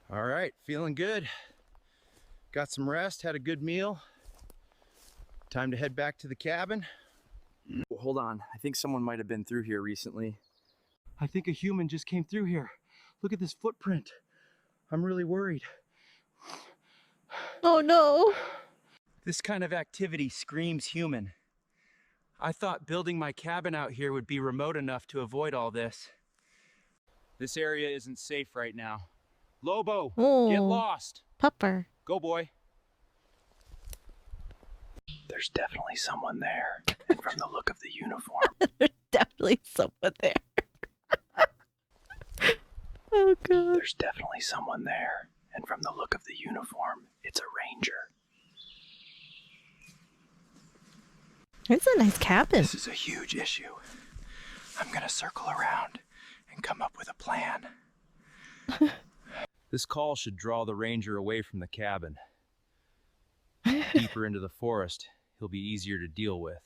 All right, feeling good. Got some rest, had a good meal. Time to head back to the cabin. Well, hold on, I think someone might have been through here recently. I think a human just came through here. Look at this footprint. I'm really worried. Oh no. This kind of activity screams human. I thought building my cabin out here would be remote enough to avoid all this. This area isn't safe right now. Lobo, get lost. Pupper. Go, boy. There's definitely someone there. And from the look of the uniform. There's definitely someone there. Oh god. There's definitely someone there. And from the look of the uniform, it's a ranger. It's a nice cabin. This is a huge issue. I'm gonna circle around and come up with a plan. This call should draw the ranger away from the cabin. Deeper into the forest, he'll be easier to deal with.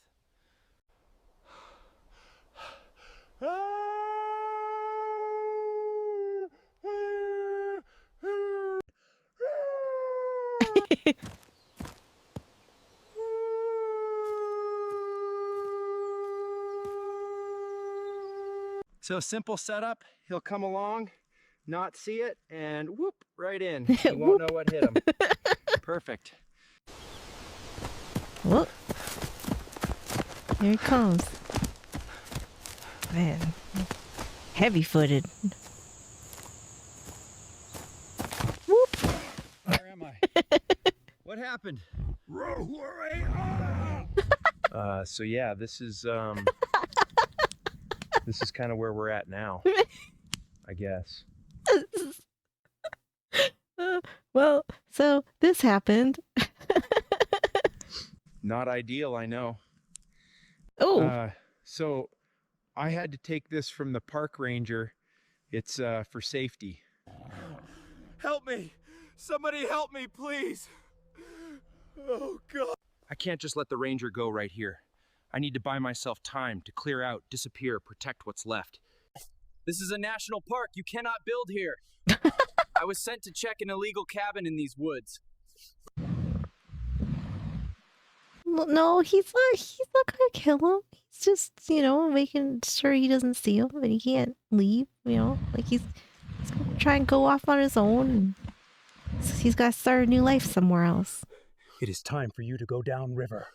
So simple setup, he'll come along, not see it, and whoop, right in. He won't know what hit him. Perfect. Whoop. Here he comes. Man, heavy-footed. Whoop. Where am I? What happened? So yeah, this is kind of where we're at now, I guess. Well, so this happened. Not ideal, I know. Oh. So I had to take this from the park ranger. It's for safety. Help me! Somebody help me, please! Oh, God. I can't just let the ranger go right here. I need to buy myself time to clear out, disappear, protect what's left. This is a national park. You cannot build here. I was sent to check an illegal cabin in these woods. No, he's not gonna kill him. He's just, making sure he doesn't see him and he can't leave, like he's gonna try and go off on his own. He's got to start a new life somewhere else. It is time for you to go downriver.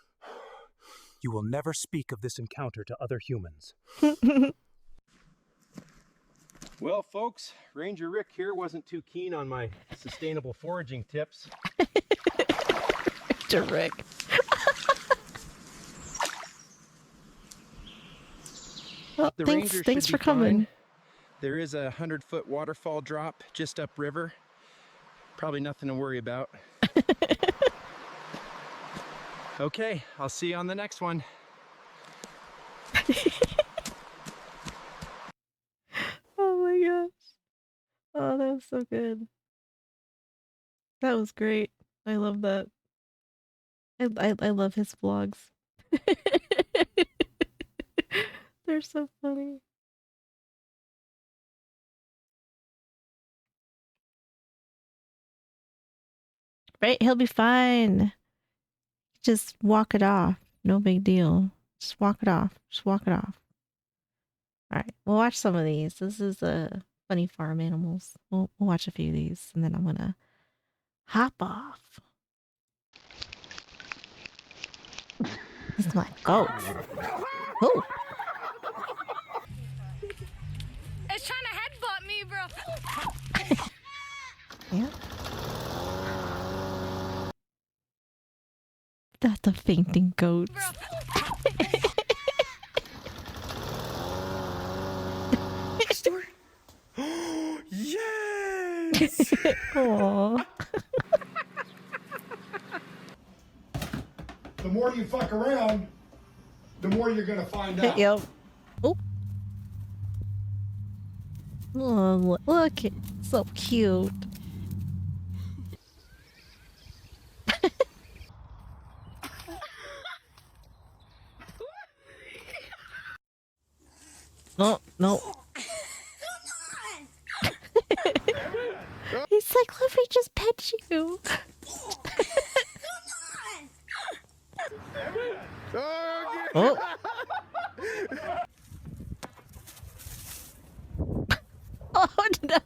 You will never speak of this encounter to other humans. Well, folks, Ranger Rick here wasn't too keen on my sustainable foraging tips. Ranger Rick. Well, thanks for coming. Fine. There is a 100-foot waterfall drop just upriver. Probably nothing to worry about. Okay, I'll see you on the next one. Oh my gosh. Oh, that was so good. That was great. I love that. I love his vlogs. They're so funny. Right, he'll be fine. Just walk it off. No big deal. Just walk it off. Just walk it off. All right, we'll watch some of these. This is funny farm animals. We'll watch a few of these, and then I'm gonna hop off. This is my goat. Oh. It's trying to headbutt me, bro. Yeah. That's a fainting goat. Yes! Aww. The more you fuck around, the more you're gonna find out. Yep. Oh. Oh, look, it's so cute. No, no. He's like, let me just pet you. Oh. Oh no.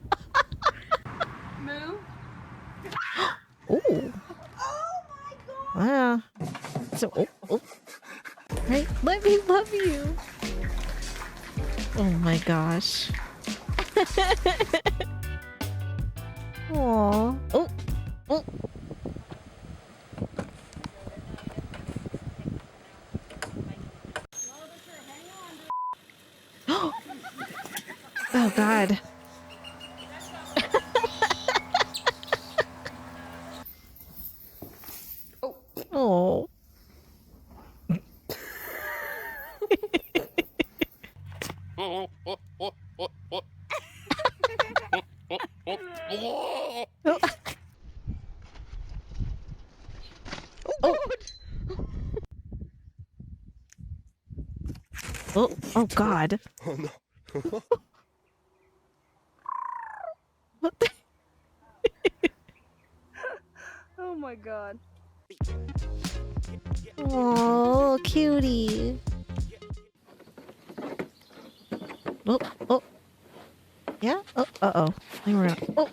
Moo. Ooh. Oh my God. Wow. So, oh. Right, let me love you. Oh my gosh. Aww. Oh. Oh. Oh God. Oh. Oh God. Oh no. What the? Oh my god. Oh, cutie. Oh. Yeah? Oh, uh-oh. They were out. Oh.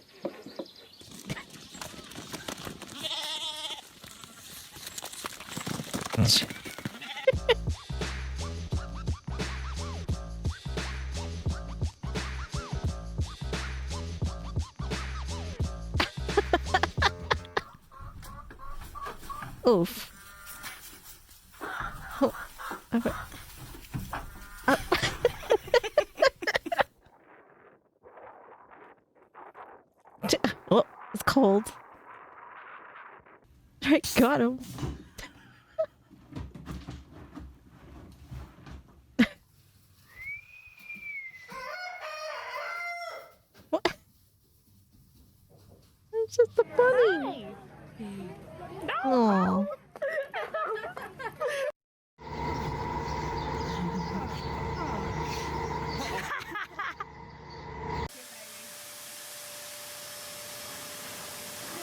Oof. Oh. Okay. Oh, it's cold. I got him. What? It's just a bunny. Oh.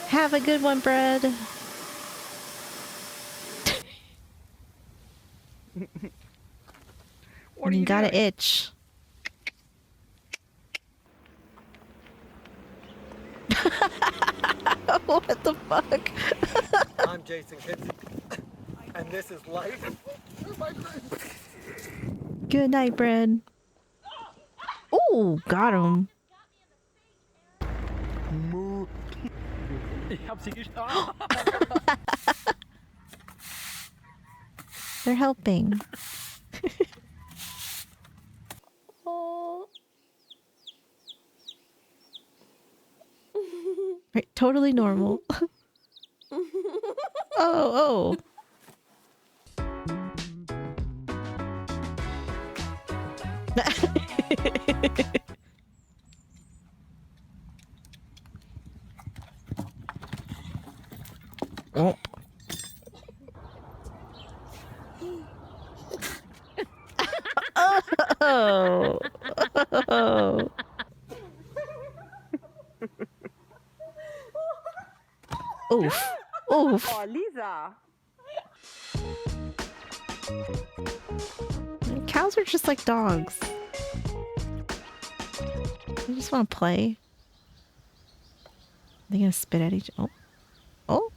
Have a good one, Brad. What are you got doing? an itch. What the fuck? I'm Jason Kinsey, and this is life. Good night, Brad. Oh, got him. Moo. They're helping. Oh. Right, totally normal. Oh. Oh. Oh. Oh. Oof. Oof. Oh, Lisa. Cows are just like dogs. They just want to play. They're gonna spit at each. Oh. Oh.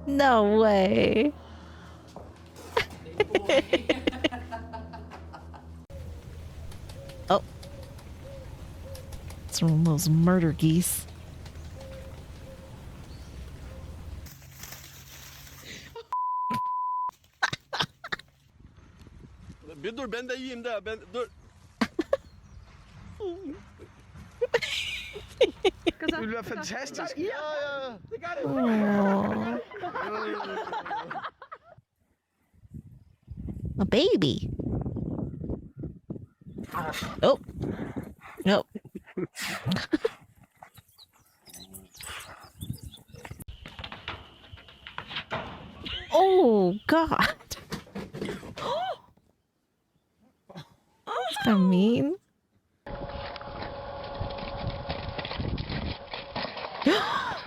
No way. Oh. It's one of those murder geese. Bir dur ben de yiyeyim de ben dur. It would be fantastic. Yeah. They got it. Aww. A baby. Oh. Nope. Oh, God. That's kind of mean.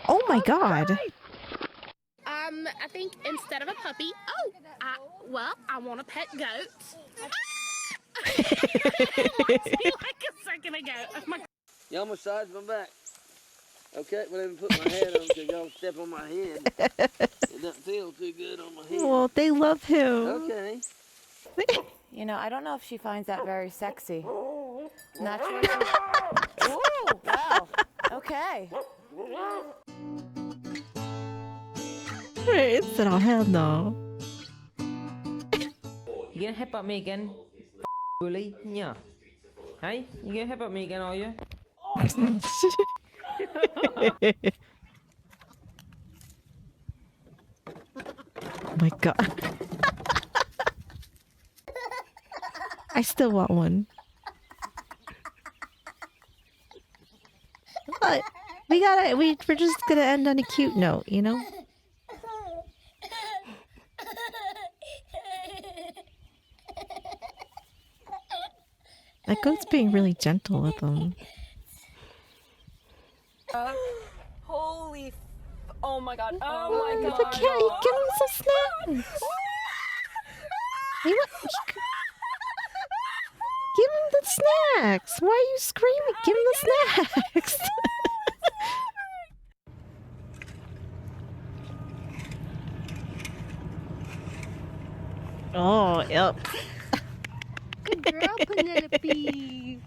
Oh my God. I think instead of a puppy, I want a pet goat. Like a second ago. Y'all massage my back. Okay, well, let me put my head on because y'all step on my head. It doesn't feel too good on my head. Well, they love him. Okay. You know, I don't know if she finds that very sexy. Not sure. Ooh, wow. Okay. It said, oh, hell no. You gonna headbutt me again? Bully? Yeah. Hey, you gonna headbutt me again, are you? Oh my god. I still want one. But we're just gonna end on a cute note, you know? That goat's being really gentle with them. Holy. Oh my god. Oh my god. It's a kitty. Give him some snacks. He want, give him the snacks. Why are you screaming? Give him the snacks. Oh, yep. Good girl, Penelope.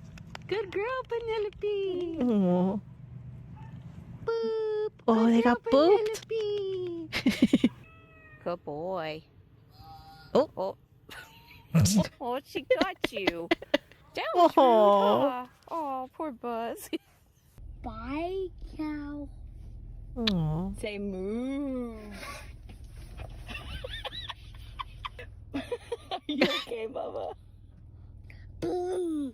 Good girl, Penelope. Oh, Boop. oh, they got booped. Penelope. Good boy. Oh. Oh. Oh, she got you. That was rude, huh? Oh, poor Buzz. Bye, cow. Oh. Say moo. Are you okay, Bubba? Boo.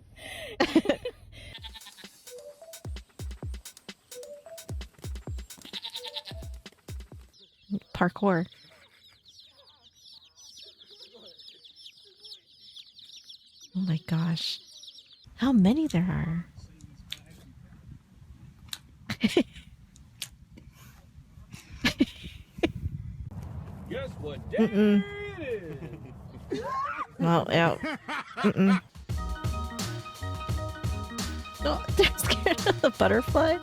Parkour. Oh my gosh. How many there are. Guess what day Mm-mm. it is? Well, yeah. Mm-mm. Oh, they're scared of the butterfly.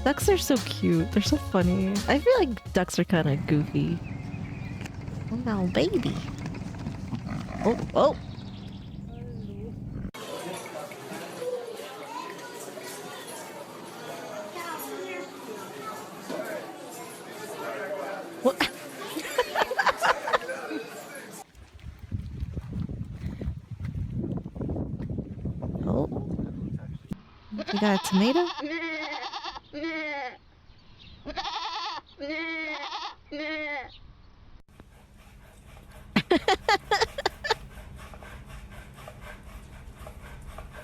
Ducks are so cute. They're so funny. I feel like ducks are kind of goofy. Oh, now, baby. Oh, oh. What? Oh. You got a tomato?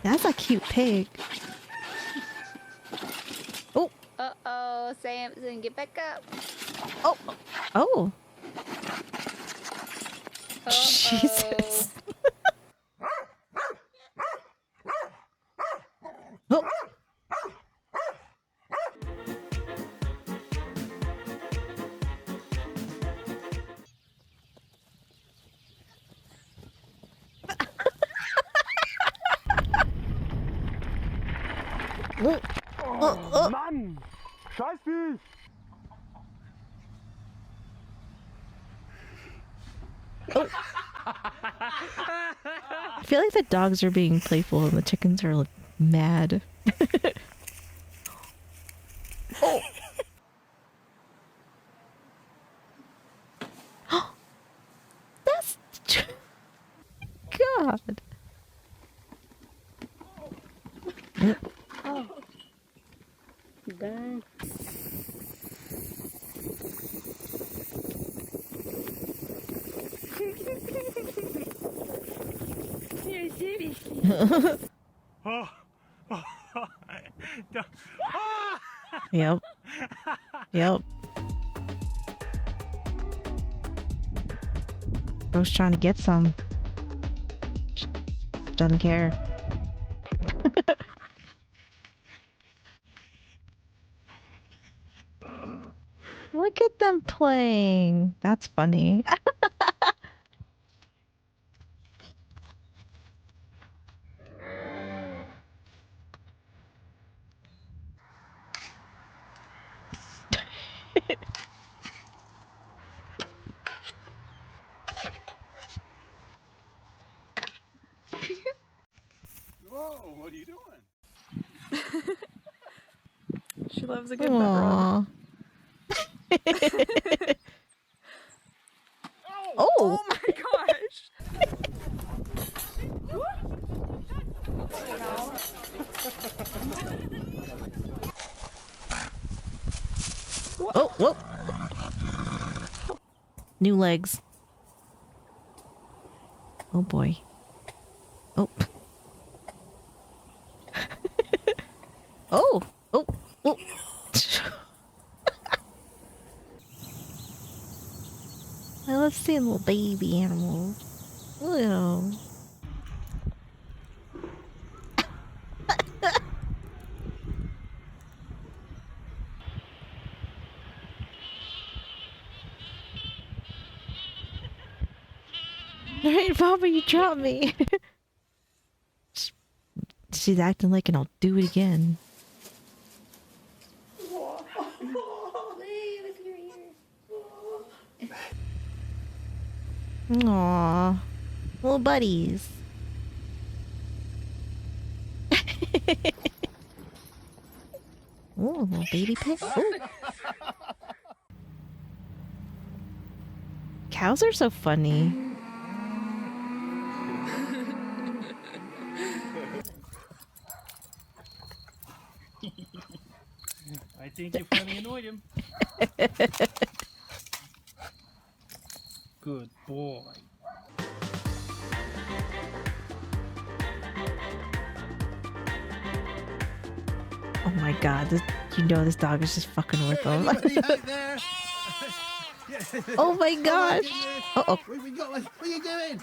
That's a cute pig. Oh. Uh-oh, Samson, get back up. Oh. Oh. Uh-oh. Jesus. Oh. Oh, Mann! Scheißvieh! Oh. I feel like the dogs are being playful and the chickens are like, mad. Oh. That's God. Oh. Dang. You're serious. Oh. Yep. Yep. Bro's trying to get some. Doesn't care. Look at them playing. That's funny. Whoa, what are you doing? She loves a good butt rub. Oh my gosh. Oh, whoa. New legs. Oh boy. Oh. Oh. Oh. Oh. I love seeing little baby animals. Oh. Alright, Papa, you dropped me. She's acting like, and I'll do it again. Aww. Little buddies. Oh, little baby pig. Ooh. Cows are so funny. I think you finally annoyed him. Good boy. Oh my god, this, you know this dog is just fucking with them. Oh my gosh. Uh-oh. Where are you doing?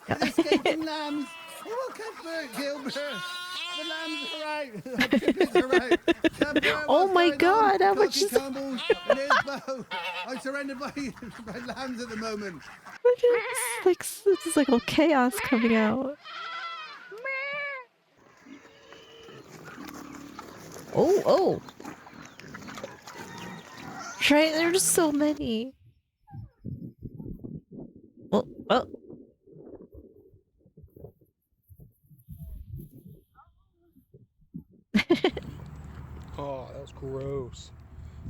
Escaping lambs. Oh, Cuthbert, Gilbert. The lambs are out. Chickens are out. Cuthbert, Oh my god, how much Cocky is... Campbell's and there's Bo. I'm surrounded by lambs at the moment. It's like all chaos coming out. Oh, oh. Right, there are just so many. Oh, oh. Oh, that was gross.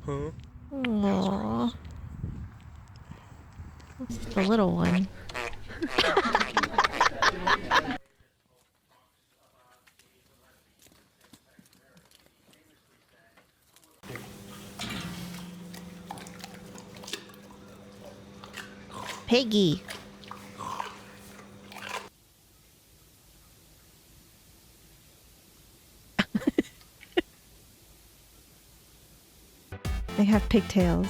Huh? Aww. That's the little one. Piggy. They have pigtails.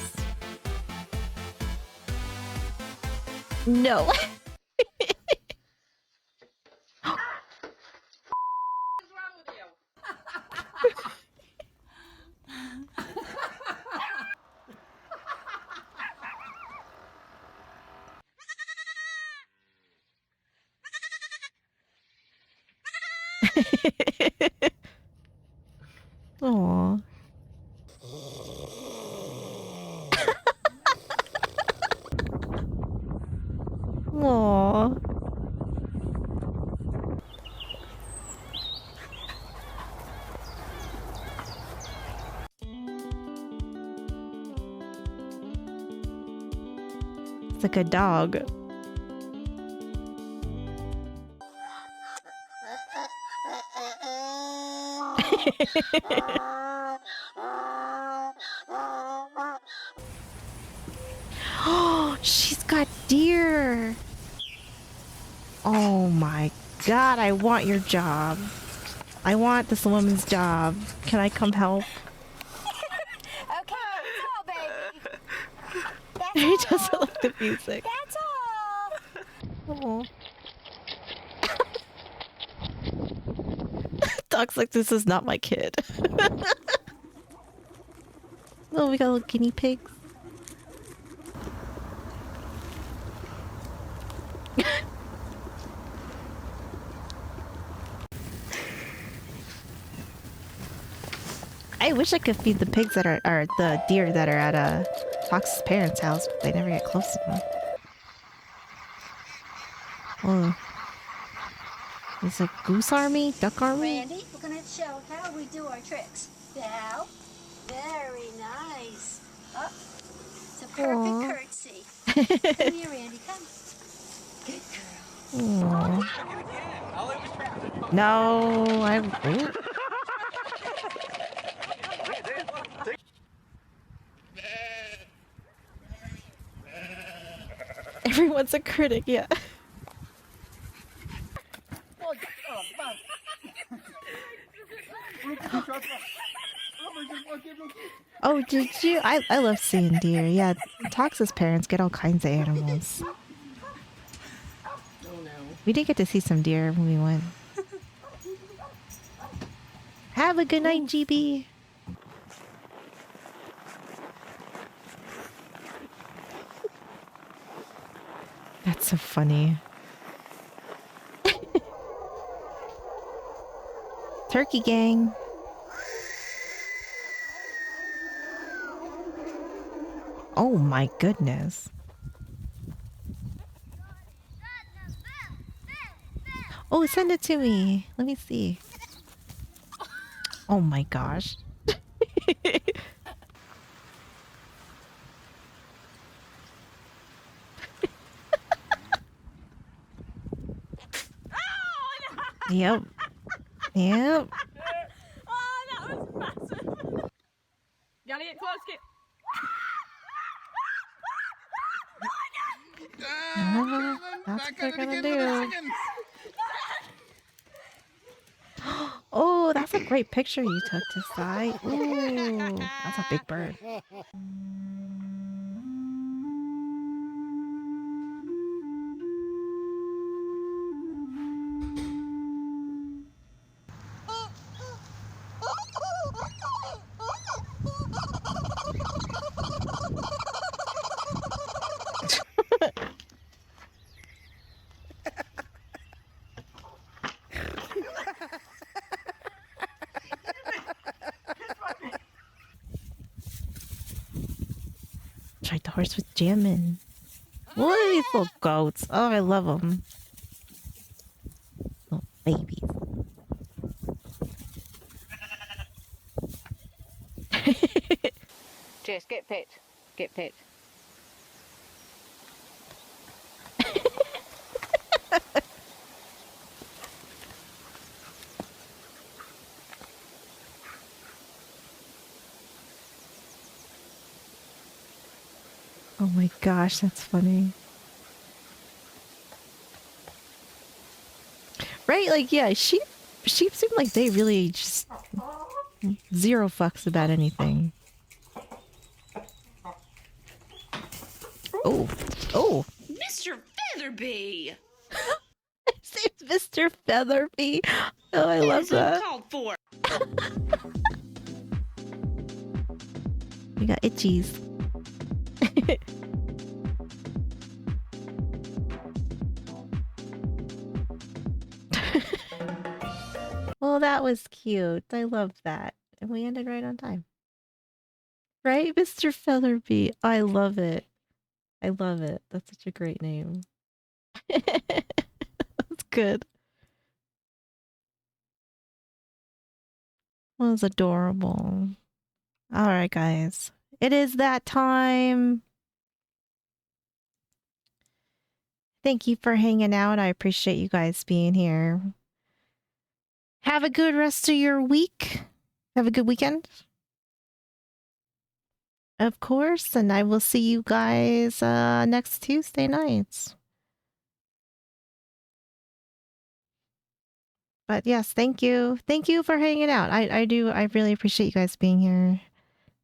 No. Aww. Aww. It's like a dog. Oh, she's got deer. Oh my god, I want your job. I want this woman's job. Can I come help? Okay, that's all, baby. He doesn't like the music. That's all. Oh. Dog's like, this is not my kid. Oh, we got little guinea pigs. I wish I could feed the pigs that are, or the deer that are at Fox's parents' house, but they never get close to them. Oh. It's a goose army? Duck army? Randy, we're gonna show how we do our tricks. Bow. Very nice. Up. It's a perfect Aw. curtsy. Come here, Aw. No, I. Ooh. Everyone's a critic, yeah. Oh, did you? I love seeing deer. Yeah, Tox's parents get all kinds of animals. Oh no. We did get to see some deer when we went. Have a good night, GB. That's so funny. Turkey gang. Oh my goodness. Oh, send it to me. Let me see. Oh my gosh. Yep. Yep. Oh, that was massive. Gotta get close, kid. That's what they're gonna do. Oh, that's a great picture you took to Sai. Ooh, that's a big bird. Tried the horse with jamming. Look at these little goats. Oh, I love them. Little babies. Jess, get pet. Get pet. Oh my gosh, that's funny. Right? Like, yeah, sheep seem like they really just zero fucks about anything. Oh, oh. Mr. Featherby! It's Mr. Featherby. Oh, I love that. Called for. We got itchies. Well, that was cute. I love that. And we ended right on time. Right, Mr. Featherby? I love it. I love it. That's such a great name. That's good. That was adorable. All right, guys. It is that time. Thank you for hanging out. I appreciate you guys being here. Have a good rest of your week. Have a good weekend. Of course. And I will see you guys next Tuesday nights. But yes, thank you. Thank you for hanging out. I really appreciate you guys being here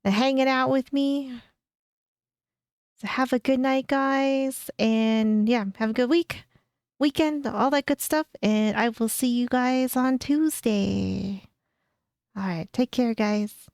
and hanging out with me. So have a good night, guys. And yeah, have a good weekend, all that good stuff. And I will see you guys on Tuesday. All right. Take care, guys.